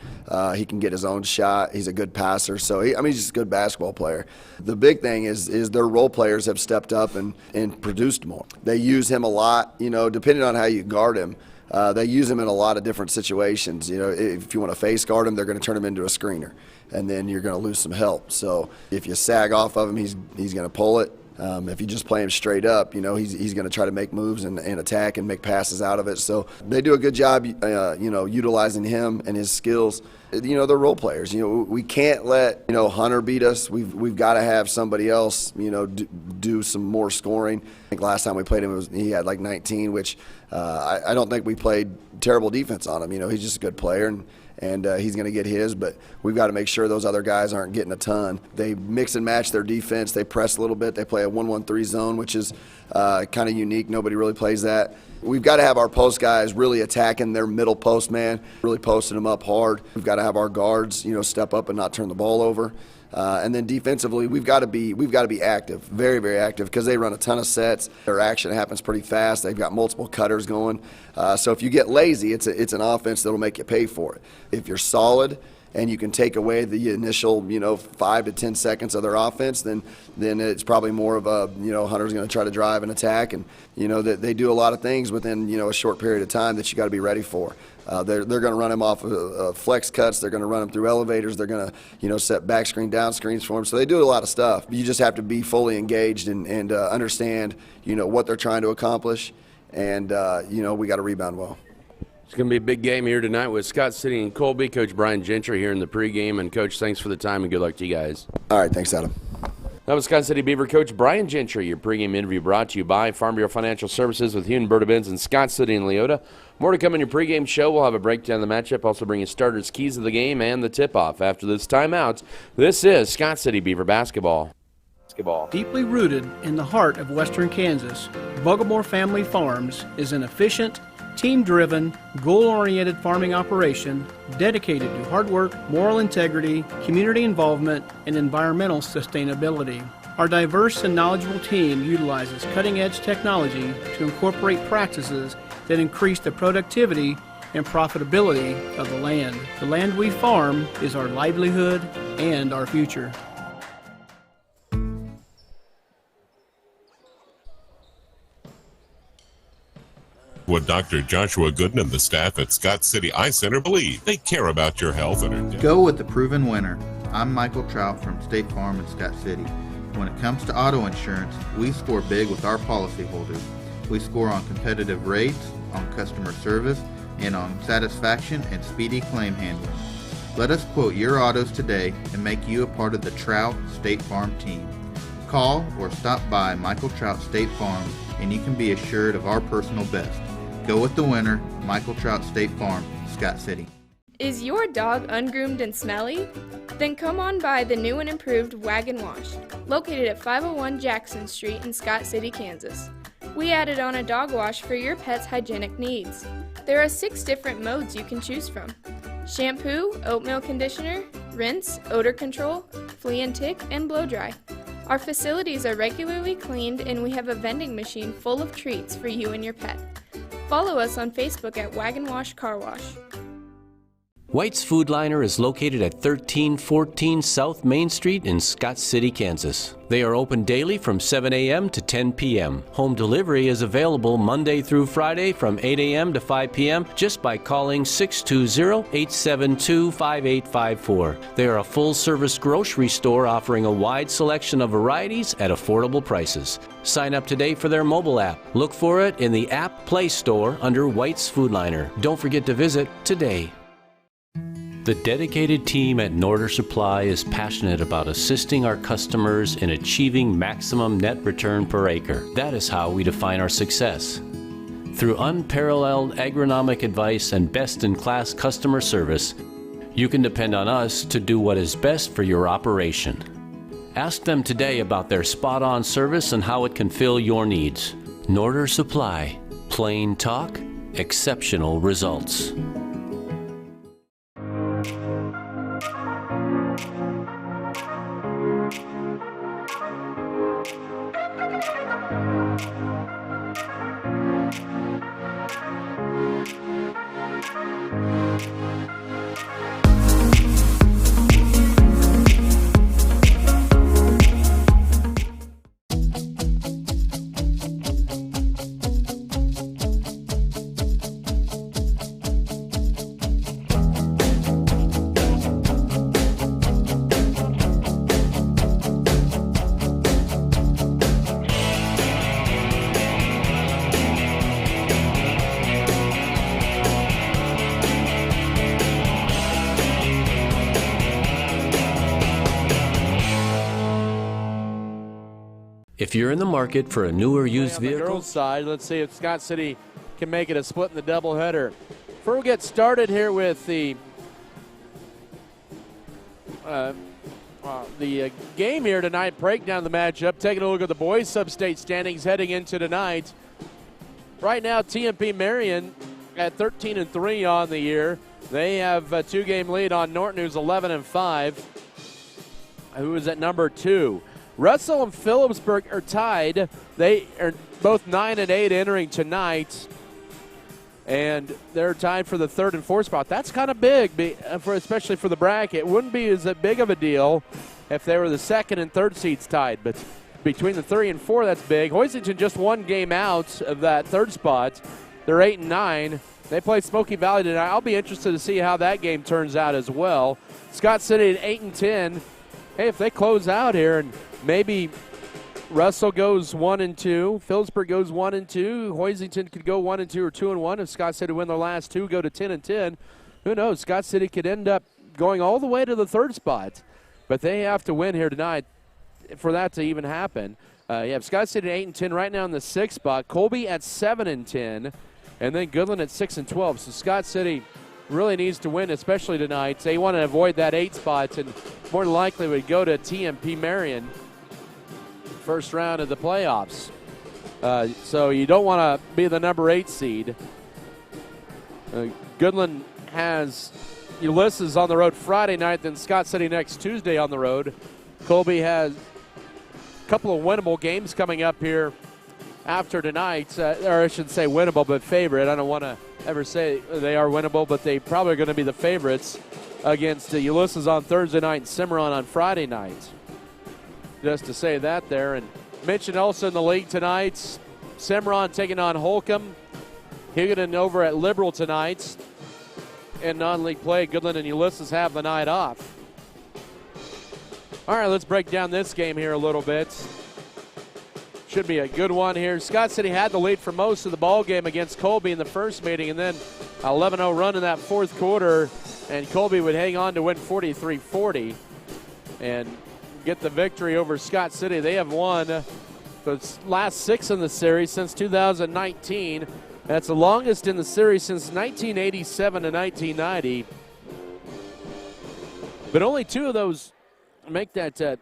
He can get his own shot. He's a good passer. So he's just a good basketball player. The big thing is their role players have stepped up and produced more. They use him a lot. Depending on how you guard him. They use him in a lot of different situations. If you want to face guard him, they're going to turn him into a screener, and then you're going to lose some help. So if you sag off of him, he's going to pull it. If you just play him straight up, he's going to try to make moves and attack and make passes out of it. So they do a good job, utilizing him and his skills. They're role players. We can't let Hunter beat us. We've got to have somebody else do some more scoring. I think last time we played him he had like 19, which I don't think we played terrible defense on him. He's just a good player and he's going to get his, but we've got to make sure those other guys aren't getting a ton. They mix and match their defense. They press a little bit. They play a 1-1-3 zone, which is kind of unique. Nobody really plays that. We've got to have our post guys really attacking their middle post man, really posting them up hard. We've got to have our guards, step up and not turn the ball over. And then defensively, we've got to be active, very, very active, because they run a ton of sets. Their action happens pretty fast. They've got multiple cutters going. So if you get lazy, it's an offense that'll make you pay for it. If you're solid and you can take away the initial 5 to 10 seconds of their offense, then it's probably more of a Hunter's going to try to drive and attack, and that they do a lot of things within a short period of time that you got to be ready for. They're going to run him off of flex cuts. They're going to run him through elevators. They're going to set back screen, down screens for him. So they do a lot of stuff. You just have to be fully engaged and understand what they're trying to accomplish, and we got to rebound well. It's going to be a big game here tonight with Scott City and Colby. Coach Brian Gentry here in the pregame. And, Coach, thanks for the time and good luck to you guys. All right, thanks, Adam. That was Scott City Beaver coach Brian Gentry. Your pregame interview brought to you by Farm Bureau Financial Services with Huenberta Benz and Scott City and Leota. More to come in your pregame show. We'll have a breakdown of the matchup, also bring you starters, keys of the game, and the tip-off. After this timeout, this is Scott City Beaver basketball. Deeply rooted in the heart of western Kansas, Vogelmore Family Farms is an efficient, team-driven, goal-oriented farming operation dedicated to hard work, moral integrity, community involvement, and environmental sustainability. Our diverse and knowledgeable team utilizes cutting-edge technology to incorporate practices that increase the productivity and profitability of the land. The land we farm is our livelihood and our future. What Dr. Joshua Gooden and the staff at Scott City Eye Center believe. They care about your health and are Go with the proven winner. I'm Michael Trout from State Farm in Scott City. When it comes to auto insurance, we score big with our policyholders. We score on competitive rates, on customer service, and on satisfaction and speedy claim handling. Let us quote your autos today and make you a part of the Trout State Farm team. Call or stop by Michael Trout State Farm and you can be assured of our personal best. Go with the winner, Michael Trout State Farm, Scott City. Is your dog ungroomed and smelly? Then come on by the new and improved Wagon Wash, located at 501 Jackson Street in Scott City, Kansas. We added on a dog wash for your pet's hygienic needs. There are 6 different modes you can choose from: shampoo, oatmeal conditioner, rinse, odor control, flea and tick, and blow dry. Our facilities are regularly cleaned and we have a vending machine full of treats for you and your pet. Follow us on Facebook at Wagon Wash Car Wash. White's Food Liner is located at 1314 South Main Street in Scott City, Kansas. They are open daily from 7 a.m. to 10 p.m. Home delivery is available Monday through Friday from 8 a.m. to 5 p.m. just by calling 620-872-5854. They are a full-service grocery store offering a wide selection of varieties at affordable prices. Sign up today for their mobile app. Look for it in the App Play Store under White's Food Liner. Don't forget to visit today. The dedicated team at Norder Supply is passionate about assisting our customers in achieving maximum net return per acre. That is how we define our success. Through unparalleled agronomic advice and best-in-class customer service, you can depend on us to do what is best for your operation. Ask them today about their spot-on service and how it can fill your needs. Norder Supply. Plain talk, exceptional results. If you're in the market for a new or used on the vehicle, girls' side, let's see if Scott City can make it a split in the doubleheader. Before we get started here with the game here tonight, breakdown of the matchup, taking a look at the boys' sub-state standings heading into tonight. Right now, TMP Marion at 13-3 on the year. They have a 2-game lead on Norton, who's 11-5, who is at number 2. Russell and Phillipsburg are tied. They are both 9-8 entering tonight, and they're tied for the 3rd and 4th spot. That's kind of big, especially for the bracket. It wouldn't be as big of a deal if they were the 2nd and 3rd seeds tied, but between the 3 and 4, that's big. Hoisington just 1 game out of that 3rd spot. They're 8-9. They play Smoky Valley tonight. I'll be interested to see how that game turns out as well. Scott City at 8-10. Hey, if they close out here and maybe Russell goes 1-2, Phillipsburg goes 1-2, Hoisington could go 1-2 or 2-1. If Scott City win their last 2, go to 10-10. Who knows? Scott City could end up going all the way to the 3rd spot, but they have to win here tonight for that to even happen. You have Scott City at 8-10 right now in the 6th spot. Colby at 7-10, and then Goodland at 6-12. So Scott City really needs to win, especially tonight. They want to avoid that 8 spot, and more than likely would go to TMP Marion first round of the playoffs. So you don't want to be the number 8 seed. Goodland has Ulysses on the road Friday night, then Scott City next Tuesday on the road. Colby has a couple of winnable games coming up here after tonight, or I should say winnable but favorite. I don't want to ever say they are winnable, but they probably are going to be the favorites against Ulysses on Thursday night and Cimarron on Friday night. Just to say that there. And mention also in the league tonight, Cimarron taking on Holcomb. Hugoton over at Liberal tonight. In non-league play, Goodland and Ulysses have the night off. All right, let's break down this game here a little bit. Should be a good one here. Scott City had the lead for most of the ball game against Colby in the first meeting, and then 11-0 run in that 4th quarter, and Colby would hang on to win 43-40 and get the victory over Scott City. They have won the last 6 in the series since 2019. That's the longest in the series since 1987 to 1990. But only 2 of those make that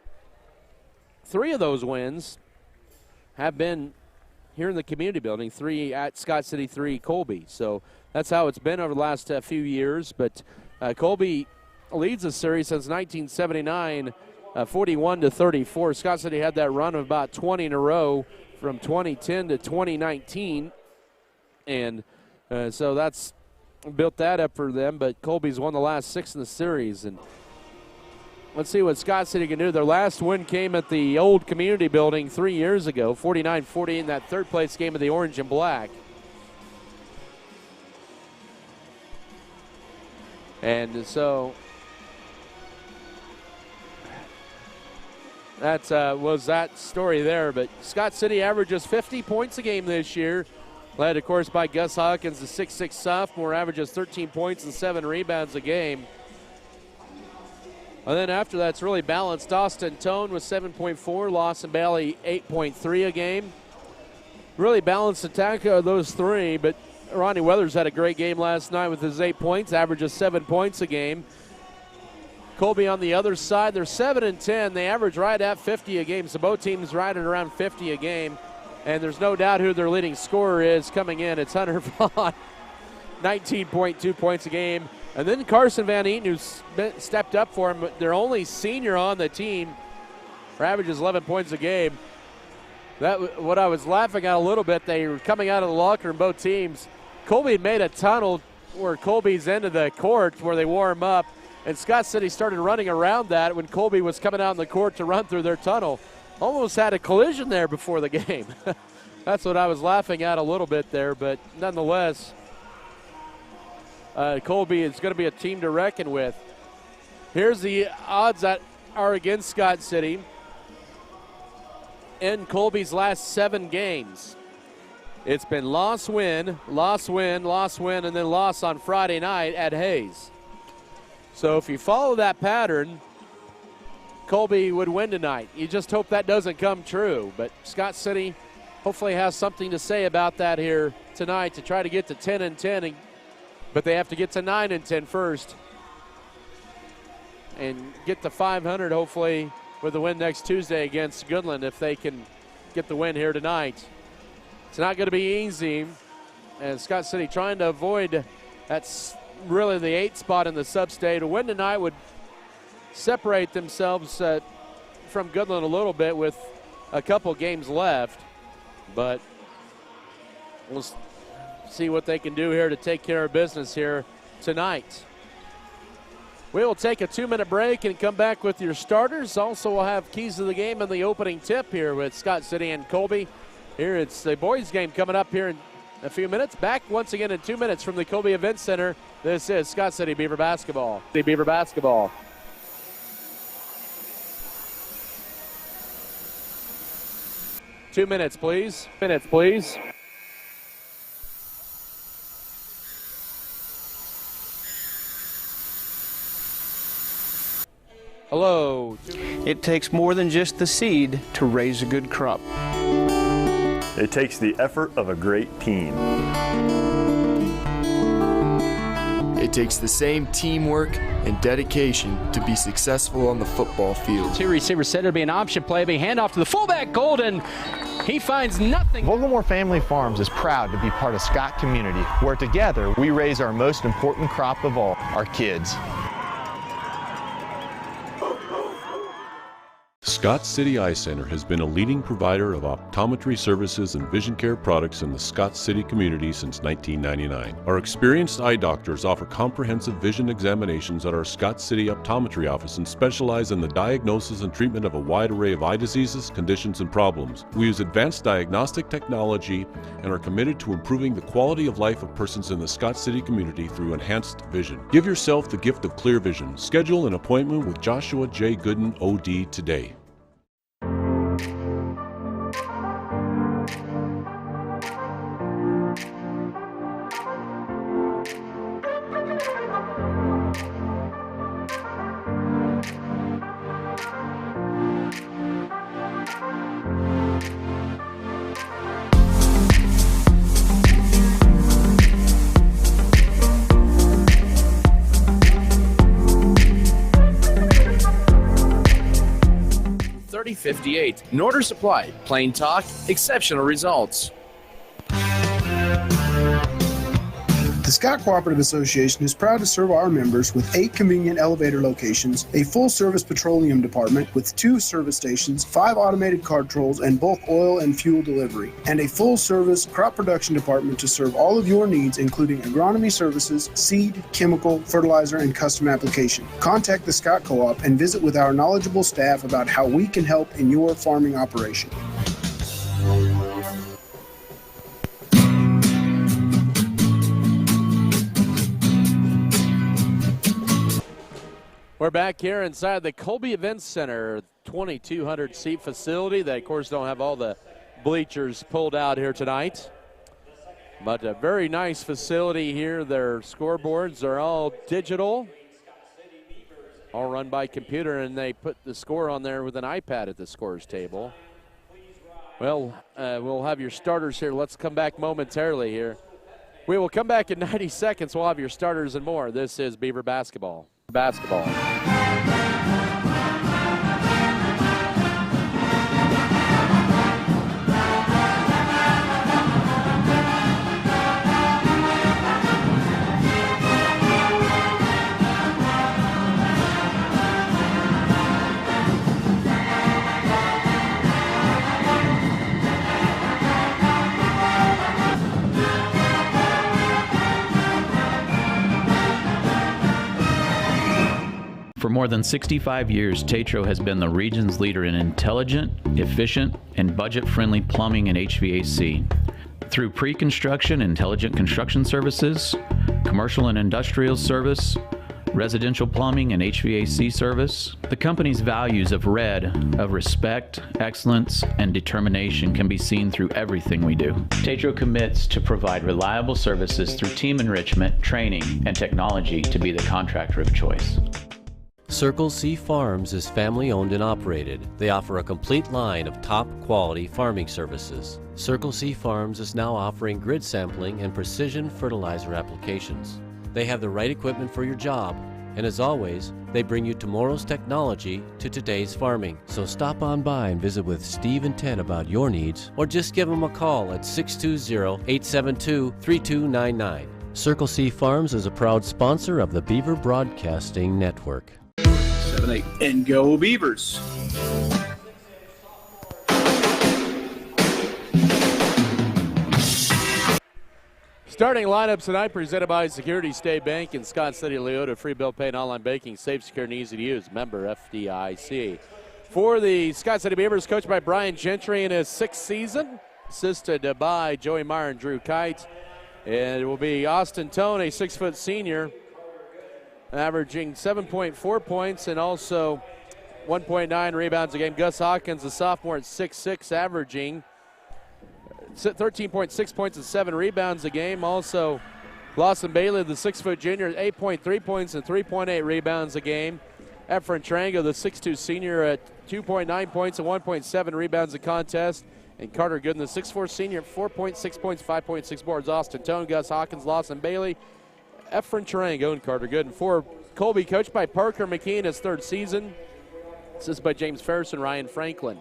3 of those wins have been here in the community building, 3 at Scott City, 3 Colby. So that's how it's been over the last few years. But Colby leads the series since 1979, 41-34. Scott City had that run of about 20 in a row from 2010 to 2019. And so that's built that up for them. But Colby's won the last 6 in the series. And let's see what Scott City can do. Their last win came at the old community building 3 years ago, 49-40 in that 3rd place game of the Orange and Black. And so that was that story there. But Scott City averages 50 points a game this year, led, of course, by Gus Hawkins, the 6'6 sophomore, averages 13 points and 7 rebounds a game. And then after that, it's really balanced. Austin Tone with 7.4, Lawson Bailey 8.3 a game. Really balanced attack of those 3, but Ronnie Weathers had a great game last night with his 8 points, averages 7 points a game. Colby on the other side, they're 7-10. They average right at 50 a game, so both teams right at around 50 a game. And there's no doubt who their leading scorer is coming in. It's Hunter Vaughn, 19.2 points a game. And then Carson Van Eaton, who's stepped up for him, their only senior on the team, averages 11 points a game. That what I was laughing at a little bit, they were coming out of the locker room, both teams. Colby had made a tunnel where Colby's into the court where they warm up, and Scott City started running around that when Colby was coming out in the court to run through their tunnel. Almost had a collision there before the game. That's what I was laughing at a little bit there, but nonetheless, Colby is going to be a team to reckon with. Here's the odds that are against Scott City in Colby's last 7 games. It's been loss, win, loss, win, loss, win, and then loss on Friday night at Hayes. So if you follow that pattern, Colby would win tonight. You just hope that doesn't come true. But Scott City hopefully has something to say about that here tonight to try to get to 10-10. But they have to get to 9-10 first and get to 500 hopefully with the win next Tuesday against Goodland if they can get the win here tonight. It's not going to be easy, and Scott City trying to avoid that's really the 8th spot in the sub-state. A win tonight would separate themselves from Goodland a little bit with a couple games left, but we'll see what they can do here to take care of business here tonight. We will take a 2-minute break and come back with your starters. Also, we'll have keys to the game and the opening tip here with Scott City and Colby. Here it's the boys game coming up here in a few minutes. Back once again in 2 minutes from the Colby Event Center. This is Scott City Beaver basketball. The Beaver basketball. Two minutes, please. Minutes, please. Hello. It takes more than just the seed to raise a good crop. It takes the effort of a great team. It takes the same teamwork and dedication to be successful on the football field. Two receivers set to be an option play, being handoff to the fullback, Golden. He finds nothing. Vogelmore Family Farms is proud to be part of Scott community, where together we raise our most important crop of all, our kids. Scott City Eye Center has been a leading provider of optometry services and vision care products in the Scott City community since 1999. Our experienced eye doctors offer comprehensive vision examinations at our Scott City Optometry office and specialize in the diagnosis and treatment of a wide array of eye diseases, conditions, and problems. We use advanced diagnostic technology and are committed to improving the quality of life of persons in the Scott City community through enhanced vision. Give yourself the gift of clear vision. Schedule an appointment with Joshua J. Gooden, OD, today. Norder Supply, plain talk, exceptional results. The Scott Cooperative Association is proud to serve our members with 8 convenient elevator locations, a full-service petroleum department with 2 service stations, 5 automated card trolls and bulk oil and fuel delivery, and a full-service crop production department to serve all of your needs, including agronomy services, seed, chemical, fertilizer, and custom application. Contact the Scott Co-op and visit with our knowledgeable staff about how we can help in your farming operation. We're back here inside the Colby Events Center, 2,200 seat facility. They, of course, don't have all the bleachers pulled out here tonight. But a very nice facility here. Their scoreboards are all digital, all run by computer, and they put the score on there with an iPad at the scorer's table. Well, we'll have your starters here. Let's come back momentarily here. We will come back in 90 seconds. We'll have your starters and more. This is Beaver Basketball. Basketball. For more than 65 years, Tetro has been the region's leader in intelligent, efficient, and budget-friendly plumbing and HVAC. Through pre-construction, intelligent construction services, commercial and industrial service, residential plumbing and HVAC service, the company's values of RED, of respect, excellence, and determination can be seen through everything we do. Tetro commits to provide reliable services through team enrichment, training, and technology to be the contractor of choice. Circle C Farms is family owned and operated. They offer a complete line of top quality farming services. Circle C Farms is now offering grid sampling and precision fertilizer applications. They have the right equipment for your job, and as always, they bring you tomorrow's technology to today's farming. So stop on by and visit with Steve and Ted about your needs, or just give them a call at 620-872-3299. Circle C Farms is a proud sponsor of the Beaver Broadcasting Network. 7-8. And go Beavers. Starting lineups tonight presented by Security State Bank in Scott City, Leota. Free bill pay and online banking, safe, secure, and easy to use. Member FDIC. For the Scott City Beavers, coached by Brian Gentry in his 6th season, assisted by Joey Meyer and Drew Kite. And it will be Austin Tone, a 6-foot senior, averaging 7.4 points and also 1.9 rebounds a game. Gus Hawkins, a sophomore at 6'6", averaging 13.6 points and 7 rebounds a game. Also, Lawson Bailey, the 6-foot junior, 8.3 points and 3.8 rebounds a game. Efren Trango, the 6'2" senior, at 2.9 points and 1.7 rebounds a contest. And Carter Gooden, the 6'4" senior, 4.6 points, 5.6 boards. Austin Tone, Gus Hawkins, Lawson Bailey, Efren Trango, and Carter Gooden. For Colby, coached by Parker McKee in his 3rd season. Assisted by James Ferris and Ryan Franklin.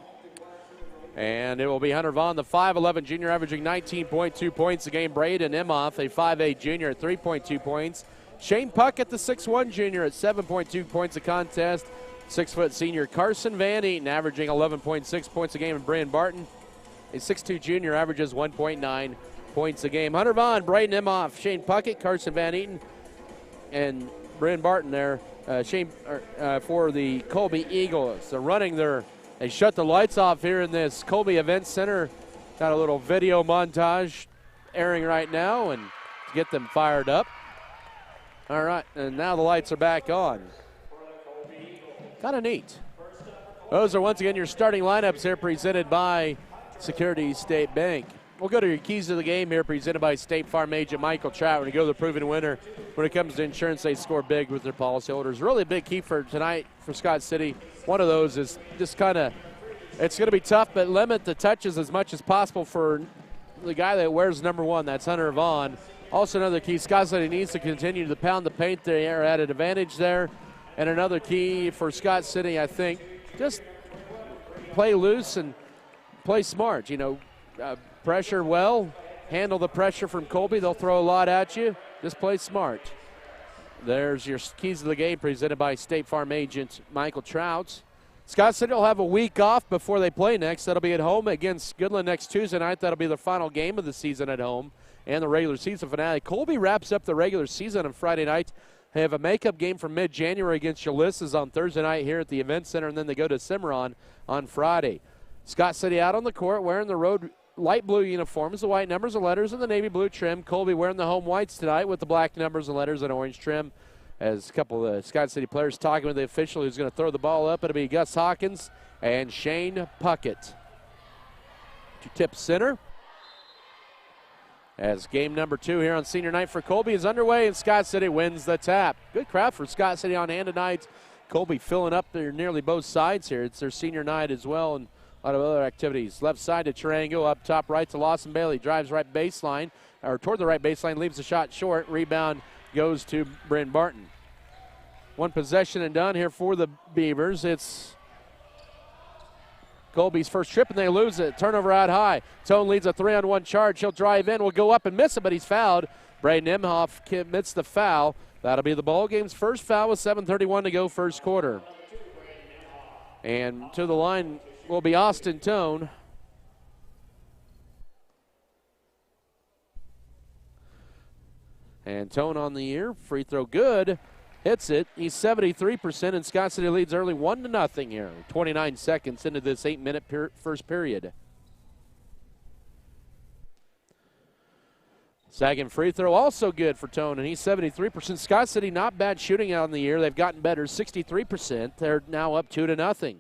And it will be Hunter Vaughn, the 5'11" junior, averaging 19.2 points a game. Braden Imhoff, a 5'8" junior, at 3.2 points. Shane Puckett, the 6'1" junior, at 7.2 points a contest. 6-foot senior Carson Van Eaton, averaging 11.6 points a game. And Brian Barton, a 6'2" junior, averages 1.9 points a game. Hunter Vaughn, Braden Imhoff, Shane Puckett, Carson Van Eaton, and Brian Barton there. For the Colby Eagles. They're running they shut the lights off here in this Colby Event Center. Got a little video montage airing right now and to get them fired up. All right, and now the lights are back on. Kind of neat. Those are once again your starting lineups here presented by Security State Bank. We'll go to your keys to the game here presented by State Farm agent Michael Trout. When you go to the proven winner, when it comes to insurance, they score big with their policyholders. Really big key for tonight for Scott City. One of those is just kind of, it's going to be tough, but limit the touches as much as possible for the guy that wears number 1. That's Hunter Vaughn. Also another key, Scott City needs to continue to pound the paint. They are at an advantage there. And another key for Scott City, I think, just play loose and play smart. You know, pressure well, handle the pressure from Colby. They'll throw a lot at you. Just play smart. There's your keys to the game presented by State Farm agent Michael Trout. Scott City will have a week off before they play next. That'll be at home against Goodland next Tuesday night. That'll be their final game of the season at home and the regular season finale. Colby wraps up the regular season on Friday night. They have a makeup game from mid-January against Ulysses on Thursday night here at the Event Center, and then they go to Cimarron on Friday. Scott City out on the court wearing the road light blue uniforms, the white numbers and letters, and the navy blue trim. Colby wearing the home whites tonight with the black numbers and letters and orange trim. As a couple of the Scott City players talking with the official who's going to throw the ball up. It'll be Gus Hawkins and Shane Puckett to tip center. As game number 2 here on senior night for Colby is underway, and Scott City wins the tap. Good crowd for Scott City on hand tonight. Colby filling up there nearly both sides here. It's their senior night as well, and a lot of other activities. Left side to Tarango, up top right to Lawson Bailey. Drives right baseline, or toward the right baseline, leaves the shot short. Rebound goes to Bryn Barton. One possession and done here for the Beavers. It's Colby's first trip, and they lose it. Turnover out high. Tone leads a 3-on-1 charge. He'll drive in, will go up and miss it, but he's fouled. Braden Imhoff commits the foul. That'll be the ball game's first foul with 7:31 to go first quarter. And to the line will be Austin Tone. And Tone on the year. Free throw good. Hits it. He's 73%, and Scott City leads early 1-0 here. 29 seconds into this 8-minute first period. Second free throw also good for Tone, and he's 73%. Scott City not bad shooting out in the year. They've gotten better, 63%. They're now up 2-0.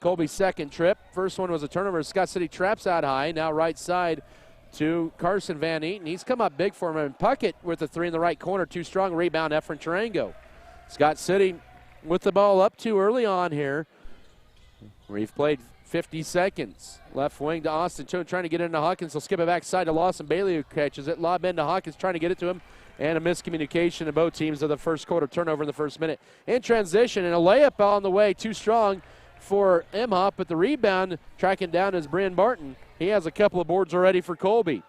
Colby's second trip. First one was a turnover. Scott City traps out high. Now right side to Carson Van Eaton. He's come up big for him. And Puckett with the 3 in the right corner. Too strong. Rebound, Efren Tarango. Scott City with the ball up too early on here. We've played 50 seconds. Left wing to Austin Tone trying to get into Hawkins. He'll skip it backside to Lawson Bailey who catches it. Lob into Hawkins trying to get it to him. And a miscommunication of both teams of the first quarter. Turnover in the first minute. In transition and a layup on the way. Too strong for Emhoff, but the rebound tracking down is Brian Barton. He has a couple of boards already for Colby.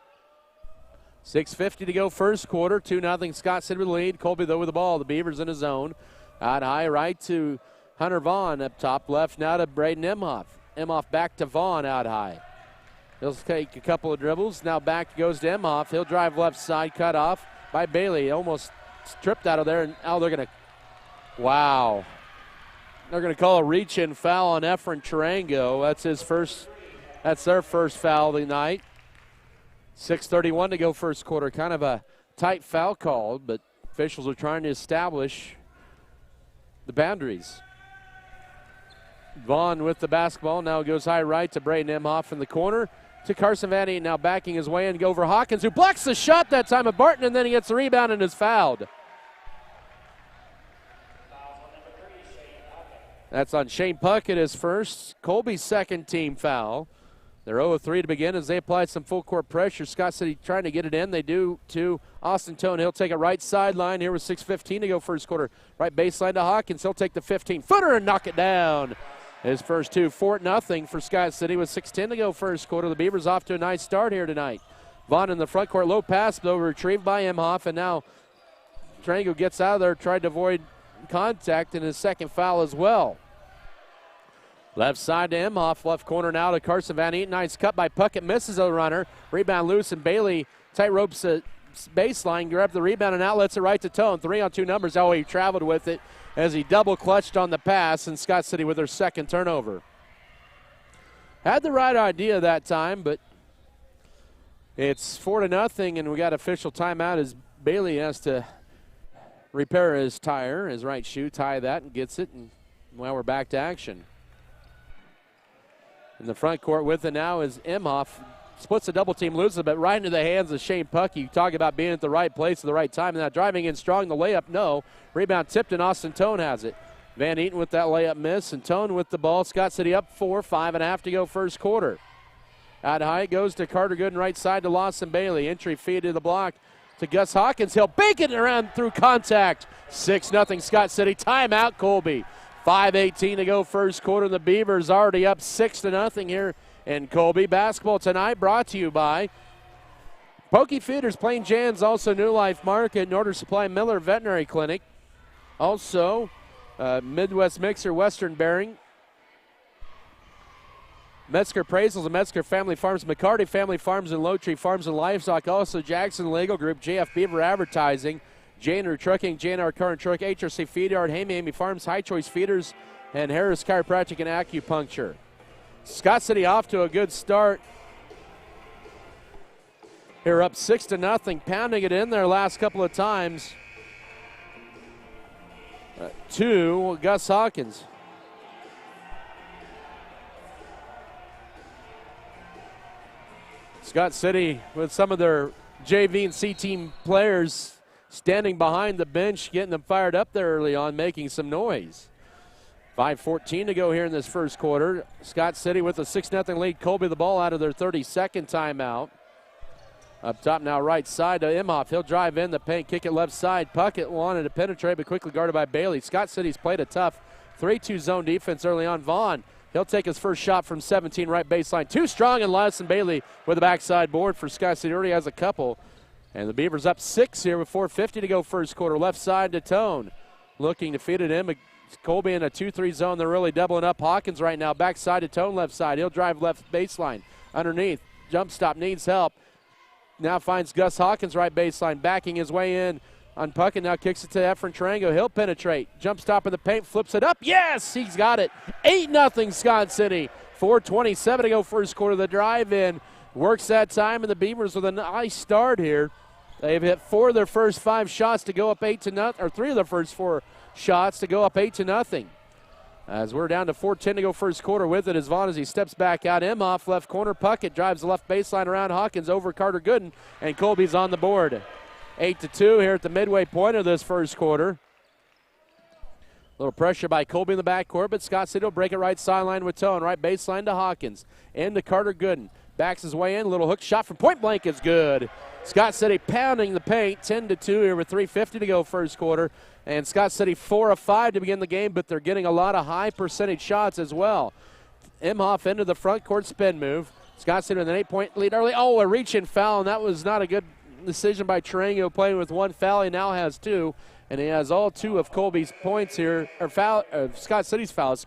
6:50 to go first quarter. 2-0 Scott City with the lead. Colby though with the ball. The Beavers in his zone. Out high right to Hunter Vaughn up top. Left now to Braden Emhoff. Emhoff back to Vaughn out high. He'll take a couple of dribbles. Now back goes to Emhoff. He'll drive left side. Cut off by Bailey. Almost stripped out of there. And now they're going to, wow. They're going to call a reach-in foul on Efren Tarango. That's their first foul of the night. 6:31 to go first quarter. Kind of a tight foul call, but officials are trying to establish the boundaries. Vaughn with the basketball. Now goes high right to Braden Emhoff in the corner. To Carson Vanny, now backing his way in. Go over Hawkins, who blocks the shot that time of Barton, and then he gets the rebound and is fouled. That's on Shane Puckett, his first. Colby's second team foul. They're 0-3 to begin as they apply some full court pressure. Scott City trying to get it in. They do to Austin Tone. He'll take a right sideline here with 6:15 to go first quarter. Right baseline to Hawkins. He'll take the 15-footer and knock it down. His first two, 4-0 for Scott City with 6:10 to go first quarter. The Beavers off to a nice start here tonight. Vaughn in the front court. Low pass, though, retrieved by Emhoff. And now Tarango gets out of there, tried to avoid contact, and his second foul as well. Left side to Emhoff, left corner now to Carson Van Eaton. Nice cut by Puckett, misses a runner. Rebound loose, and Bailey tight ropes the baseline, grabs the rebound and outlets it right to Tone. 3-on-2 numbers, how he traveled with it as he double clutched on the pass, and Scott City with their second turnover. Had the right idea that time, but it's 4-0, and we got official timeout as Bailey has to repair his tire, his right shoe, tie that, and gets it, and well, we're back to action. In the front court with it now is Emhoff. Splits the double team, loses it, but right into the hands of Shane Puckett. You talk about being at the right place at the right time. And now driving in strong, the layup, no. Rebound tipped, and Austin Tone has it. Van Eaton with that layup miss, and Tone with the ball. Scott City up 4, 5.5 to go first quarter. Out high goes to Carter Gooden, right side to Lawson Bailey. Entry feed to the block to Gus Hawkins. He'll bake it around through contact. 6-0 Scott City. Timeout Colby. 5:18 to go first quarter. The Beavers already up 6-0 here in Colby. Basketball tonight brought to you by Pokey Feeders, Plain Jan's, also New Life Market, Norder Supply, Miller Veterinary Clinic, also Midwest Mixer, Western Bearing, Metzger Appraisals and Metzger Family Farms, McCarty Family Farms and Low Tree Farms and Livestock, also Jackson Legal Group, JF Beaver Advertising, J&R Trucking, J&R Car and Truck, HRC Feedyard, Hammy Farms, High Choice Feeders, and Harris Chiropractic and Acupuncture. Scott City off to a good start. Here up 6-0, pounding it in there last couple of times. To Gus Hawkins. Scott City with some of their JV and C team players standing behind the bench, getting them fired up there early on, making some noise. 5:14 to go here in this first quarter. Scott City with a 6-0 lead. Colby the ball out of their 32nd timeout. Up top now right side to Emhoff. He'll drive in the paint, kick it left side. Puckett wanted to penetrate, but quickly guarded by Bailey. Scott City's played a tough 3-2 zone defense early on. Vaughn, he'll take his first shot from 17 right baseline. Too strong, and Lawson Bailey with a backside board for Scott City. Already has a couple. And the Beavers up 6 here with 4:50 to go first quarter. Left side to Tone. Looking to feed it in. Colby in a 2-3 zone. They're really doubling up Hawkins right now. Backside to Tone, left side. He'll drive left baseline. Underneath. Jump stop, needs help. Now finds Gus Hawkins right baseline. Backing his way in on Puckett. Now kicks it to Efren Tarango. He'll penetrate. Jump stop in the paint. Flips it up. Yes, he's got it. 8-0 Scott City. 4:27 to go first quarter. The drive in. Works that time, and the Beavers with a nice start here. They've hit 4 of their first 5 shots to go up 8-0, or 3 of their first 4 shots to go up 8-0. As we're down to 4:10 to go first quarter with it as Vaughn as he steps back out. Emhoff left corner. Puckett drives the left baseline around Hawkins over Carter Gooden, and Colby's on the board. 8-2 here at the midway point of this first quarter. Little pressure by Colby in the backcourt, but Scott City will break it right sideline with Tone. Right baseline to Hawkins. Into Carter Gooden. Backs his way in. Little hook shot from point blank is good. Scott City pounding the paint. 10-2 here with 3:50 to go first quarter. And Scott City 4 of 5 to begin the game, but they're getting a lot of high percentage shots as well. Imhoff into the front court spin move. Scott City with an 8-point lead early. Oh, a reach-in foul, and that was not a good decision by Tarango, playing with one foul. He now has 2. And he has all 2 of Colby's points here, or Scott City's fouls,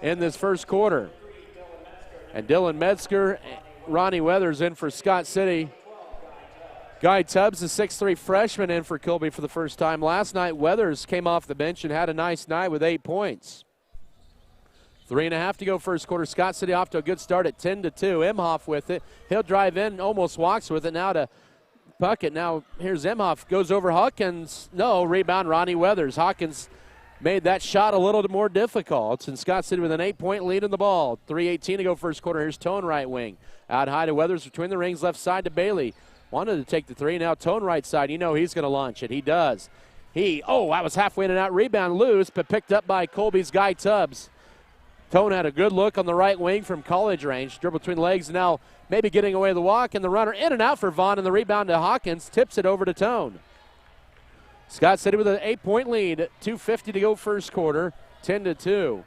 in this first quarter. And Dylan Metzger, Ronnie Weathers in for Scott City. Guy Tubbs, the 6'3 freshman, in for Colby for the first time. Last night, Weathers came off the bench and had a nice night with 8 points. 3.5 to go first quarter. Scott City off to a good start at 10-2. Imhoff with it. He'll drive in, almost walks with it now to Puckett. Now here's Imhoff, goes over Hawkins. No, rebound Ronnie Weathers. Hawkins made that shot a little more difficult, and Scott City with an 8-point lead in the ball. 3:18 to go first quarter. Here's Tone right wing. Out high to Weathers between the rings, left side to Bailey. Wanted to take the 3. Now Tone right side. You know he's going to launch it. He does. That was halfway in and out. Rebound loose, but picked up by Colby's Guy Tubbs. Tone had a good look on the right wing from college range. Dribble between legs, now maybe getting away the walk, and the runner in and out for Vaughn, and the rebound to Hawkins. Tips it over to Tone. Scott City with an 8-point lead. 2:50 to go first quarter. 10-2.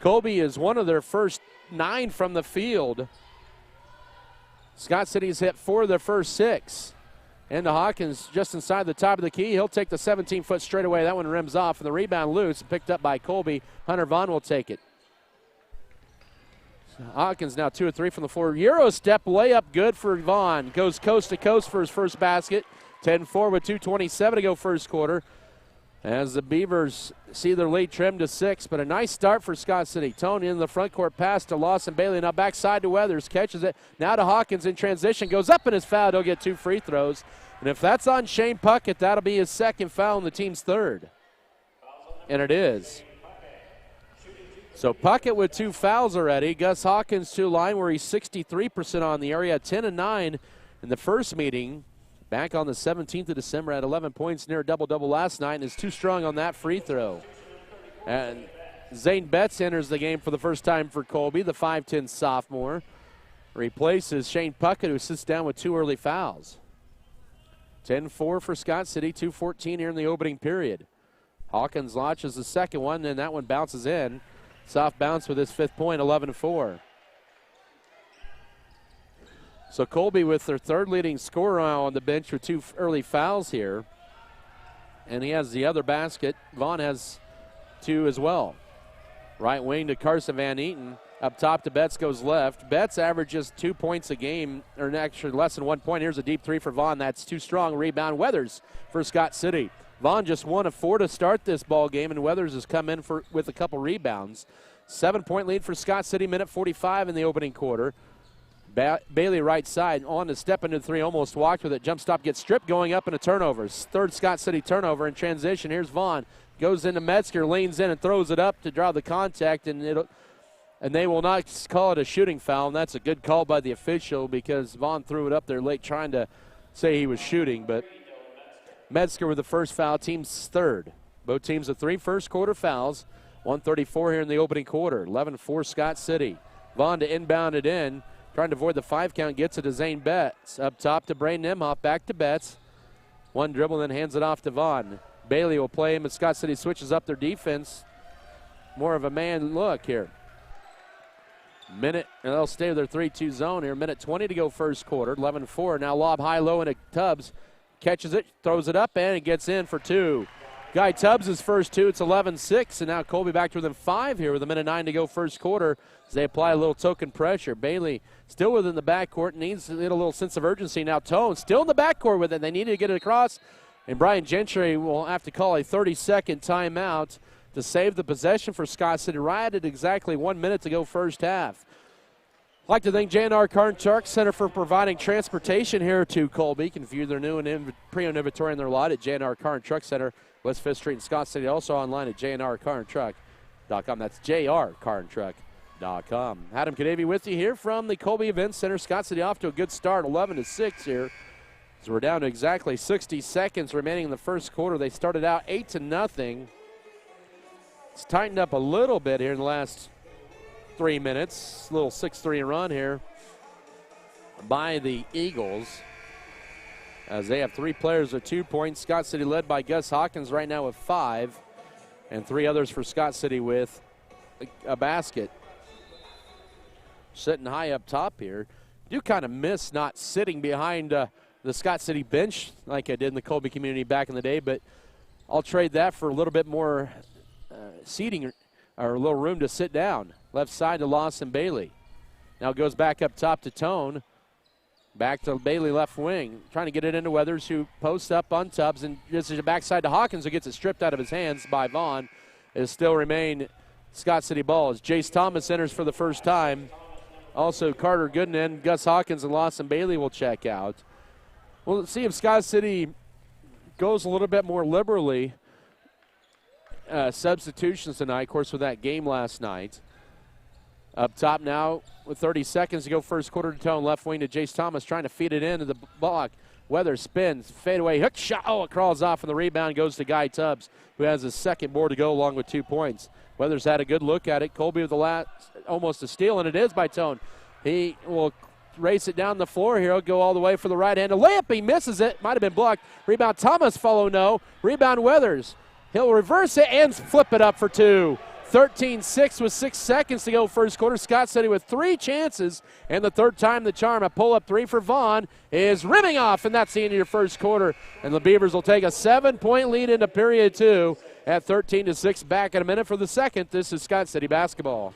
Colby is one of their first 9 from the field. Scott City's hit 4 of their first 6. And to Hawkins just inside the top of the key. He'll take the 17-foot straightaway. That one rims off, and the rebound loose, picked up by Colby. Hunter Vaughn will take it. Hawkins now 2 of 3 from the floor. Euro step layup good for Vaughn. Goes coast to coast for his first basket. 10-4 with 2:27 to go first quarter. As the Beavers see their lead trimmed to 6, but a nice start for Scott City. Tone in the front court pass to Lawson Bailey. Now backside to Weathers. Catches it. Now to Hawkins in transition. Goes up in his foul. He'll get 2 free throws. And if that's on Shane Puckett, that'll be his second foul and the team's 3rd. And it is. So Puckett with 2 fouls already. Gus Hawkins to a line where he's 63% on the area. 10-9 in the first meeting. Back on the 17th of December at 11 points, near a double-double last night, and is too strong on that free throw. And Zane Betts enters the game for the first time for Colby, the 5'10 sophomore. Replaces Shane Puckett, who sits down with 2 early fouls. 10-4 for Scott City, 2:14 here in the opening period. Hawkins launches the second one, and that one bounces in. Soft bounce with his 5th point, 11-4. So Colby with their 3rd leading scorer on the bench with 2 early fouls here. And he has the other basket. Vaughn has 2 as well. Right wing to Carson Van Eaton. Up top to Betts, goes left. Betts averages 2 points a game, or actually less than 1 point. Here's a deep 3 for Vaughn. That's too strong. Rebound Weathers for Scott City. Vaughn just 1 of 4 to start this ball game, and Weathers has come in with a couple rebounds. 7-point lead for Scott City, minute 45 in the opening quarter. Bailey right side on to step into the 3, almost walked with it. Jump stop, gets stripped, going up into turnovers. 3rd Scott City turnover in transition. Here's Vaughn. Goes into Metzger, leans in and throws it up to draw the contact, and they will not call it a shooting foul, and that's a good call by the official because Vaughn threw it up there late trying to say he was shooting, but Metzger with the first foul, team's 3rd. Both teams with 3 first quarter fouls. 1:34 here in the opening quarter. 11-4 Scott City. Vaughn to inbound it in. Trying to avoid the 5 count, gets it to Zane Betts. Up top to Braden Imhoff, back to Betts. 1 dribble, then hands it off to Vaughn. Bailey will play him, and Scott City switches up their defense. More of a man look here. Minute, and they'll stay with their 3-2 zone here. Minute 20 to go first quarter, 11-4. Now lob high, low into Tubbs. Catches it, throws it up, and it gets in for 2. Guy Tubbs' his first 2. It's 11-6, and now Colby back to within 5 here with a minute 9 to go first quarter as they apply a little token pressure. Bailey still within the backcourt, needs a little sense of urgency. Now Tone still in the backcourt with it. They need to get it across, and Brian Gentry will have to call a 30-second timeout to save the possession for Scott City right at exactly 1 minute to go first half. I'd like to thank J&R Car and Truck Center for providing transportation here to Colby. You can view their new and pre-owned inventory in their lot at J&R Car and Truck Center, West 5th Street in Scott City. Also online at jnrcarandtruck.com. That's jrcarandtruck.com. Adam Kadavy with you here from the Colby Event Center. Scott City off to a good start, 11-6 here. So we're down to exactly 60 seconds remaining in the first quarter. They started out 8-0. It's tightened up a little bit here in the last 3 minutes. Little 6-3 run here by the Eagles, as they have 3 players with 2 points. Scott City led by Gus Hawkins right now with 5, and 3 others for Scott City with a basket. Sitting high up top here. Do kind of miss not sitting behind the Scott City bench like I did in the Colby community back in the day, but I'll trade that for a little bit more seating or a little room to sit down. Left side to Lawson Bailey. Now it goes back up top to Tone. Back to Bailey left wing. Trying to get it into Weathers, who posts up on Tubbs, and this is a backside to Hawkins, who gets it stripped out of his hands by Vaughn. It still remain Scott City ball as Jace Thomas enters for the first time. Also Carter Gooden, Gus Hawkins, and Lawson Bailey will check out. We'll see if Scott City goes a little bit more liberally. Substitutions tonight, of course, with that game last night. Up top now with 30 seconds to go first quarter to Tone. Left wing to Jace Thomas, trying to feed it into the block. Weathers spins, fadeaway, hook shot. Oh, it crawls off, and the rebound goes to Guy Tubbs, who has his second board to go along with 2 points. Weathers had a good look at it. Colby with the last, almost a steal, and it is by Tone. He will race it down the floor here. He'll go all the way for the right hand. A layup, he misses it. Might have been blocked. Rebound Thomas, follow no. Rebound Weathers. He'll reverse it and flip it up for 2. 13-6 with 6 seconds to go first quarter. Scott City with 3 chances, and the third time the charm. A pull-up 3 for Vaughn is rimming off, and that's the end of your first quarter. And the Beavers will take a 7-point lead into period 2 at 13-6. Back in a minute for the second. This is Scott City basketball.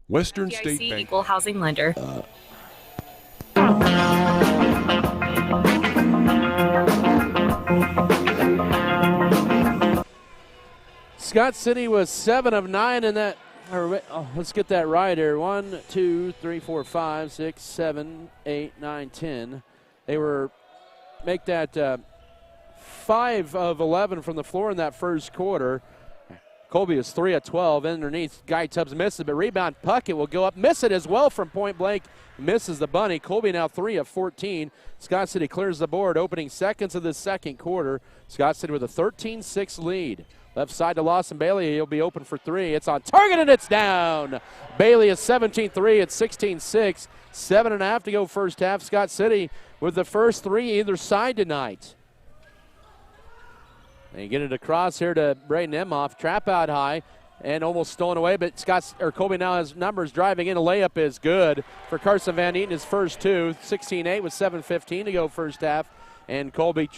Western FDIC State Bank. Equal housing lender. Scott City was 7 of 9 in that. Let's get that right here. 1, 2, 3, 4, 5, 6, 7, 8, 9, 10. They were make that 5 of 11 from the floor in that first quarter. Colby is 3 of 12 underneath. Guy Tubbs misses, but rebound Puckett will go up, miss it as well from point blank. Misses the bunny. Colby now 3 of 14. Scott City clears the board, opening seconds of the second quarter. Scott City with a 13-6 lead. Left side to Lawson Bailey. He'll be open for 3. It's on target, and it's down. Bailey is 17-3 at 16-6. 7.5 to go first half. Scott City with the first 3 either side tonight. They get it across here to Braden Emhoff. Trap out high and almost stolen away, but Colby now has numbers driving in. A layup is good for Carson Van Eaton, his first 2. 16-8 with 7:15 to go first half. And Colby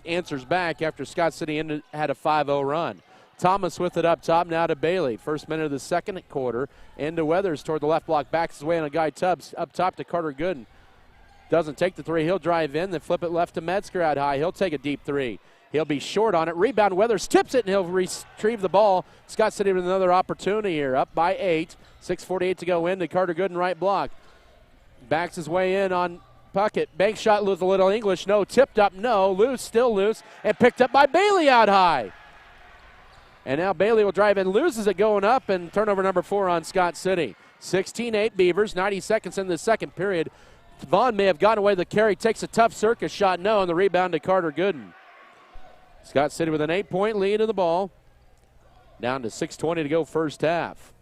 answers back after Scott City had a 5-0 run. Thomas with it up top now to Bailey. First minute of the second quarter. Into Weathers toward the left block. Backs his way on a Guy Tubbs. Up top to Carter Gooden. Doesn't take the 3. He'll drive in, then flip it left to Metzger out high. He'll take a deep 3. He'll be short on it. Rebound Weathers tips it, and he'll retrieve the ball. Scott City with another opportunity here. Up by 8. 6:48 to go in to Carter Gooden right block. Backs his way in on Puckett. Bank shot with a little English. No. Tipped up. No. Loose. Still loose. And picked up by Bailey out high. And now Bailey will drive in. Loses it going up, and turnover number 4 on Scott City. 16-8 Beavers. 90 seconds in the second period. Vaughn may have gotten away with the carry. Takes a tough circus shot. No. And the rebound to Carter Gooden. Scott City with an 8-point lead in the ball. Down to 6:20 to go first half.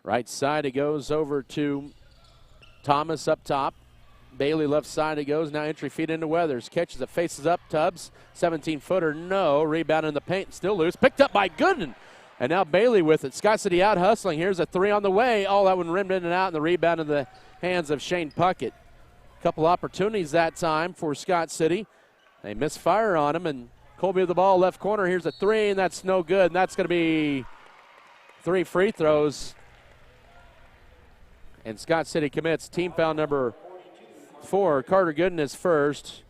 Right side, it goes over to Thomas up top. Bailey left side it goes. Now entry feed into Weathers. Catches it, faces up. Tubbs, 17-footer, no. Rebound in the paint, still loose. Picked up by Gooden. And now Bailey with it. Scott City out hustling. Here's a three on the way. Oh, that one rimmed in and out, and the rebound in the hands of Shane Puckett. Couple opportunities that time for Scott City. They misfire on him, and Colby with the ball, left corner. Here's a three, and that's no good. And that's going to be 3 free throws. And Scott City commits team foul number 4. Carter Gooden is first.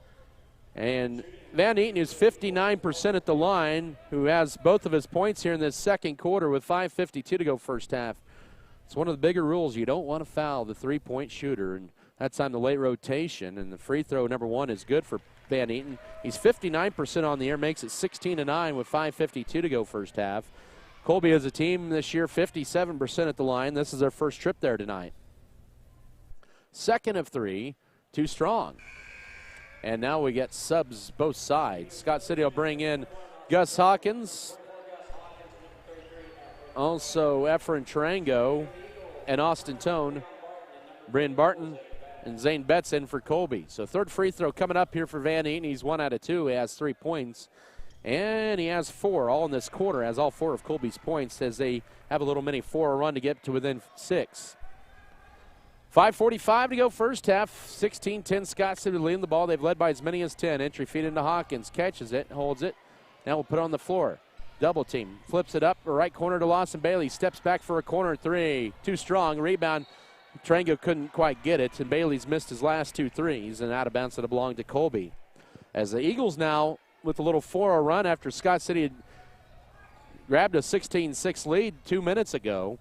And Van Eaton, who's 59% at the line, who has both of his points here in this second quarter with 5:52 to go first half. It's one of the bigger rules. You don't want to foul the three-point shooter, and that's on the late rotation. And the free throw number 1 is good for Van Eaton. He's 59% on the year, makes it 16-9 with 5:52 to go first half. Colby as a team this year, 57% at the line. This is their first trip there tonight. Second of 3, too strong. And now we get subs both sides. Scott City will bring in Gus Hawkins, also Efren Tarango, and Austin Tone, Bryn Barton, and Zane Betts in for Colby. So third free throw coming up here for Van Eaton. He's 1 out of 2. He has 3 points. And he has 4 all in this quarter, has all 4 of Colby's points as they have a little mini 4 run to get to within 6. 5:45 to go first half. 16-10 Scott City leading the ball. They've led by as many as 10. Entry feed into Hawkins. Catches it, holds it. Now we'll put it on the floor. Double team. Flips it up. Right corner to Lawson Bailey. Steps back for a corner 3. Too strong. Rebound. Trango couldn't quite get it. And Bailey's missed his last 2 threes. And out of bounds that belonged to Colby. As the Eagles now with a little 4-0 run after Scott City had grabbed a 16-6 lead 2 minutes ago.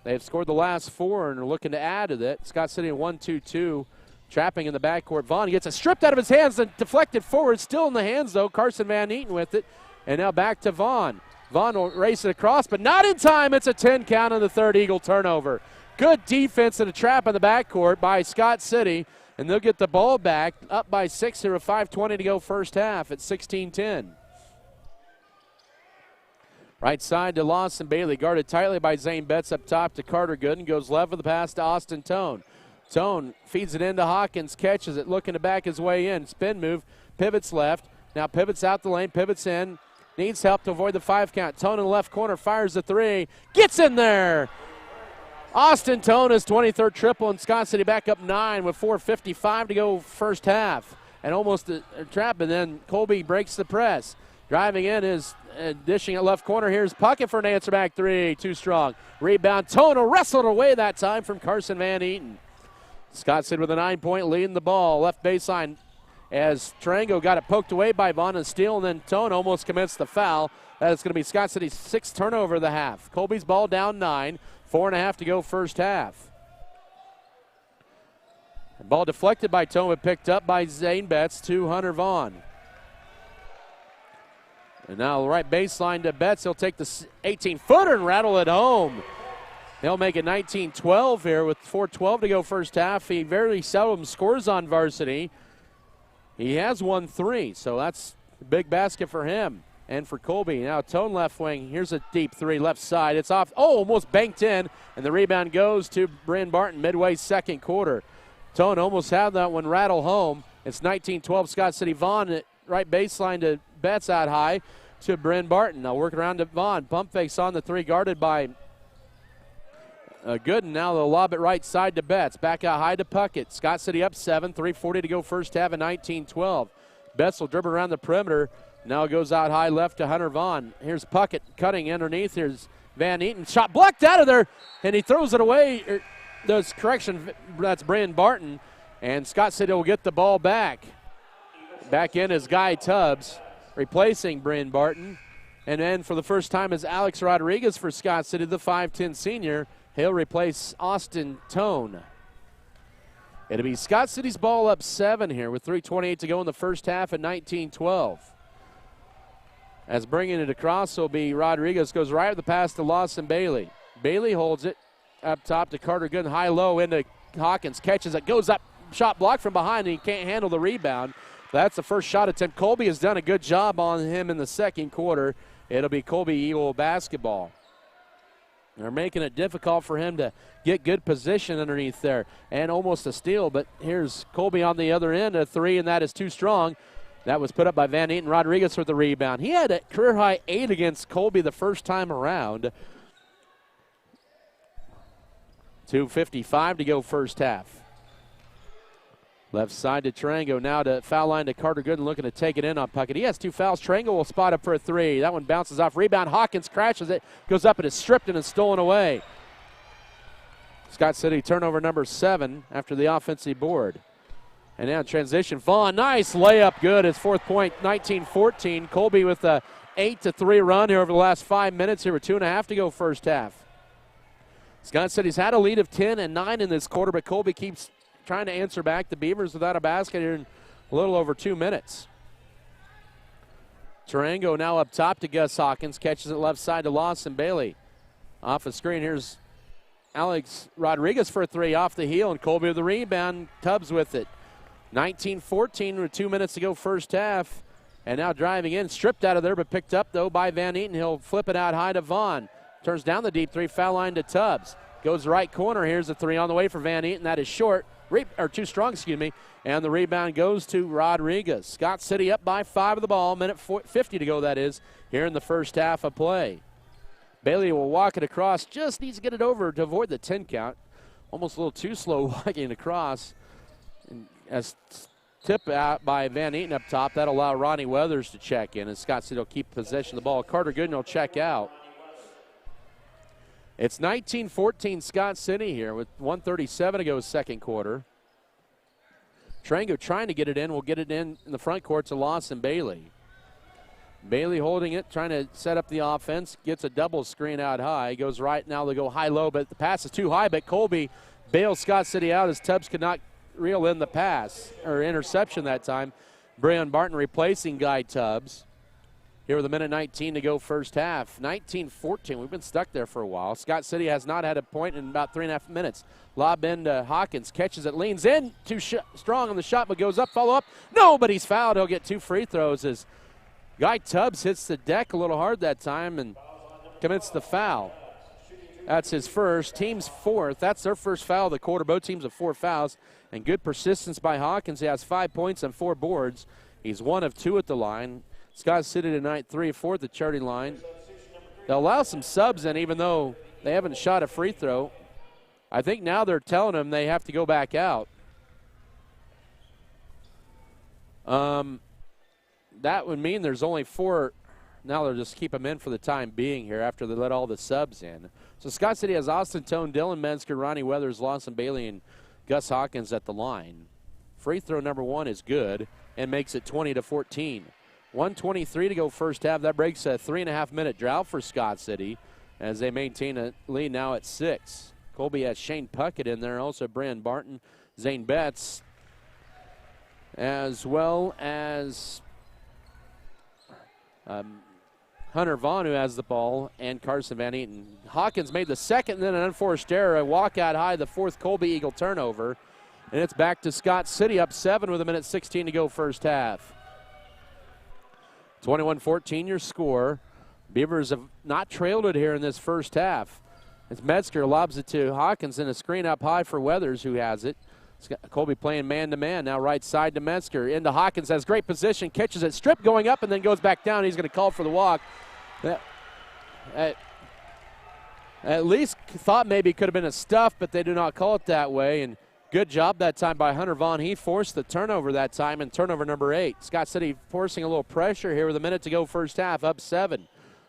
They've scored the last 4 and are looking to add to that. Scott City 1-2-2, trapping in the backcourt. Vaughn gets it stripped out of his hands and deflected forward. Still in the hands, though. Carson Van Eaton with it. And now back to Vaughn. Vaughn will race it across, but not in time. It's a 10 count on the third Eagle turnover. Good defense and a trap in the backcourt by Scott City. And they'll get the ball back, up by 6 here with 5:20 to go first half at 16-10. Right side to Lawson Bailey, guarded tightly by Zane Betts up top to Carter Gooden. Goes left with the pass to Austin Tone. Tone feeds it into Hawkins, catches it, looking to back his way in. Spin move, pivots left. Now pivots out the lane, pivots in. Needs help to avoid the 5 count. Tone in the left corner, fires the 3. Gets in there! Austin Tone is 23rd triple, and Scott City back up 9 with 4:55 to go first half. And almost a trap, and then Colby breaks the press. Driving in is dishing at left corner. Here's Puckett for an answer back 3. Too strong. Rebound. Tono wrestled away that time from Carson Van Eaton. Scott City with a 9-point lead in the ball. Left baseline as Tarango got it poked away by Vaughn and Steele, and then Tono almost commits the foul. That is going to be Scott City's 6th turnover of the half. Colby's ball down 9. 4.5 to go first half. The ball deflected by Tono, picked up by Zane Betts to Hunter Vaughn. And now right baseline to Betts. He'll take the 18-footer and rattle it home. They'll make it 19-12 here with 4:12 to go first half. He very seldom scores on varsity. He has 1 3, so that's a big basket for him and for Colby. Now Tone left wing. Here's a deep 3 left side. It's off. Oh, almost banked in, and the rebound goes to Bryn Barton midway second quarter. Tone almost had that one rattle home. It's 19-12 Scott City. Vaughn at right baseline to Betts out high to Bryn Barton. Now working around to Vaughn. Pump fakes on the 3, guarded by Gooden. Now they'll lob it right side to Betts. Back out high to Puckett. Scott City up 7. 3:40 to go first half at 19-12. Betts will dribble around the perimeter. Now goes out high left to Hunter Vaughn. Here's Puckett cutting underneath. Here's Van Eaton. Shot blocked out of there, and he throws it away. That's Bryn Barton. And Scott City will get the ball back. Back in is Guy Tubbs, replacing Bryn Barton. And then for the first time is Alex Rodriguez for Scott City, the 5'10 senior. He'll replace Austin Tone. It'll be Scott City's ball up 7 here with 3:28 to go in the first half at 19-12. As bringing it across will be Rodriguez. Goes right with the pass to Lawson Bailey. Bailey holds it up top to Carter Gooden. High-low into Hawkins. Catches it. Goes up. Shot blocked from behind, and he can't handle the rebound. That's the first shot attempt. Colby has done a good job on him in the second quarter. It'll be Colby Eagle basketball. They're making it difficult for him to get good position underneath there, and almost a steal, but here's Colby on the other end, a three, and that is too strong. That was put up by Van Eaton. Rodriguez with the rebound. He had a career-high 8 against Colby the first time around. 2:55 to go first half. Left side to Tarango, now to foul line to Carter Gooden, looking to take it in on Puckett. He has 2 fouls. Tarango will spot up for a 3. That one bounces off. Rebound, Hawkins crashes it, goes up and is stripped and is stolen away. Scott City turnover number 7 after the offensive board. And now transition, Vaughn, nice layup, good. His 4th point, 19-14. Colby with a 8-3 run here over the last 5 minutes here with 2.5 to go first half. Scott City's had a lead of 10 and 9 in this quarter, but Colby keeps trying to answer back. The Beavers without a basket here in a little over 2 minutes. Tarango now up top to Gus Hawkins, catches it left side to Lawson Bailey. Off the screen, here's Alex Rodriguez for a 3 off the heel, and Colby with the rebound, Tubbs with it. 19-14 with 2 minutes to go first half. And now driving in, stripped out of there, but picked up, though, by Van Eaton. He'll flip it out high to Vaughn. Turns down the deep 3, foul line to Tubbs. Goes right corner. Here's a 3 on the way for Van Eaton. That is short, or too strong, excuse me. And the rebound goes to Rodriguez. Scott City up by 5 of the ball. Minute 50 to go, that is, here in the first half of play. Bailey will walk it across. Just needs to get it over to avoid the 10 count. Almost a little too slow walking across. And as tip out by Van Eaton up top, that'll allow Ronnie Weathers to check in, and Scott City will keep possession of the ball. Carter Gooden will check out. It's 19-14 Scott City here with 1:37 to go second quarter. Tarango trying to get it in. Will get it in the front court to Lawson Bailey. Bailey holding it, trying to set up the offense. Gets a double screen out high. Goes right now. They go high-low, but the pass is too high. But Colby bails Scott City out as Tubbs could not reel in the pass, or interception that time. Brian Barton replacing Guy Tubbs. Here with a minute 19 to go first half. 19-14. We've been stuck there for a while. Scott City has not had a point in about 3.5 minutes. Lob in to Hawkins. Catches it, leans in. Too strong on the shot, but goes up, follow up. No, but he's fouled. He'll get 2 free throws as Guy Tubbs hits the deck a little hard that time and commits the foul. That's his first. Team's 4th. That's their first foul of the quarter. Both teams have 4 fouls. And good persistence by Hawkins. He has 5 points and 4 boards. He's 1 of 2 at the line. Scott City tonight 3-4 at the charting line. They'll allow some subs in, even though they haven't shot a free throw. I think now they're telling them they have to go back out. That would mean there's only 4. Now they'll just keep them in for the time being here after they let all the subs in. So Scott City has Austin Tone, Dylan Metzger, Ronnie Weathers, Lawson Bailey, and Gus Hawkins at the line. Free throw number 1 is good and makes it 20-14. 1:23 to go first half. That breaks a 3.5-minute drought for Scott City as they maintain a lead now at 6. Colby has Shane Puckett in there, also Brandon Barton, Zane Betts, as well as Hunter Vaughn, who has the ball, and Carson Van Eaton. Hawkins made the second, and then an unforced error, a walkout high, the 4th Colby Eagle turnover. And it's back to Scott City up 7 with a minute 16 to go first half. 21-14 your score. Beavers have not trailed it here in this first half. As Metzger lobs it to Hawkins and a screen up high for Weathers, who has it. Colby playing man-to-man, now right side to Metzger. Into Hawkins, has great position, catches it, strip going up, and then goes back down. He's going to call for the walk. At least thought maybe it could have been a stuff, but they do not call it that way. And good job that time by Hunter Vaughn. He forced the turnover that time, and turnover number 8. Scott City forcing a little pressure here with a minute to go first half, up 7.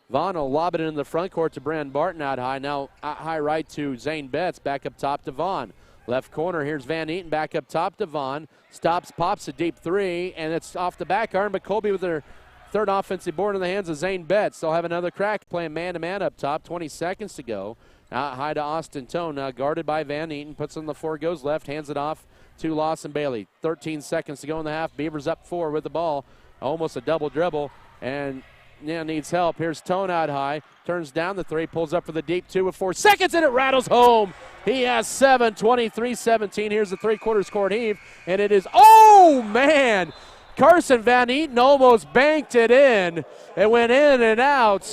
Vaughn will lob it in the front court to Brandon Barton out high. Now out high right to Zane Betts, back up top to Vaughn. Left corner, here's Van Eaton, back up top to Vaughn. Stops, pops a deep 3, and it's off the back arm, but Colby with their 3rd offensive board in the hands of Zane Betts. They'll have another crack playing man-to-man up top, 20 seconds to go. Out high to Austin Tone, now guarded by Van Eaton, puts on the 4, goes left, hands it off to Lawson Bailey. 13 seconds to go in the half. Beavers up 4 with the ball. Almost a double dribble, and needs help. Here's Tone out high, turns down the 3, pulls up for the deep 2 with 4 seconds, and it rattles home. He has 7, 23-17. Here's the 3/4 court heave, and it is, oh man! Carson Van Eaton almost banked it in. It went in and out.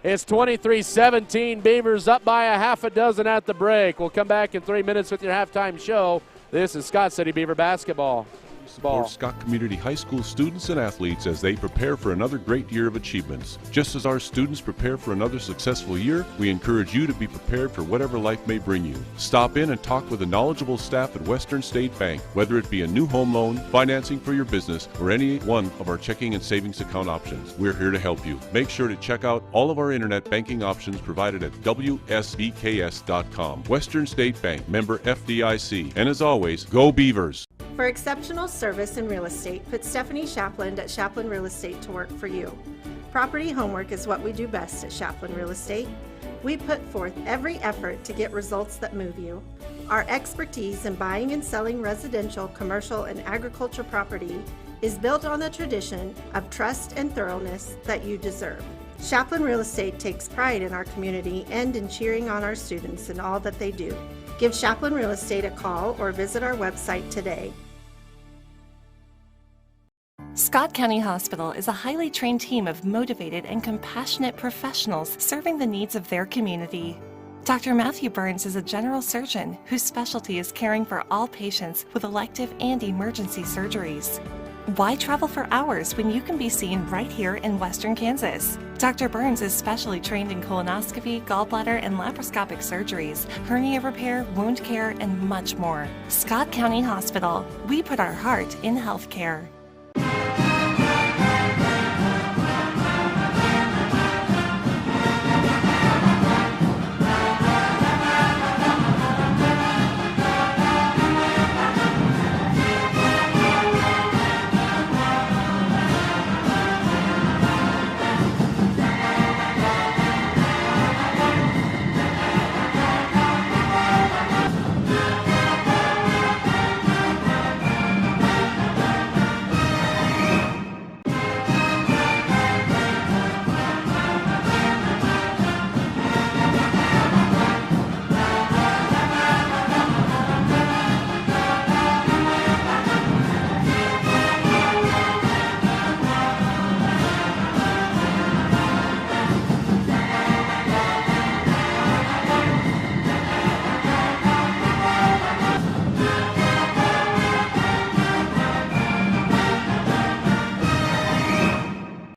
It's 23-17. Beavers up by a half a dozen at the break. We'll come back in 3 minutes with your halftime show. This is Scott City Beaver basketball. Support Scott Community High School students and athletes as they prepare for another great year of achievements. Just as our students prepare for another successful year, we encourage you to be prepared for whatever life may bring you. Stop in and talk with the knowledgeable staff at Western State Bank, whether it be a new home loan, financing for your business, or any one of our checking and savings account options. We're here to help you. Make sure to check out all of our internet banking options provided at WSBKS.com. Western State Bank, member FDIC. And as always, go Beavers! For exceptional service in real estate, put Stephanie Shapland at Shapland Real Estate to work for you. Property homework is what we do best at Shapland Real Estate. We put forth every effort to get results that move you. Our expertise in buying and selling residential, commercial, and agriculture property is built on the tradition of trust and thoroughness that you deserve. Shapland Real Estate takes pride in our community and in cheering on our students in all that they do. Give Shapland Real Estate a call or visit our website today. Scott County Hospital is a highly trained team of motivated and compassionate professionals serving the needs of their community. Dr. Matthew Burns is a general surgeon whose specialty is caring for all patients with elective and emergency surgeries. Why travel for hours when you can be seen right here in Western Kansas? Dr. Burns is specially trained in colonoscopy, gallbladder, and laparoscopic surgeries, hernia repair, wound care, and much more. Scott County Hospital. We put our heart in healthcare.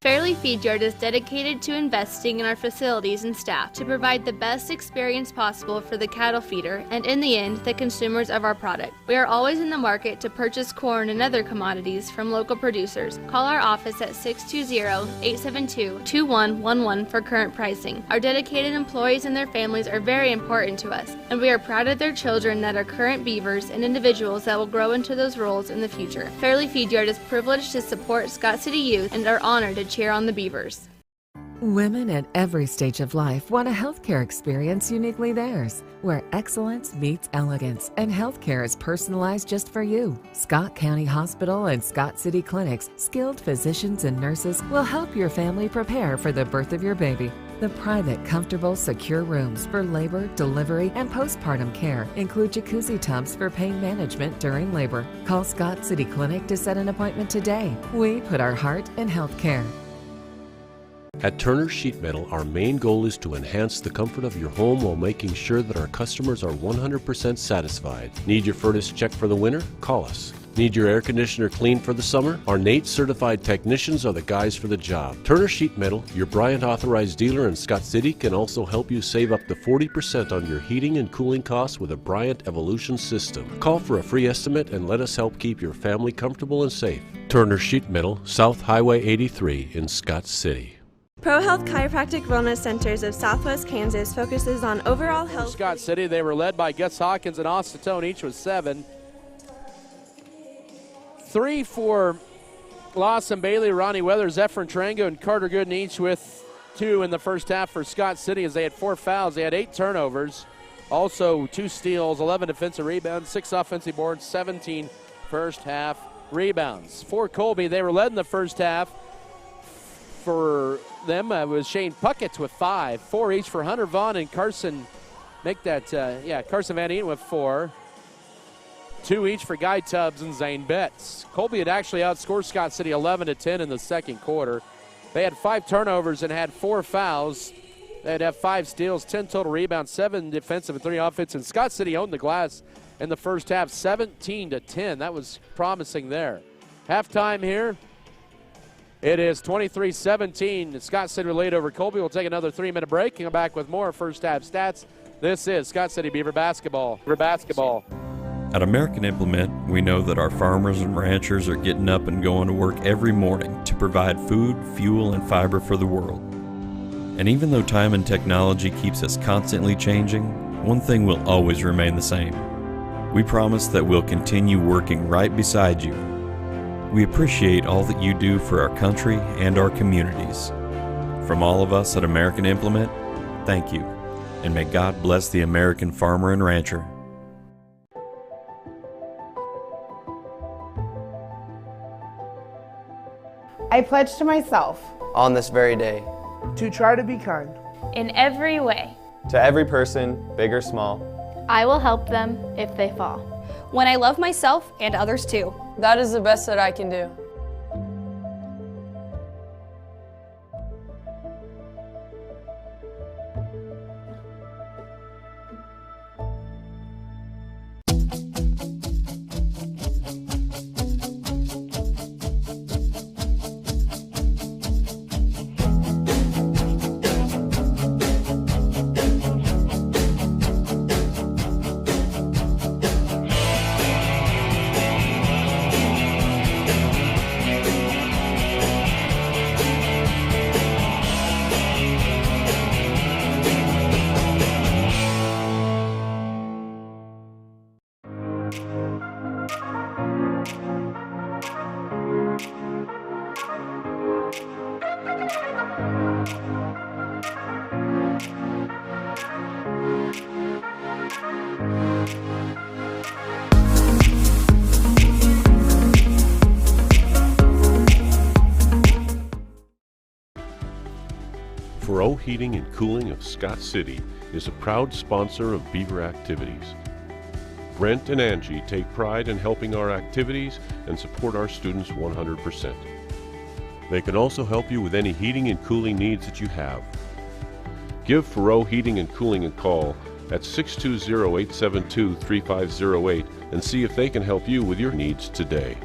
Fairley Feedyard is dedicated to investing in our facilities and staff to provide the best experience possible for the cattle feeder and, in the end, the consumers of our product. We are always in the market to purchase corn and other commodities from local producers. Call our office at 620-872-2111 for current pricing. Our dedicated employees and their families are very important to us, and we are proud of their children that are current Beavers and individuals that will grow into those roles in the future. Fairley Feedyard is privileged to support Scott City youth and are honored to cheer on the Beavers. Women at every stage of life want a healthcare experience uniquely theirs, where excellence meets elegance and healthcare is personalized just for you. Scott County Hospital and Scott City Clinic's skilled physicians and nurses will help your family prepare for the birth of your baby. The private, comfortable, secure rooms for labor, delivery, and postpartum care include jacuzzi tubs for pain management during labor. Call Scott City Clinic to set an appointment today. We put our heart in healthcare. At Turner Sheet Metal, our main goal is to enhance the comfort of your home while making sure that our customers are 100% satisfied. Need your furnace checked for the winter? Call us. Need your air conditioner cleaned for the summer? Our NATE certified technicians are the guys for the job. Turner Sheet Metal, your Bryant authorized dealer in Scott City, can also help you save up to 40% on your heating and cooling costs with a Bryant Evolution system. Call for a free estimate and let us help keep your family comfortable and safe. Turner Sheet Metal, South Highway 83 in Scott City. ProHealth Chiropractic Wellness Centers of Southwest Kansas focuses on overall health. Scott City, they were led by Gus Hawkins and Austin Tone, each with 7. 3 for Lawson Bailey, Ronnie Weathers, Efren Trango, and Carter Gooden, each with 2 in the first half for Scott City as they had 4 fouls. They had 8 turnovers, also 2 steals, 11 defensive rebounds, 6 offensive boards, 17 first half rebounds. For Colby, they were led in the first half. For them was Shane Puckett with 5, 4 each for Hunter Vaughn and Carson. Carson Van Eaton with 4. 2 each for Guy Tubbs and Zane Betts. Colby had actually outscored Scott City 11-10 in the second quarter. They had 5 turnovers and had 4 fouls. They'd have 5 steals, 10 total rebounds, 7 defensive and 3 offensive. And Scott City owned the glass in the first half, 17-10. That was promising there. Halftime here. It is 23-17. Scott City lead over Colby. We'll take another 3-minute break and come back with more first half stats. This is Scott City Beaver basketball. At American Implement, we know that our farmers and ranchers are getting up and going to work every morning to provide food, fuel, and fiber for the world. And even though time and technology keeps us constantly changing, one thing will always remain the same. We promise that we'll continue working right beside you. We appreciate all that you do for our country and our communities. From all of us at American Implement, thank you, and may God bless the American farmer and rancher. I pledge to myself, on this very day, to try to be kind, in every way, to every person, big or small. I will help them if they fall. When I love myself and others too. That is the best that I can do. Fero Heating and Cooling of Scott City is a proud sponsor of Beaver activities. Brent and Angie take pride in helping our activities and support our students 100%. They can also help you with any heating and cooling needs that you have. Give Fero Heating and Cooling a call at 620-872-3508 and see if they can help you with your needs today.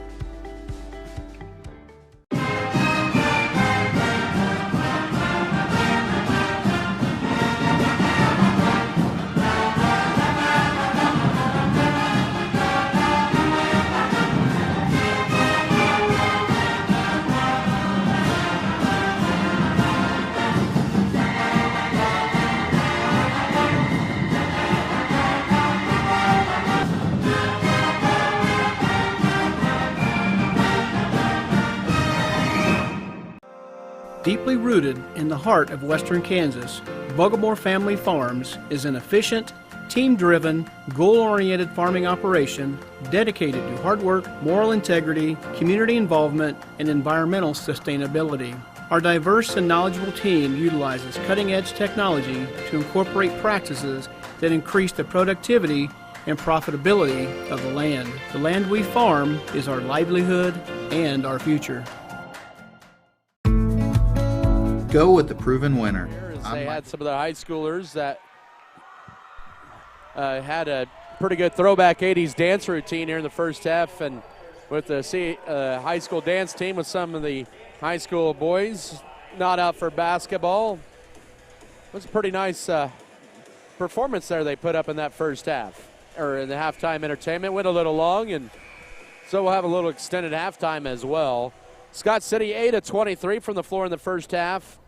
Deeply rooted in the heart of western Kansas, Vogelmore Family Farms is an efficient, team-driven, goal-oriented farming operation dedicated to hard work, moral integrity, community involvement, and environmental sustainability. Our diverse and knowledgeable team utilizes cutting-edge technology to incorporate practices that increase the productivity and profitability of the land. The land we farm is our livelihood and our future. Go with the proven winner. They had some of the high schoolers that had a pretty good throwback 80s dance routine here in the first half, and with the high school dance team with some of the high school boys not out for basketball. It was a pretty nice performance there they put up in that first half, or in the halftime entertainment. Went a little long, and so we'll have a little extended halftime as well. Scott City 8 of 23 from the floor in the first half,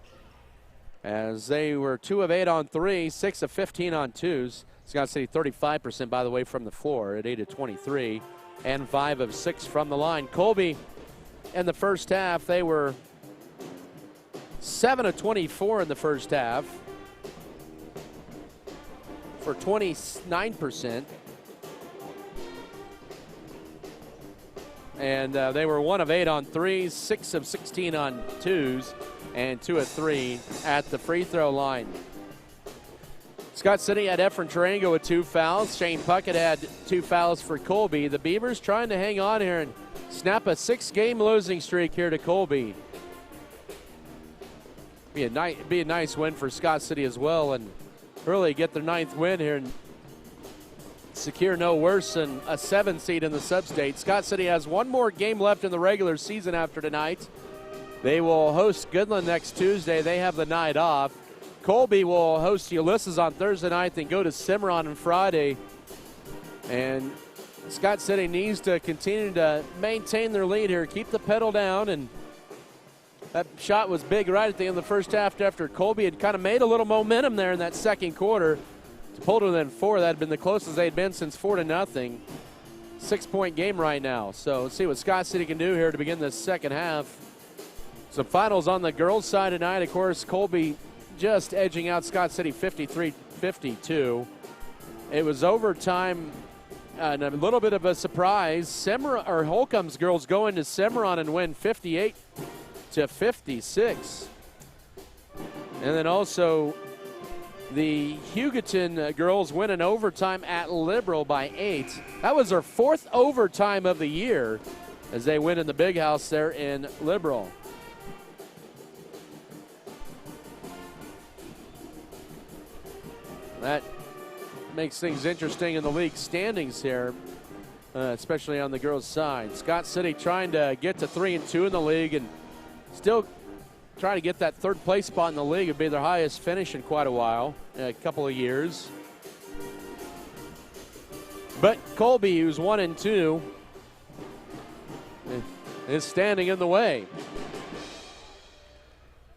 as they were 2 of 8 on 3, 6 of 15 on 2s. Scott City 35%, by the way, from the floor at 8 of 23, and 5 of 6 from the line. Colby in the first half, they were 7 of 24 in the first half for 29%. And they were 1 of 8 on 3s, 6 of 16 on 2s, and 2 of 3 at the free throw line. Scott City had Efren Tarango with 2 fouls. Shane Puckett had 2 fouls for Colby. The Beavers trying to hang on here and snap a 6-game losing streak here to Colby. Be a nice win for Scott City as well, and really get their 9th win here and secure no worse than a 7 seed in the sub-state. Scott City has one more game left in the regular season after tonight. They will host Goodland next Tuesday. They have the night off. Colby will host Ulysses on Thursday night, then go to Cimarron on Friday. And Scott City needs to continue to maintain their lead here, keep the pedal down, and that shot was big right at the end of the first half after Colby had kind of made a little momentum there in that second quarter. To pull to within 4, that had been the closest they'd been since 4-0. 6-point game right now. So let's see what Scott City can do here to begin this second half. Some finals on the girls' side tonight. Of course, Colby just edging out Scott City 53-52. It was overtime and a little bit of a surprise. Holcomb's girls go into Cimarron and win 58-56. And then also the Hugoton girls win in overtime at Liberal by 8. That was their 4th overtime of the year as they win in the big house there in Liberal. That makes things interesting in the league standings here, especially on the girls' side. Scott City trying to get to 3-2 in the league and still trying to get that 3rd place spot in the league. It'd be their highest finish in quite a while, a couple of years. But Colby, who's 1-2, is standing in the way.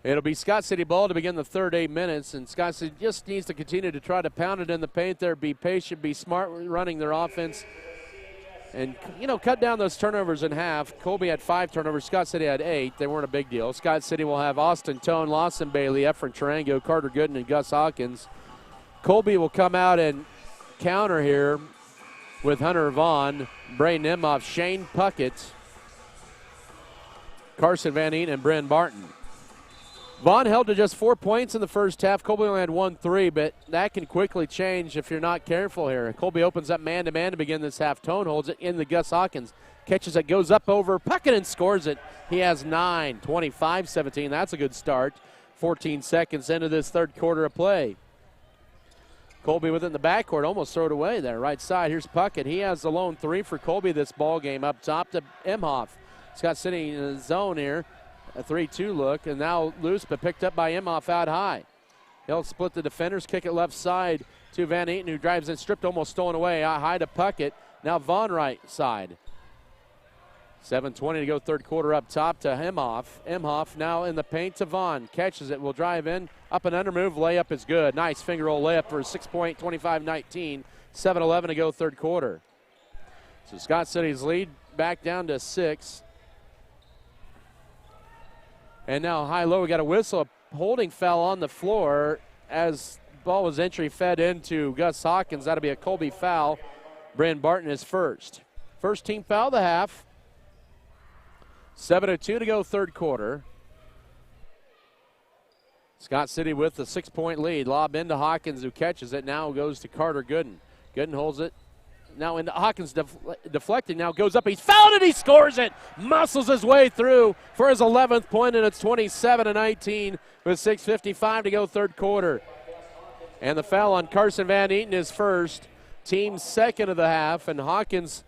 It'll be Scott City ball to begin the third 8 minutes, and Scott City just needs to continue to try to pound it in the paint there, be patient, be smart running their offense, and, cut down those turnovers in half. Colby had 5 turnovers. Scott City had 8. They weren't a big deal. Scott City will have Austin Tone, Lawson Bailey, Efren Tarango, Carter Gooden, and Gus Hawkins. Colby will come out and counter here with Hunter Vaughn, Bray Nimhoff, Shane Puckett, Carson Van Eaton, and Bryn Barton. Vaughn held to just 4 points in the first half. Colby only had 1-3, but that can quickly change if you're not careful here. Colby opens up man-to-man to begin this half. Tone holds it in the Gus Hawkins. Catches it, goes up over Puckett and scores it. He has 9, 25-17. That's a good start. 14 seconds into this third quarter of play. Colby within the backcourt, almost throw it away there. Right side, here's Puckett. He has the lone 3 for Colby this ball game. Up top to Imhoff. Scott City in the zone here. A 3-2 look, and now loose, but picked up by Imhoff out high. He'll split the defenders, kick it left side to Van Eaton, who drives in, stripped, almost stolen away. Out high to Puckett. Now Vaughn right side. 7:20 to go third quarter, up top to Imhoff. Imhoff now in the paint to Vaughn. Catches it, will drive in, up and under move, layup is good. Nice finger roll layup for a 6-point, 25-19. 7:11 to go third quarter. So Scott City's lead back down to 6. And now high-low, we got a whistle, a holding foul on the floor as ball was entry fed into Gus Hawkins. That'll be a Colby foul. Bryn Barton is first. First team foul of the half. 7:02 to go third quarter. Scott City with the 6-point lead. Lob into Hawkins, who catches it. Now goes to Carter Gooden. Gooden holds it. Now into Hawkins deflecting, now goes up, he's fouled and he scores it. Muscles his way through for his 11th point, and it's 27-19 with 6:55 to go third quarter. And the foul on Carson Van Eaton is first, team's second of the half, and Hawkins,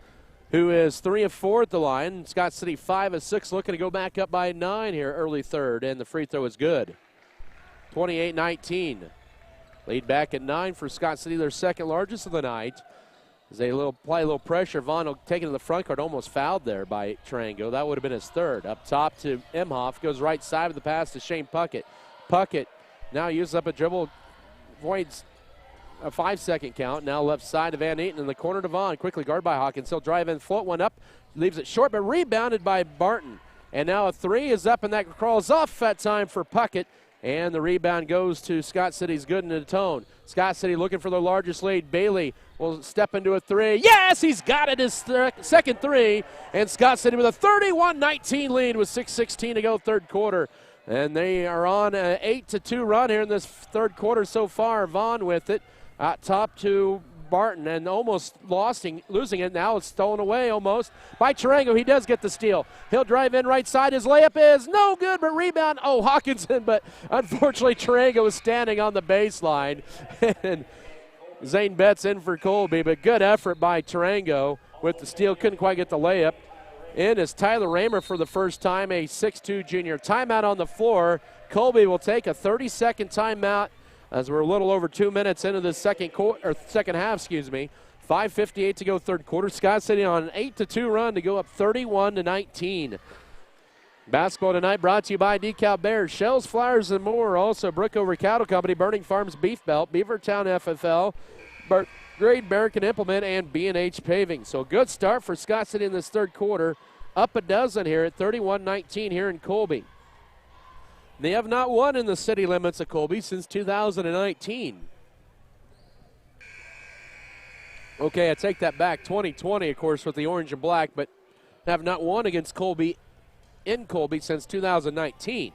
who is 3 of 4 at the line. Scott City 5 of 6, looking to go back up by 9 here early third, and the free throw is good. 28-19. Lead back at 9 for Scott City, their second largest of the night. As they apply a little pressure, Vaughn will take it to the front court, almost fouled there by Tarango. That would have been his third. Up top to Imhoff, goes right side of the pass to Shane Puckett. Puckett now uses up a dribble, avoids a 5-second count. Now left side to Van Eaton in the corner to Vaughn. Quickly guarded by Hawkins. He'll drive in, float one up, leaves it short, but rebounded by Barton. And now a 3 is up, and that crawls off that time for Puckett. And the rebound goes to Scott City's Gooden and Tone. Scott City looking for their largest lead. Bailey will step into a 3. Yes, he's got it, his second 3. And Scott City with a 31-19 lead with 6:16 to go third quarter. And they are on an 8-2 run here in this third quarter so far. Vaughn with it. Top to Spartan and almost losing it. Now it's stolen away almost by Tarango. He does get the steal. He'll drive in right side. His layup is no good, but rebound. Oh, Hawkinson, but unfortunately Tarango is standing on the baseline. And Zane Betts in for Colby, but good effort by Tarango with the steal. Couldn't quite get the layup. In is Tyler Raymer for the first time, a 6'2 junior. Timeout on the floor. Colby will take a 30-second timeout as we're a little over 2 minutes into the second half, 5:58 to go third quarter. Scott City on an 8-2 run to go up 31-19. Basketball tonight brought to you by DeKalb Bears, Shells, Flowers, and more. Also, Brookover Cattle Company, Burning Farms Beef Belt, Beavertown FFL, Great American Implement, and B&H Paving. So a good start for Scott City in this third quarter. Up a dozen here at 31-19 here in Colby. They have not won in the city limits of Colby since 2019. Okay, I take that back. 2020, of course, with the orange and black, but have not won against Colby in Colby since 2019.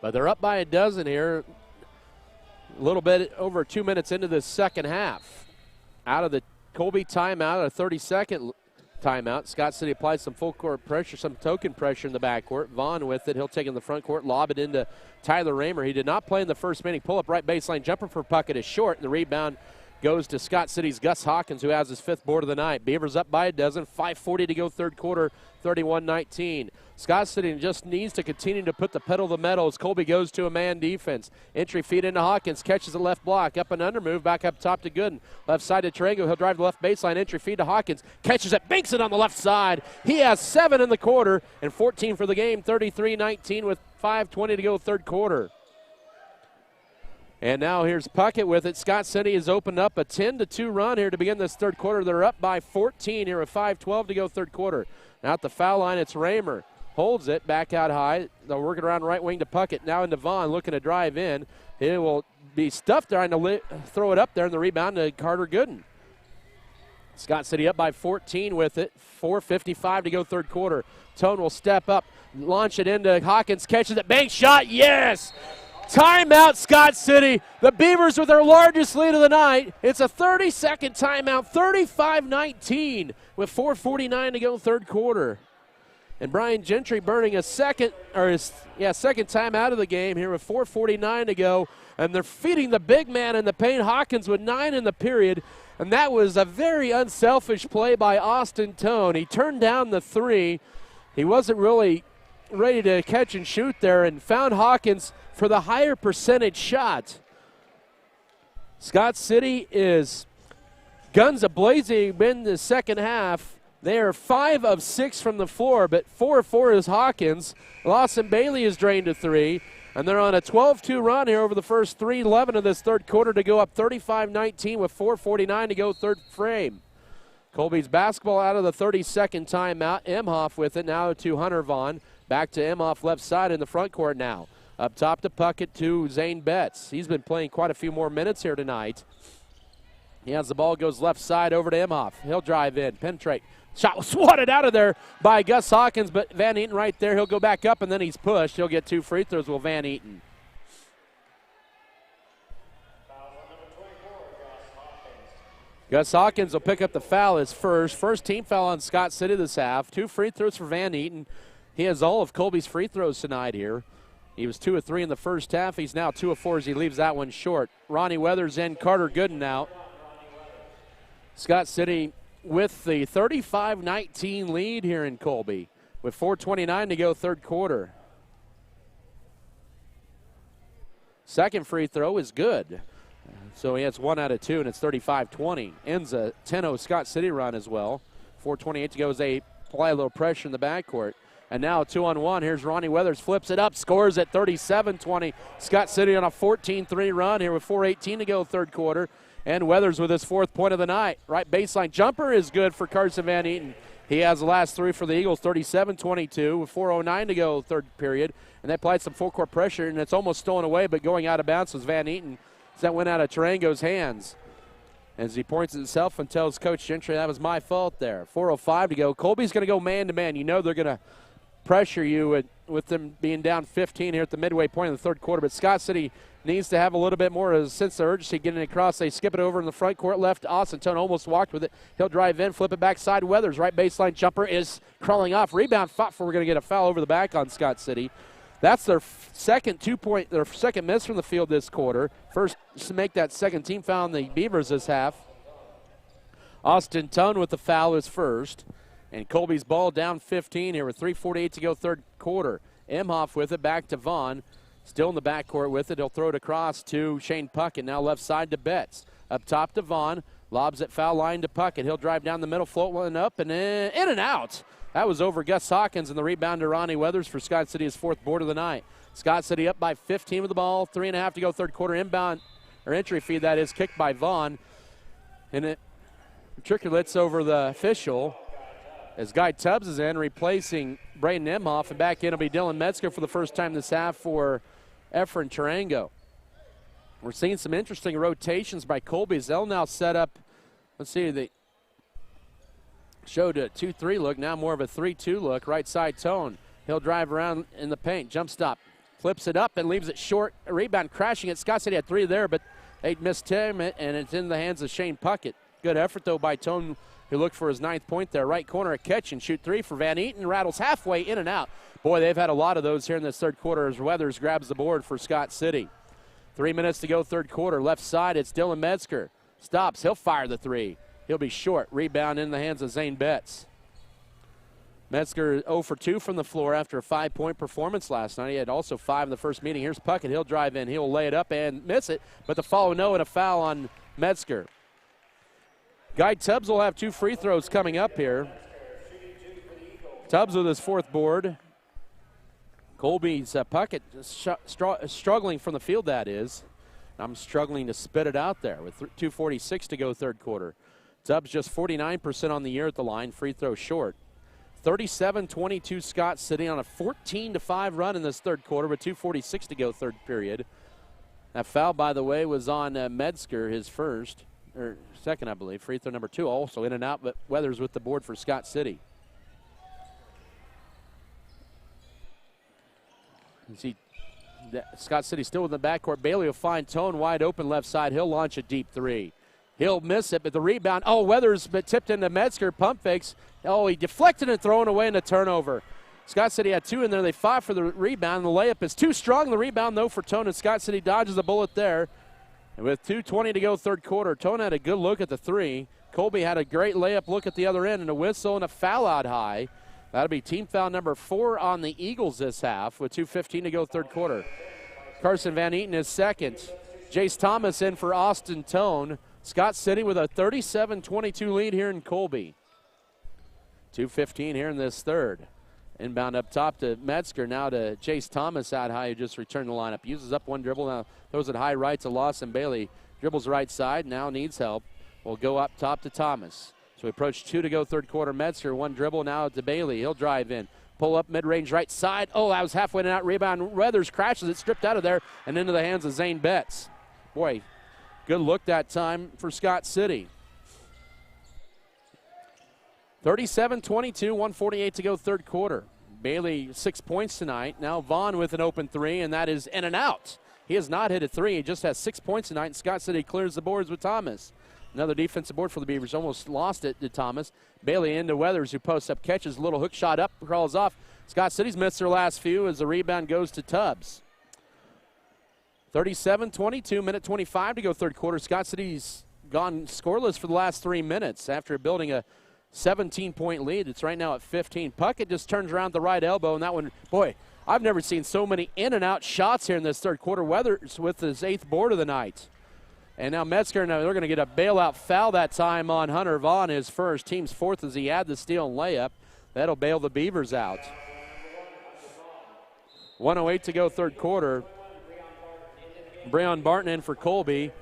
But they're up by a dozen here. A little bit over 2 minutes into the second half. Out of the Colby timeout, a 30-second timeout. Scott City applies some full court pressure, some token pressure in the backcourt. Vaughn with it. He'll take it in the front court, lob it into Tyler Raymer. He did not play in the first minute. Pull up right baseline jumper for Puckett is short, and the rebound goes to Scott City's Gus Hawkins, who has his fifth board of the night. Beavers up by a dozen, 5:40 to go third quarter, 31-19. Scott City just needs to continue to put the pedal to the metal as Colby goes to a man defense. Entry feed into Hawkins, catches the left block, up and under move, back up top to Gooden. Left side to Tarango, he'll drive the left baseline, entry feed to Hawkins, catches it, banks it on the left side. He has 7 in the quarter and 14 for the game, 33-19 with 5:20 to go third quarter. And now here's Puckett with it. Scott City has opened up a 10-2 run here to begin this third quarter. They're up by 14 here with 5:12 to go third quarter. Now at the foul line, it's Raymer. Holds it back out high. They're working around right wing to Puckett. Now into Vaughn looking to drive in. It will be stuffed trying to throw it up there, and the rebound to Carter Gooden. Scott City up by 14 with it. 4:55 to go third quarter. Tone will step up, launch it into Hawkins, catches it, bank shot, yes! Timeout, Scott City. The Beavers with their largest lead of the night. It's a 30-second timeout, 35-19 with 4:49 to go third quarter. And Brian Gentry burning a second time out of the game here with 4:49 to go. And they're feeding the big man in the paint. Hawkins with 9 in the period. And that was a very unselfish play by Austin Tone. He turned down the three. He wasn't really ready to catch and shoot there and found Hawkins for the higher percentage shot. Scott City is guns a-blazing in the second half. They are 5 of 6 from the floor, but 4 of 4 is Hawkins. Lawson Bailey is drained to 3, and they're on a 12-2 run here over the first 3:11 of this third quarter to go up 35-19 with 4:49 to go third frame. Colby's basketball out of the 30-second timeout. Emhoff with it now to Hunter Vaughn. Back to Emhoff left side in the front court now. Up top to Puckett to Zane Betts. He's been playing quite a few more minutes here tonight. He has the ball, goes left side over to Emhoff. He'll drive in, penetrate. Shot was swatted out of there by Gus Hawkins, but Van Eaton right there. He'll go back up, and then he's pushed. He'll get 2 free throws with Van Eaton. Gus Hawkins will pick up the foul, his first team foul on Scott City this half. 2 free throws for Van Eaton. He has all of Colby's free throws tonight here. He was 2 of 3 in the first half. He's now 2 of 4 as he leaves that one short. Ronnie Weathers in, Carter Gooden out. Scott City with the 35-19 lead here in Colby with 4:29 to go third quarter. Second free throw is good. So he has 1 out of 2, and it's 35-20. Ends a 10-0 Scott City run as well. 4:28 to go as they apply a little pressure in the backcourt. And now 2-on-1. Here's Ronnie Weathers, flips it up, scores at 37-20. Scott City on a 14-3 run here with 4:18 to go third quarter. And Weathers with his 4th point of the night. Right baseline jumper is good for Carson Van Eaton. He has the last 3 for the Eagles, 37-22 with 4:09 to go third period. And they applied some full court pressure, and it's almost stolen away, but going out of bounds was Van Eaton. That went out of Tarango's hands. As he points at himself and tells Coach Gentry that was my fault there. 4:05 to go. Colby's going to go man-to-man. You know they're going to pressure you with them being down 15 here at the midway point of the third quarter. But Scott City needs to have a little bit more of a sense of urgency getting across. They skip it over in the front court left. Austin Tone almost walked with it. He'll drive in, flip it backside. Weathers, right baseline jumper is crawling off. Rebound fought for. We're going to get a foul over the back on Scott City. That's their second their second miss from the field this quarter. First to make that second team foul on the Beavers this half. Austin Tone with the foul is first. And Colby's ball down 15 here with 3:48 to go third quarter. Emhoff with it, back to Vaughn. Still in the backcourt with it. He'll throw it across to Shane Puckett. Now left side to Betts. Up top to Vaughn. Lobs at foul line to Puckett. He'll drive down the middle, float one up, and in and out. That was over Gus Hawkins, and the rebound to Ronnie Weathers for Scott City, his fourth board of the night. Scott City up by 15 with the ball. 3.5 to go third quarter. Inbound, or entry feed, that is, kicked by Vaughn. And it matriculates over the official as Guy Tubbs is in, replacing Braden Emhoff, and back in will be Dylan Metzger for the first time this half for Efren Tarango. We're seeing some interesting rotations by Colby. They'll now set up, let's see, they showed a 2-3 look, now more of a 3-2 look. Right side Tone. He'll drive around in the paint, jump stop, flips it up and leaves it short. A rebound crashing it. Scott City had three there, but they missed him, and it's in the hands of Shane Puckett. Good effort, though, by Tone, who looked for his ninth point there. Right corner, a catch and shoot three for Van Eaton. Rattles halfway in and out. Boy, they've had a lot of those here in this third quarter as Weathers grabs the board for Scott City. 3 minutes to go third quarter. Left side, it's Dylan Metzger. Stops, he'll fire the three. He'll be short. Rebound in the hands of Zane Betts. Metzger 0 for 2 from the floor after a 5-point performance last night. He had also 5 in the first meeting. Here's Puckett. He'll drive in. He'll lay it up and miss it, but the follow no and a foul on Metzger. Guy Tubbs will have 2 free throws coming up here. Tubbs with his fourth board. Colby's Puckett struggling from the field, that is. I'm struggling to spit it out there with 2:46 to go third quarter. Tubbs just 49% on the year at the line, free throw short. 37-22 Scott City on a 14-5 run in this third quarter with 2:46 to go third period. That foul, by the way, was on Metzger, his first, or second, I believe. Free throw number 2, also in and out, but Weathers with the board for Scott City. You see Scott City still in the backcourt. Bailey will find Tone wide open left side. He'll launch a deep three. He'll miss it, but the rebound, Weathers, but tipped into Metzger, pump fakes. He deflected and thrown away in a turnover. Scott City had 2 in there. They fought for the rebound. The layup is too strong. The rebound, though, for Tone, and Scott City dodges a bullet there. And with 2:20 to go third quarter, Tone had a good look at the three. Colby had a great layup look at the other end, and a whistle and a foul out high. That'll be team foul number 4 on the Eagles this half with 2:15 to go third quarter. Carson Van Eaton is second. Jace Thomas in for Austin Tone. Scott City with a 37-22 lead here in Colby. 2:15 here in this third. Inbound up top to Metzger, now to Jace Thomas out high, who just returned the lineup. Uses up one dribble, now throws it high right to Lawson Bailey. Dribbles right side, now needs help. Will go up top to Thomas. So we approach 2 to go third quarter. Metzger, one dribble now to Bailey. He'll drive in. Pull up mid-range right side. That was halfway and out. Rebound. Weathers crashes it, stripped out of there, and into the hands of Zane Betts. Boy, good look that time for Scott City. 37-22, 1:48 to go third quarter. Bailey 6 points tonight. Now Vaughn with an open three, and that is in and out. He has not hit a three. He just has 6 points tonight, and Scott City clears the boards with Thomas. Another defensive board for the Beavers. Almost lost it to Thomas. Bailey into Weathers, who posts up, catches a little hook shot up, crawls off. Scott City's missed their last few as the rebound goes to Tubbs. 37-22, minute 25 to go third quarter. Scott City's gone scoreless for the last 3 minutes after building a 17-point lead. It's right now at 15. Puckett just turns around the right elbow, and that one, boy, I've never seen so many in-and-out shots here in this third quarter. Weathers with his 8th board of the night. And now Metzger, they're going to get a bailout foul that time on Hunter Vaughn, his first. Team's 4th as he had the steal and layup. That'll bail the Beavers out. 1:08 to go third quarter. Breon Barton in for Colby.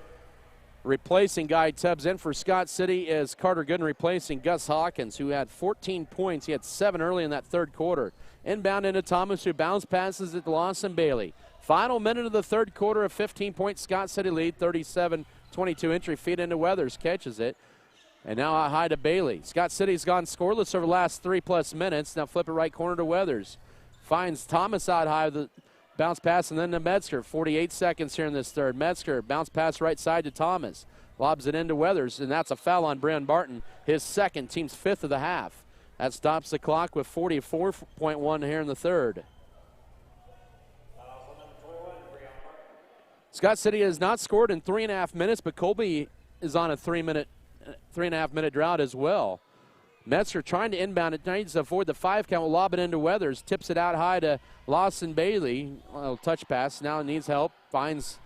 Replacing Guy Tubbs in for Scott City is Carter Gooden replacing Gus Hawkins, who had 14 points. He had 7 early in that third quarter. Inbound into Thomas, who bounce passes it to Lawson Bailey. Final minute of the third quarter, a 15-point Scott City lead, 37-22 entry feed into Weathers, catches it. And now out high to Bailey. Scott City's gone scoreless over the last 3+ minutes. Now flip it right corner to Weathers. finds Thomas out high, the bounce pass, and then to Metzger. 48 seconds here in this third. Metzger, bounce pass right side to Thomas. Lobs it into Weathers, and that's a foul on Brandon Barton, his second, team's 5th of the half. That stops the clock with 44.1 here in the third. Scott City has not scored in 3.5 minutes, but Colby is on a 3.5 minute drought as well. Metzger trying to inbound it, needs to avoid the 5 count, will lob it into Weathers, tips it out high to Lawson Bailey. A touch pass, now needs help, finds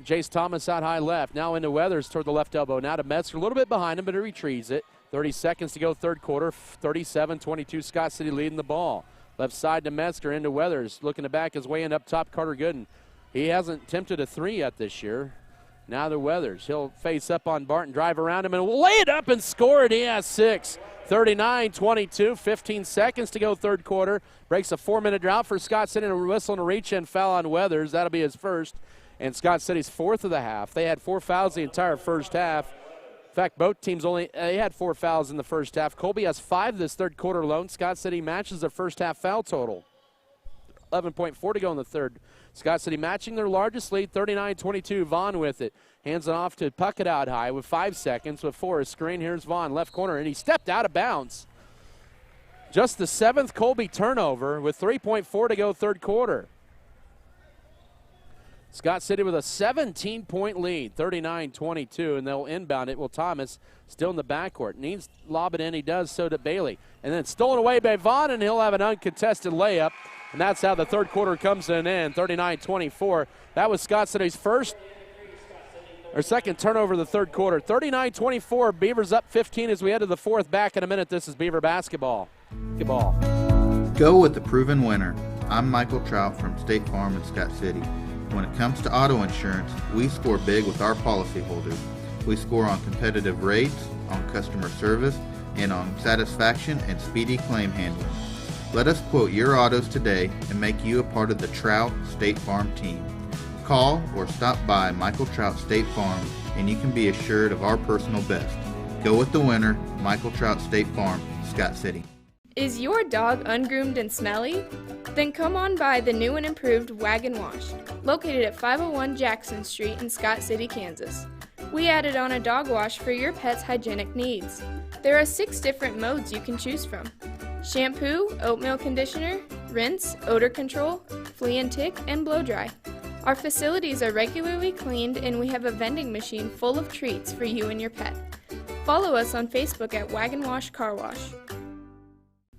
Jace Thomas out high left, now into Weathers toward the left elbow, now to Metzger, a little bit behind him, but he retrieves it. 30 seconds to go third quarter, 37-22, Scott City leading the ball. Left side to Metzger, into Weathers, looking to back his way in up top, Carter Gooden. He hasn't attempted a 3 yet this year. Now to Weathers. He'll face up on Barton, drive around him, and lay it up and score it. He has 6. 39-22, 15 seconds to go third quarter. Breaks a 4-minute drought for Scott City, and a whistle and a reach-in foul on Weathers. That'll be his first, and Scott City's 4th of the half. They had 4 fouls the entire first half. In fact, both teams they had 4 fouls in the first half. Colby has 5 this third quarter alone. Scott City matches their first half foul total. 11.4 to go in the third. Scott City matching their largest lead, 39-22. Vaughn with it. Hands it off to Puckett out high with 5 seconds with 4. Screen, here's Vaughn, left corner, and he stepped out of bounds. Just the 7th Colby turnover with 3.4 to go third quarter. Scott City with a 17-point lead, 39-22, and they'll inbound it. Well, Thomas still in the backcourt. Needs to lob it in. He does so to Bailey. And then stolen away by Vaughn, and he'll have an uncontested layup. And that's how the third quarter comes to an end, 39-24. That was Scott City's second turnover of the third quarter. 39-24, Beavers up 15 as we head to the fourth. Back in a minute, this is Beaver basketball. Go with the proven winner. I'm Michael Trout from State Farm in Scott City. When it comes to auto insurance, we score big with our policyholders. We score on competitive rates, on customer service, and on satisfaction and speedy claim handling. Let us quote your autos today and make you a part of the Trout State Farm team. Call or stop by Michael Trout State Farm and you can be assured of our personal best. Go with the winner, Michael Trout State Farm, Scott City. Is your dog ungroomed and smelly? Then come on by the new and improved Wagon Wash, located at 501 Jackson Street in Scott City, Kansas. We added on a dog wash for your pet's hygienic needs. There are 6 different modes you can choose from: shampoo, oatmeal conditioner, rinse, odor control, flea and tick, and blow dry. Our facilities are regularly cleaned, and we have a vending machine full of treats for you and your pet. Follow us on Facebook at Wagon Wash Car Wash.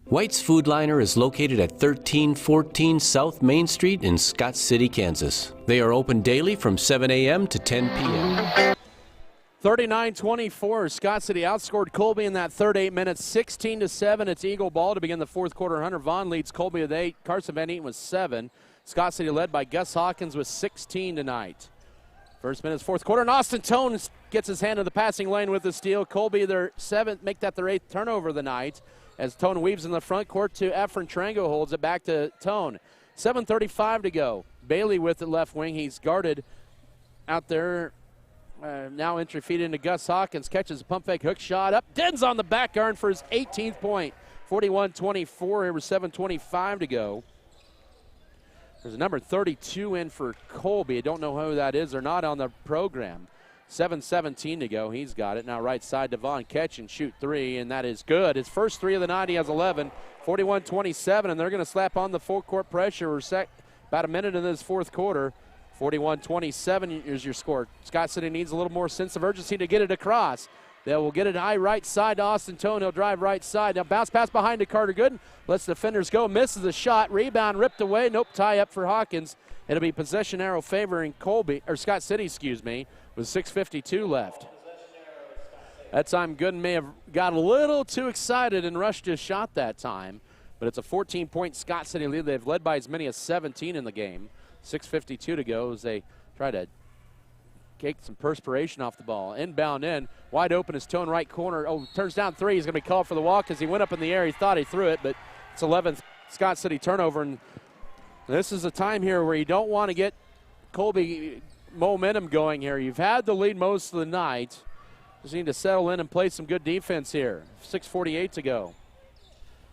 White's Food Liner is located at 1314 South Main Street in Scott City, Kansas. They are open daily from 7 a.m. to 10 p.m. 39-24, Scott City outscored Colby in that third 8 minutes, 16-7. It's Eagle ball to begin the fourth quarter. Hunter Vaughn leads Colby with 8. Carson Van Eaton with 7. Scott City led by Gus Hawkins with 16 tonight. First minutes, fourth quarter, and Austin Tone gets his hand in the passing lane with the steal. Colby, their 7th, make that their 8th turnover of the night, as Tone weaves in the front court to Efren Trango, holds it back to Tone. 7:35 to go. Bailey with it left wing. He's guarded out there. Now entry feed into Gus Hawkins. Catches a pump fake hook shot up. Den's on the back iron for his 18th point. 41-24. Here with 7:25 to go. There's a number 32 in for Colby. I don't know who that is or not on the program. 7:17 to go. He's got it. Now right side to Vaughn. Catch and shoot 3, and that is good. His first 3 of the night. He has 11. 41-27, and they're going to slap on the full court pressure. We're about a minute in this fourth quarter. 41-27 is your score. Scott City needs a little more sense of urgency to get it across. They will get it high right side to Austin Tone. He'll drive right side. Now bounce pass behind to Carter Gooden. Lets defenders go. Misses the shot. Rebound ripped away. Nope, tie up for Hawkins. It'll be possession arrow favoring Scott City, with 6:52 left. That time Gooden may have got a little too excited and rushed his shot that time. But it's a 14-point Scott City lead. They've led by as many as 17 in the game. 6:52 to go as they try to take some perspiration off the ball. Inbound in. Wide open is Tone right corner. Oh, turns down 3. He's going to be called for the walk as he went up in the air. He thought he threw it, but it's 11th Scott City turnover. And this is a time here where you don't want to get Colby momentum going here. You've had the lead most of the night. Just need to settle in and play some good defense here. 6:48 to go.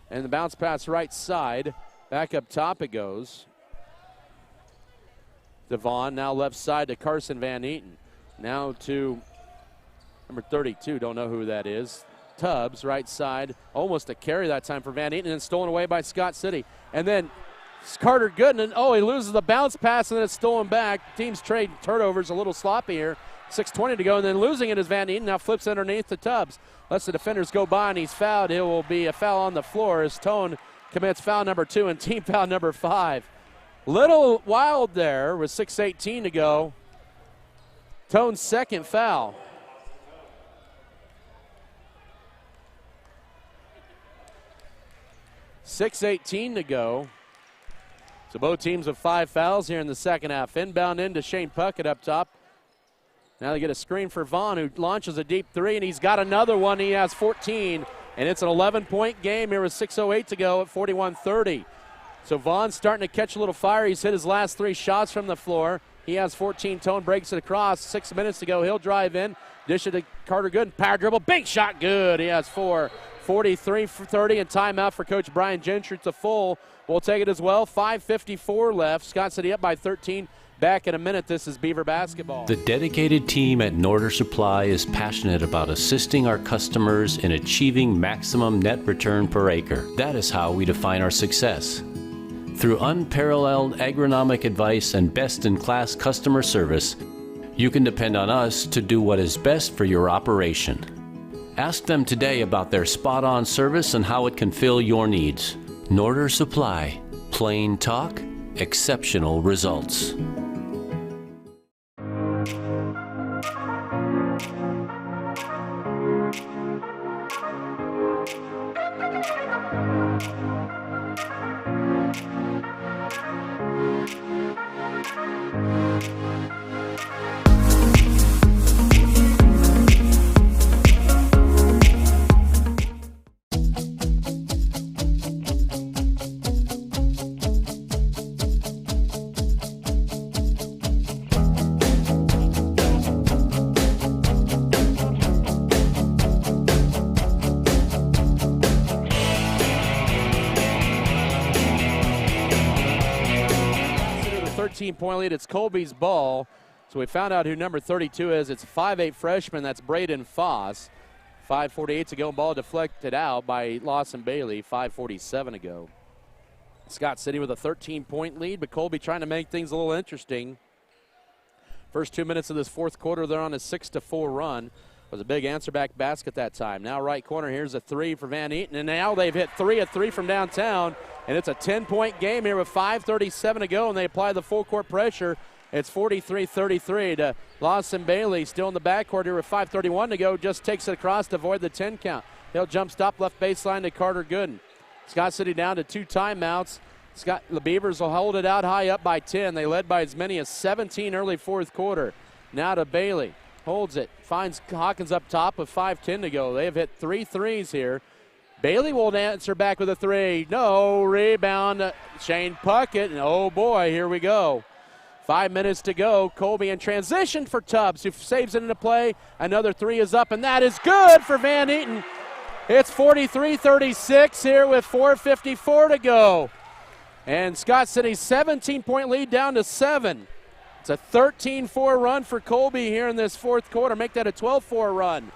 And the bounce pass right side Back up top it goes. Devon now left side to Carson Van Eaton. Now to number 32, don't know who that is. Tubbs, right side, almost a carry that time for Van Eaton, and stolen away by Scott City. And then Carter Gooden, and he loses the bounce pass, and then it's stolen back. Teams trade turnovers, a little sloppy here. 6:20 to go, and then losing it is Van Eaton. Now flips underneath to Tubbs. Lets the defenders go by, and he's fouled. It will be a foul on the floor as Tone commits foul number 2 and team foul number 5. Little wild there with 6:18 to go. Tone's second foul. .618 to go. So both teams with 5 fouls here in the second half. Inbound into Shane Puckett up top. Now they get a screen for Vaughn, who launches a deep 3, and he's got another one. He has 14, and it's an 11-point game here with 6:08 to go at 41-30. So Vaughn's starting to catch a little fire. He's hit his last 3 shots from the floor. He has 14. Tone breaks it across. 6 minutes to go. He'll drive in. Dish it to Carter Gooden. Power dribble. Big shot. Good. He has 4. 43-30 and timeout for Coach Brian Gentry. It's a full. We'll take it as well. 5:54 left. Scott City up by 13. Back in a minute. This is Beaver basketball. The dedicated team at Norder Supply is passionate about assisting our customers in achieving maximum net return per acre. That is how we define our success. Through unparalleled agronomic advice and best-in-class customer service, you can depend on us to do what is best for your operation. Ask them today about their spot-on service and how it can fill your needs. Norder Supply. Plain talk, exceptional results. Point lead. It's Colby's ball. So we found out who number 32 is. It's a 5'8 freshman. That's Braden Foss. 5:48 to go. Ball deflected out by Lawson Bailey. 5:47 to go. Scott City with a 13-point lead, but Colby trying to make things a little interesting. First 2 minutes of this fourth quarter, they're on a 6-4 run. It was a big answer-back basket that time. Now right corner, here's a 3 for Van Eaton, and now they've hit 3 of 3 from downtown. And it's a 10-point game here with 5:37 to go, and they apply the full-court pressure. It's 43-33 to Lawson Bailey, still in the backcourt here with 5:31 to go. Just takes it across to avoid the 10 count. He'll jump stop left baseline to Carter Gooden. Scott City down to 2 timeouts. The Beavers will hold it out high up by 10. They led by as many as 17 early fourth quarter. Now to Bailey. Holds it. Finds Hawkins up top with 5:10 to go. They have hit 3 threes here. Bailey will answer back with a 3. No, rebound. Shane Puckett, and oh boy, here we go. 5 minutes to go. Colby in transition for Tubbs, who saves it into play. Another 3 is up, and that is good for Van Eaton. It's 43-36 here with 4:54 to go. And Scott City's 17-point lead down to 7. It's a 13-4 run for Colby here in this fourth quarter. Make that a 12-4 run.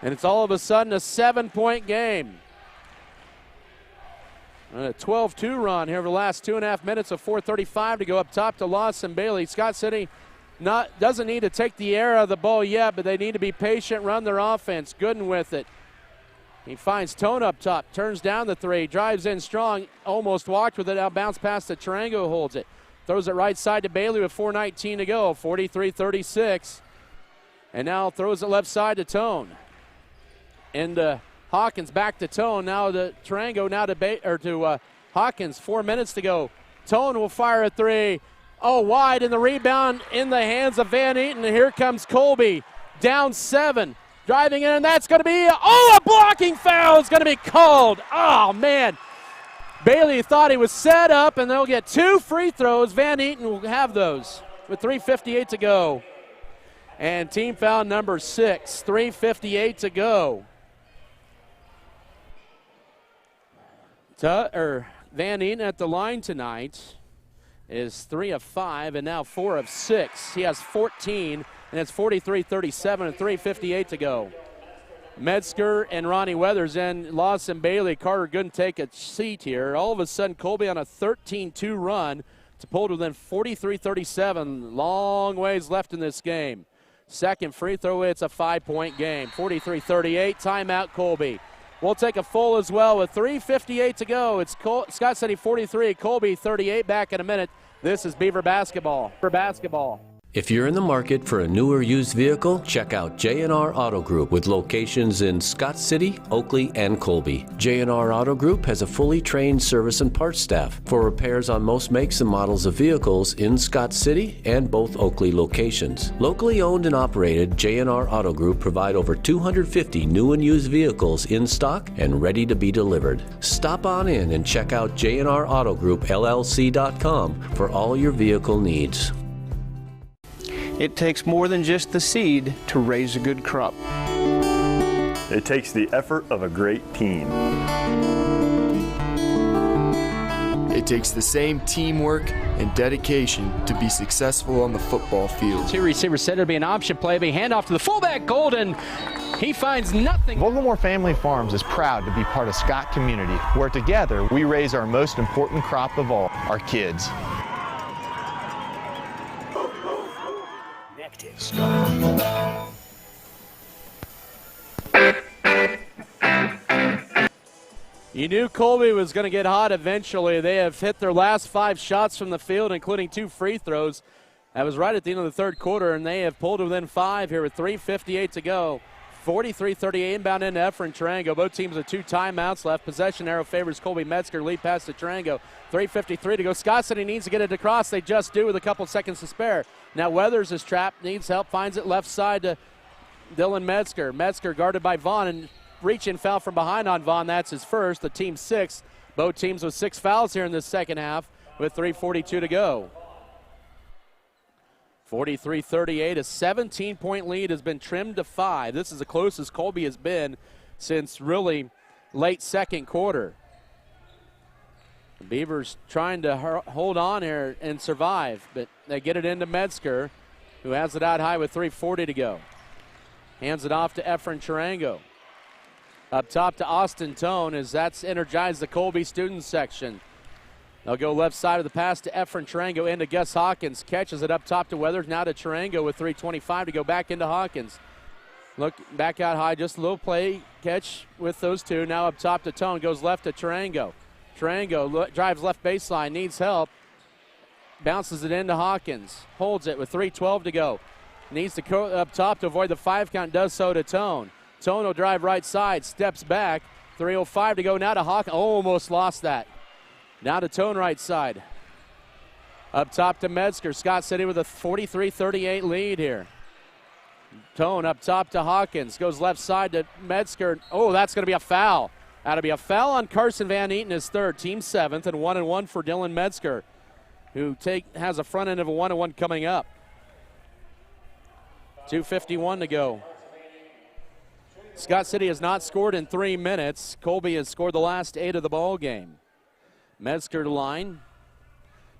And it's all of a sudden a 7-point game. A 12-2 run here over the last 2.5 minutes of 4:35 to go up top to Lawson Bailey. Scott City doesn't need to take the air out of the ball yet, but they need to be patient, run their offense. Gooden with it. He finds Tone up top, turns down the 3, drives in strong, almost walked with it, now bounce past the Tarango, holds it. Throws it right side to Bailey with 4:19 to go, 43-36. And now throws it left side to Tone. And Hawkins back to Tone, now to Tarango, now to Hawkins. 4 minutes to go. Tone will fire a 3. Oh, wide, and the rebound in the hands of Van Eaton. And here comes Colby, down 7. Driving in, and that's going to be, a blocking foul is going to be called. Oh, man. Bailey thought he was set up, and they'll get 2 free throws. Van Eaton will have those with 3:58 to go. And team foul number 6, 3:58 to go. Van Eaton at the line tonight is 3 of 5 and now 4 of 6. He has 14, and it's 43-37 and 3:58 to go. Metzger and Ronnie Weathers and Lawson Bailey. Carter Gooden take a seat here. All of a sudden, Colby on a 13-2 run to pull to within 43-37. Long ways left in this game. Second free throw, it's a 5-point game. 43-38, timeout Colby. We'll take a full as well with 3:58 to go. It's Scott City 43, Colby 38. Back in a minute. This is Beaver basketball. If you're in the market for a new or used vehicle, check out J&R Auto Group with locations in Scott City, Oakley, and Colby. J&R Auto Group has a fully trained service and parts staff for repairs on most makes and models of vehicles in Scott City and both Oakley locations. Locally owned and operated, J&R Auto Group provide over 250 new and used vehicles in stock and ready to be delivered. Stop on in and check out J&R Auto Group LLC.com for all your vehicle needs. It takes more than just the seed to raise a good crop. It takes the effort of a great team. It takes the same teamwork and dedication to be successful on the football field. Two receivers set to be an option play, being handoff to the fullback, Golden. He finds nothing. Vogelmore Family Farms is proud to be part of Scott community, where together we raise our most important crop of all, our kids. You knew Colby was going to get hot eventually. They have hit their last 5 shots from the field, including 2 free throws. That was right at the end of the third quarter, and they have pulled within 5 here with 3:58 to go. 43-38 inbound into Efren Tarango. Both teams with 2 timeouts left. Possession arrow favors Colby. Metzger lead pass to Tarango. 3:53 to go. Scott City needs to get it across. They just do with a couple seconds to spare. Now Weathers is trapped, needs help, finds it left side to Dylan Metzger. Metzger guarded by Vaughn, and reach-in foul from behind on Vaughn. That's his first, the team 6. Both teams with 6 fouls here in the second half with 3:42 to go. 43-38, a 17-point lead has been trimmed to 5. This is the closest Colby has been since really late second quarter. The Beavers trying to hold on here and survive, but they get it into Metzger, who has it out high with 3:40 to go. Hands it off to Efren Tarango. Up top to Austin Tone as that's energized the Colby student section. They'll go left side of the pass to Efren Tarango into Gus Hawkins. Catches it up top to Weathers. Now to Tarango with 3:25 to go back into Hawkins. Look back out high, just a little play catch with those two. Now up top to Tone, goes left to Tarango. Tarango drives left baseline, needs help. Bounces it into Hawkins. Holds it with 3:12 to go. Needs to go up top to avoid the 5 count, does so to Tone. Tone will drive right side, steps back. 3:05 to go now to Hawkins. Almost lost that. Now to Tone right side. Up top to Metzger. Scott City with a 43-38 lead here. Tone up top to Hawkins. Goes left side to Metzger. Oh, that's going to be a foul. That'll be a foul on Carson Van Eaton, his third. Team 7th, and 1-1 for Dylan Metzger, who has a front end of a 1-1 coming up. 2:51 to go. Scott City has not scored in 3 minutes. Colby has scored the last 8 of the ball game. Metzger to line.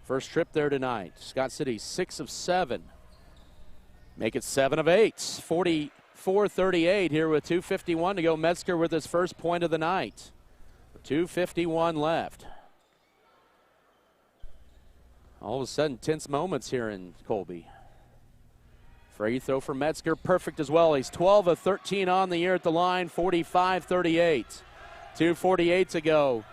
First trip there tonight. Scott City 6 of 7. Make it 7 of 8. 44-38 here with 2:51 to go. Metzger with his first point of the night. 2:51 left. All of a sudden, tense moments here in Colby. Free throw for Metzger, perfect as well. He's 12 of 13 on the year at the line, 45-38. 2:48 to go.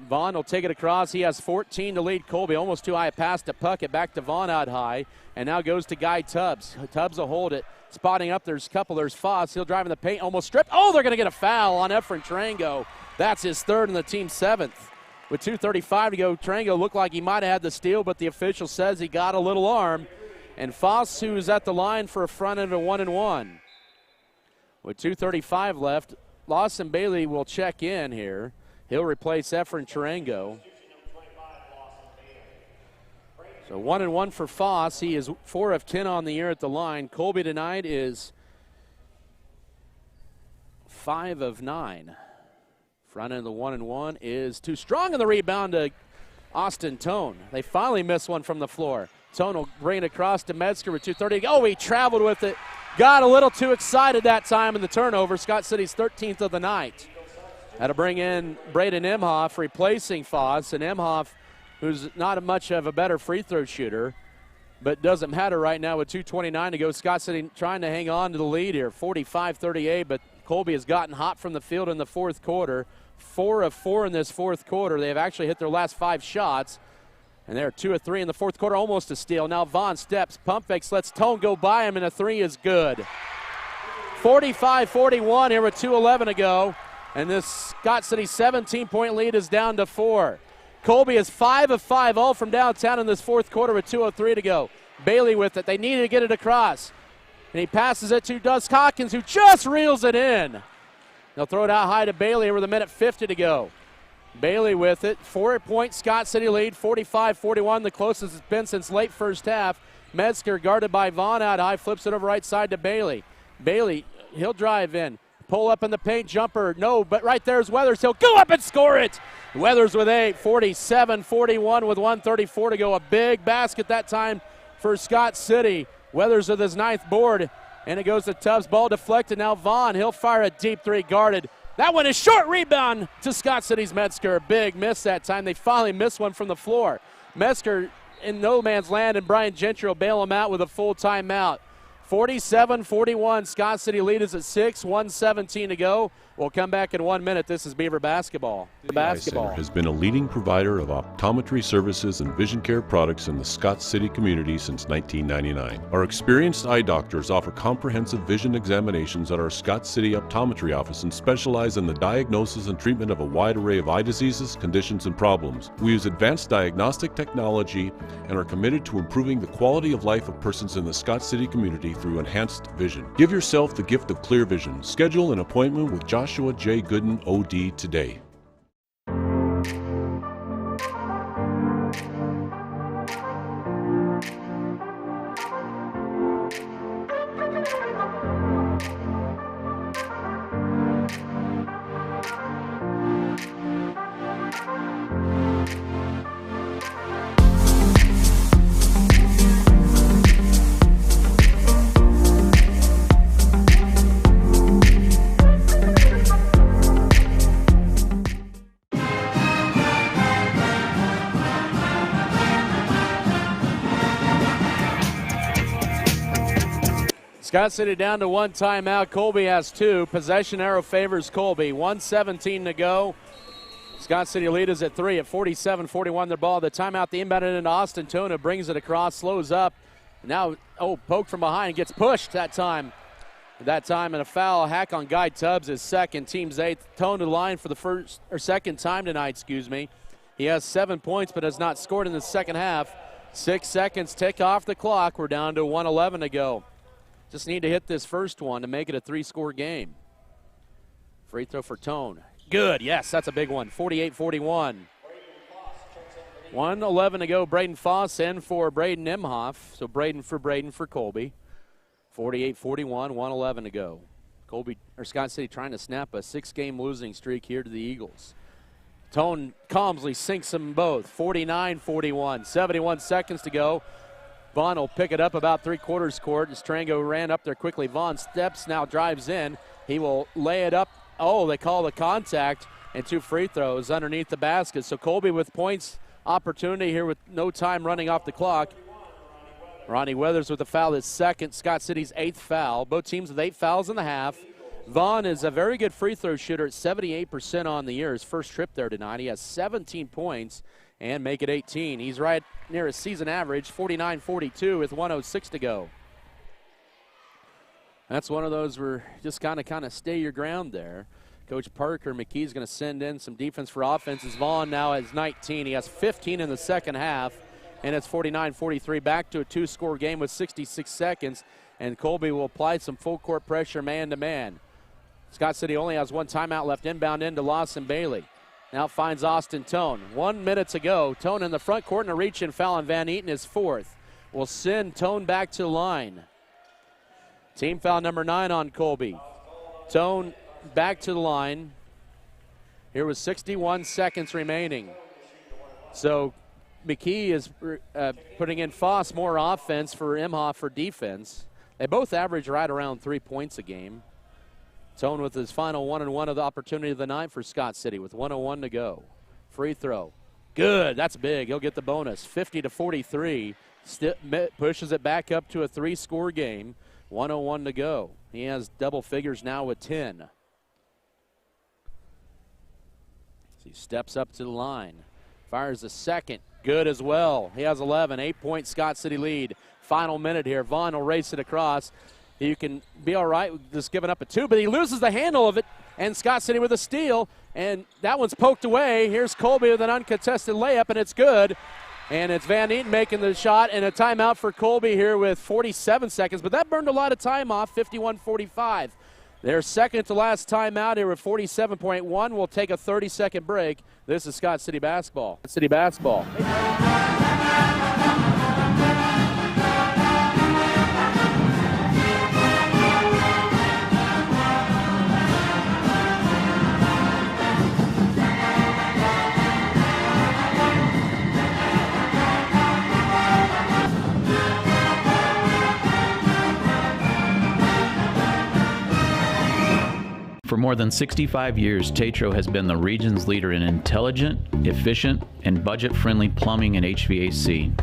Vaughn will take it across. He has 14 to lead Colby. Almost too high a pass to Puckett. Back to Vaughn out high. And now goes to Guy Tubbs. Tubbs will hold it. Spotting up, there's a couple. There's Foss. He'll drive in the paint. Almost stripped. Oh, they're going to get a foul on Efren Tarango. That's his third and the team 7th. With 2:35 to go, Tarango looked like he might have had the steal, but the official says he got a little arm. And Foss, who's at the line for a front end of a 1-1. With 2:35 left, Lawson Bailey will check in here. He'll replace Efren Tarango. So 1-1 for Foss. He is 4 of 10 on the year at the line. Colby tonight is 5 of 9 Front end of the 1-and-1 is too strong, and the rebound to Austin Tone. They finally miss one from the floor. Tone will bring it across to Metzger with 2:30 to go. Oh, he traveled with it. Got a little too excited that time in the turnover. Scott City's 13th of the night. Had to bring in Braden Emhoff replacing Foss, and Emhoff, who's not much of a better free throw shooter, but doesn't matter right now with 2:29 to go. Scott City trying to hang on to the lead here, 45-38, but Colby has gotten hot from the field in the fourth quarter. 4 of 4 in this fourth quarter. They have actually hit their last 5 shots, and they're 2 of 3 in the fourth quarter, almost a steal. Now Vaughn steps, pump fakes, lets Tone go by him, and a 3 is good. 45-41 here with 2:11 to go, and this Scott City 17-point lead is down to 4. Colby is 5 of 5, all from downtown in this fourth quarter with 2:03 to go. Bailey with it. They needed to get it across, and he passes it to Dust Hawkins, who just reels it in. They'll throw it out high to Bailey with 1:50 to go. Bailey with it. 4-point Scott City lead, 45-41, the closest it's been since late first half. Metzger guarded by Vaughn out high, flips it over right side to Bailey. Bailey, he'll drive in. Pull up in the paint, jumper, no, but right there's Weathers. He'll go up and score it. Weathers with 8, 47-41 with 1:34 to go. A big basket that time for Scott City. Weathers with his 9th board, and it goes to Tubbs. Ball deflected. Now Vaughn, he'll fire a deep 3 guarded. That one is short, rebound to Scott City's Metzger. Big miss that time. They finally missed one from the floor. Metzger in no man's land, and Brian Gentry will bail him out with a full timeout. 47-41, Scott City lead is at 6, 1:17 to go. We'll come back in 1 minute. This is Beaver basketball. The Eye Center has been a leading provider of optometry services and vision care products in the Scott City community since 1999. Our experienced eye doctors offer comprehensive vision examinations at our Scott City optometry office and specialize in the diagnosis and treatment of a wide array of eye diseases, conditions, and problems. We use advanced diagnostic technology and are committed to improving the quality of life of persons in the Scott City community through enhanced vision. Give yourself the gift of clear vision. Schedule an appointment with Joshua J. Gooden, OD, today. Scott City down to 1 timeout. Colby has 2. Possession arrow favors Colby. 1:17 to go. Scott City lead is at 3 at 47-41. Their ball. The timeout, the inbound into Austin Tona, brings it across, slows up. Now, poke from behind, gets pushed that time. And a foul. Hack on Guy Tubbs is second. Team's 8th. Tone to the line for the second time tonight, He has 7 points but has not scored in the second half. 6 seconds tick off the clock. We're down to 1:11 to go. Just need to hit this first one to make it a 3-score game. Free throw for Tone. Good, yes, that's a big one. 48-41. 1:11 to go. Braden Foss in for Braden Emhoff. So Braden for Colby. 48-41, 1:11 to go. Scott City trying to snap a 6-game losing streak here to the Eagles. Tone calmly sinks them both. 49-41, 71 seconds to go. Vaughn will pick it up about 3/4 court as Trango ran up there quickly. Vaughn steps, now drives in. He will lay it up. Oh, they call the contact, and 2 free throws underneath the basket. So Colby with points opportunity here with no time running off the clock. Ronnie Weathers with the foul, his second. Scott City's 8th foul. Both teams with 8 fouls in the half. Vaughn is a very good free throw shooter at 78% on the year. His first trip there tonight. He has 17 points. And make it 18. He's right near his season average, 49-42 with 1:06 to go. That's one of those where just kind of stay your ground there. Coach Parker McKee's going to send in some defense for offense. As Vaughn now has 19. He has 15 in the second half, and it's 49-43. Back to a 2-score game with 66 seconds, and Colby will apply some full-court pressure man-to-man. Scott City only has 1 timeout left. Inbound into Lawson Bailey. Now finds Austin Tone. 1 minute to go. Tone in the front court and a reach-in foul on Van Eaton, his 4th. Will send Tone back to the line. Team foul number 9 on Colby. Tone back to the line. here with 61 seconds remaining. So McKee is putting in Foss more offense for Imhoff for defense. They both average right around 3 points a game. Tone with his final 1-and-1 of the opportunity of the night for Scott City with 1:01 to go. Free throw. Good. That's big. He'll get the bonus. 50-43. Pushes it back up to a 3-score game. 1:01 to go. He has double figures now with 10. So he steps up to the line. Fires the second. Good as well. He has 11. 8-point Scott City lead. Final minute here. Vaughn will race it across. You can be all right with just giving up a 2, but he loses the handle of it, and Scott City with a steal, and that one's poked away. Here's Colby with an uncontested layup, and it's good. And it's Van Eaton making the shot, and a timeout for Colby here with 47 seconds, but that burned a lot of time off, 51-45. Their second to last timeout here with 47.1. We'll take a 30-second break. This is Scott City basketball. City basketball. For more than 65 years, Tetro has been the region's leader in intelligent, efficient, and budget-friendly plumbing and HVAC.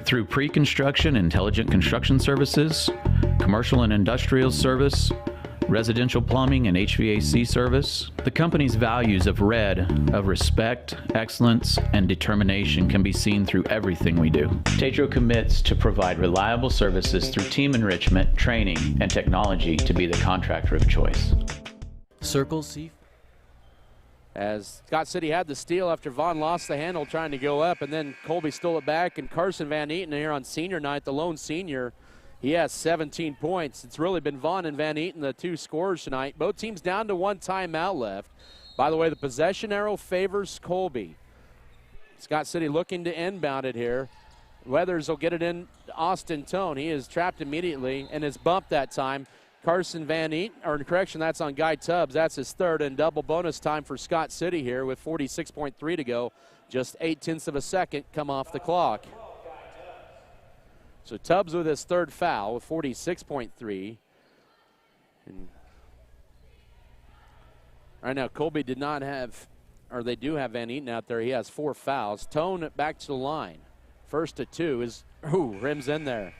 Through pre-construction, intelligent construction services, commercial and industrial service, residential plumbing and HVAC service, the company's values of RED, of respect, excellence, and determination can be seen through everything we do. Tetro commits to provide reliable services through team enrichment, training, and technology to be the contractor of choice. Circle C. As Scott City had the steal after Vaughn lost the handle trying to go up, and then Colby stole it back, and Carson Van Eaton here on senior night, the lone senior, he has 17 points. It's really been Vaughn and Van Eaton, the two scorers tonight. Both teams down to one timeout left. By the way, the possession arrow favors Colby. Scott City looking to inbound it here. Weathers will get it in Austin Tone. He is trapped immediately and is bumped that time. Carson Van Eaton, or correction, that's on Guy Tubbs. That's his third, and double bonus time for Scott City here with 46.3 to go. Just 0.8 of a second come off the clock. So Tubbs with his third foul with 46.3. And right now, Colby did not have, or they do have Van Eaton out there. He has 4 fouls. Tone back to the line. First to 2 is, rims in there.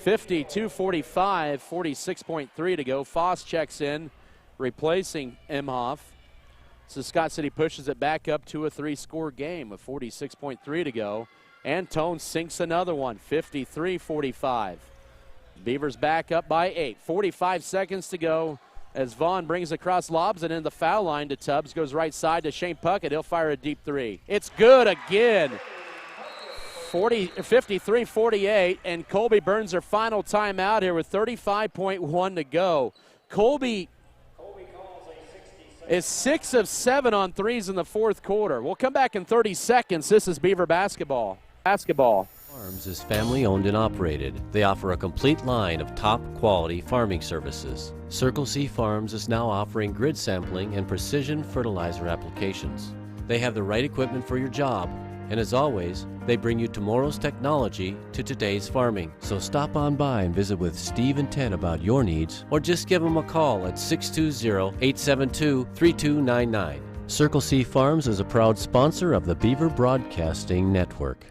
52-45, 46.3 to go. Foss checks in, replacing Imhoff. So Scott City pushes it back up to a 3-score game with 46.3 to go. And Tone sinks another one, 53-45. Beavers back up by 8. 45 seconds to go as Vaughn brings across, lobs it in the foul line to Tubbs. Goes right side to Shane Puckett. He'll fire a deep 3. It's good again. 53-48, and Colby burns their final timeout here with 35.1 to go. Colby is 6 of 7 on threes in the fourth quarter. We'll come back in 30 seconds. This is Beaver basketball. Farms is family owned and operated. They offer a complete line of top quality farming services. Circle C Farms is now offering grid sampling and precision fertilizer applications. They have the right equipment for your job, and as always, they bring you tomorrow's technology to today's farming. So stop on by and visit with Steve and Ted about your needs, or just give them a call at 620-872-3299. Circle C Farms is a proud sponsor of the Beaver Broadcasting Network.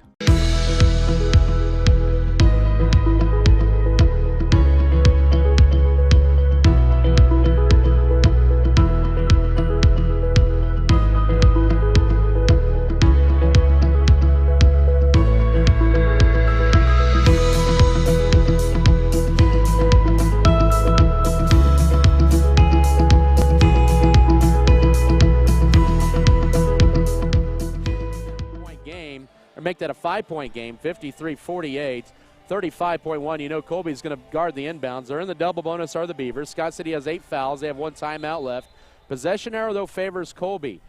Make that a 5-point game, 53-48, 35.1. You know Colby's going to guard the inbounds. They're in the double bonus are the Beavers. Scott City has 8 fouls. They have 1 timeout left. Possession arrow, though, favors Colby.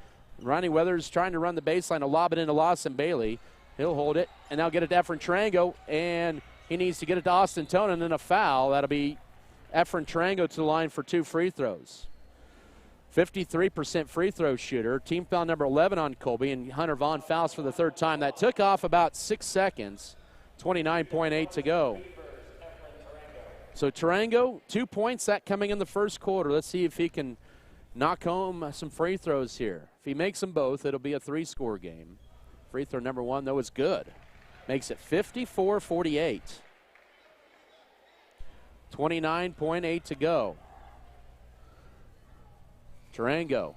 Ronnie Weathers trying to run the baseline to lob it into Lawson Bailey. He'll hold it, and now get it to Efren Trango, and he needs to get it to Austin Tone, and then a foul. That'll be Efren Trango to the line for 2 free throws. 53% free throw shooter. Team foul number 11 on Colby, and Hunter Vaughn fouls for the third time. That took off about 6 seconds. 29.8 to go. So Tarango, 2 points, that coming in the first quarter. Let's see if he can knock home some free throws here. If he makes them both, it'll be a 3-score game. Free throw number 1, though, is good. Makes it 54-48. 29.8 to go. Tarango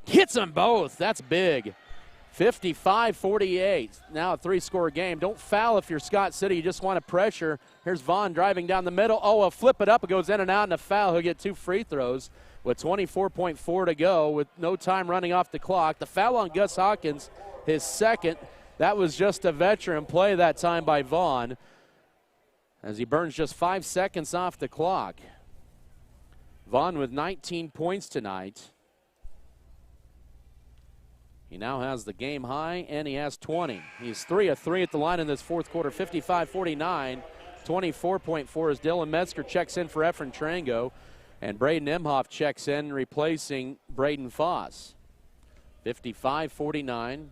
hits them both. That's big. 55-48. Now a 3-score game. Don't foul if you're Scott City. You just want to pressure. Here's Vaughn driving down the middle. Oh, a flip it up. It goes in and out, and a foul. He'll get 2 free throws with 24.4 to go with no time running off the clock. The foul on Gus Hawkins, his second. That was just a veteran play that time by Vaughn as he burns just 5 seconds off the clock. Vaughn with 19 points tonight. He now has the game high, and he has 20. He's 3 of 3 at the line in this fourth quarter, 55-49. 24.4 as Dylan Metzger checks in for Efren Tarango, and Braden Emhoff checks in, replacing Braden Foss. 55-49,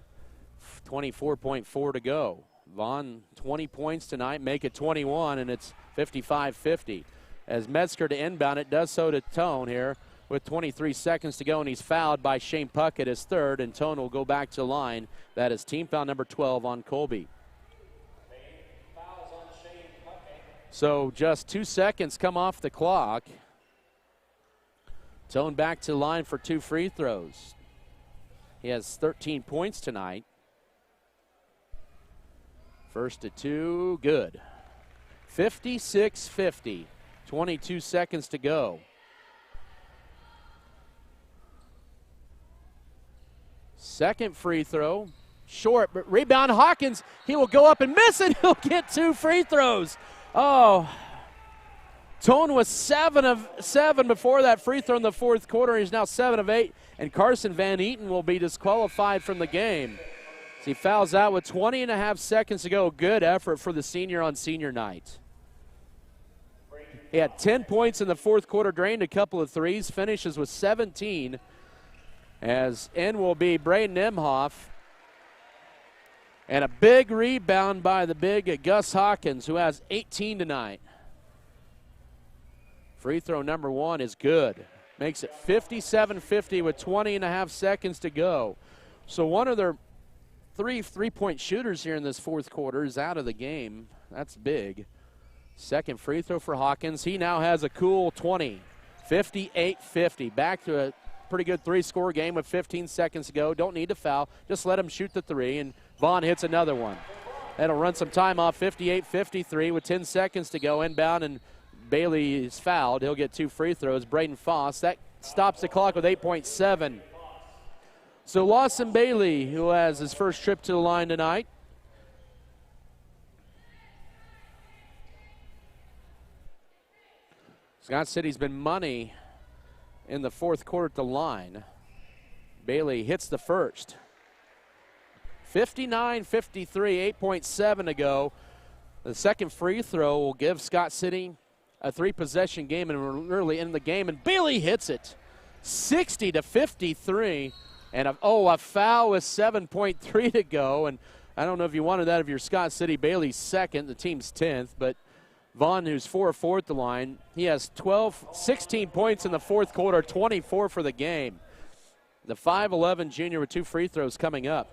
24.4 to go. Vaughn, 20 points tonight, make it 21, and it's 55-50. As Metzger to inbound it, does so to Tone here with 23 seconds to go, and he's fouled by Shane Puckett, his third, and Tone will go back to line. That is team foul number 12 on Colby. So just 2 seconds come off the clock. Tone back to line for 2 free throws. He has 13 points tonight. First to 2, good. 56-50, 22 seconds to go. Second free throw, short, but rebound Hawkins. He will go up and miss it. He'll get 2 free throws. Oh, Tone was 7 of 7 before that free throw in the fourth quarter. He's now 7 of 8, and Carson Van Eaton will be disqualified from the game. So he fouls out with 20.5 seconds to go. Good effort for the senior on senior night. He had 10 points in the fourth quarter, drained a couple of threes, finishes with 17. As in will be Braden Emhoff. And a big rebound by the big Gus Hawkins, who has 18 tonight. Free throw number 1 is good. Makes it 57-50 with 20.5 seconds to go. So one of their 3 three-point shooters here in this fourth quarter is out of the game. That's big. Second free throw for Hawkins. He now has a cool 20. 58-50. Back to a pretty good 3-score game with 15 seconds to go. Don't need to foul. Just let him shoot the 3, and Vaughn hits another one. That'll run some time off. 58-53 with 10 seconds to go. Inbound, and Bailey is fouled. He'll get 2 free throws. Braden Foss. That stops the clock with 8.7. So Lawson Bailey, who has his first trip to the line tonight. Scott City's been money in the fourth quarter at the line. Bailey hits the first. 59-53, 8.7 to go. The second free throw will give Scott City a 3-possession game, and we're early in the game, and Bailey hits it. 60-53, and a foul with 7.3 to go, and I don't know if you wanted that of your Scott City. Bailey's second, the team's 10th, but Vaughn, who's 4 of 4 at the line, he has 16 points in the fourth quarter, 24 for the game. The 5'11 junior with 2 free throws coming up.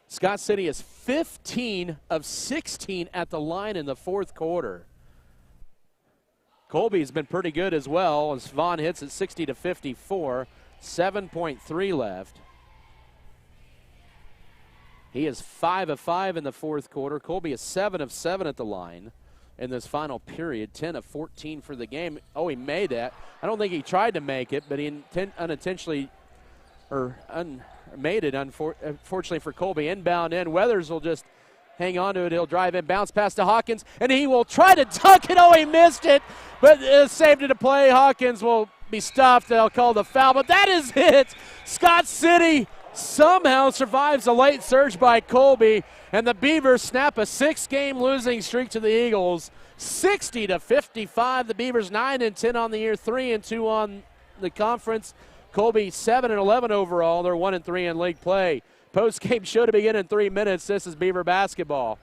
Scott City is 15 of 16 at the line in the fourth quarter. Colby's been pretty good as well as Vaughn hits at 60-54, 7.3 left. He is 5 of 5 in the fourth quarter. Colby is 7 of 7 at the line in this final period, 10 of 14 for the game. Oh, he made that. I don't think he tried to make it, but he unintentionally made it, unfortunately for Colby. Inbound in. Weathers will just hang on to it. He'll drive in, bounce pass to Hawkins, and he will try to dunk it. Oh, he missed it, but saved it to play. Hawkins will be stopped. They'll call the foul, but that is it. Scott City somehow survives a late surge by Colby, and the Beavers snap a 6-game losing streak to the Eagles. 60-55. The Beavers 9-10 on the year, 3-2 on the conference. Colby 7-11 overall. They're 1-3 in league play. Post-game show to begin in 3 minutes. This is Beaver basketball.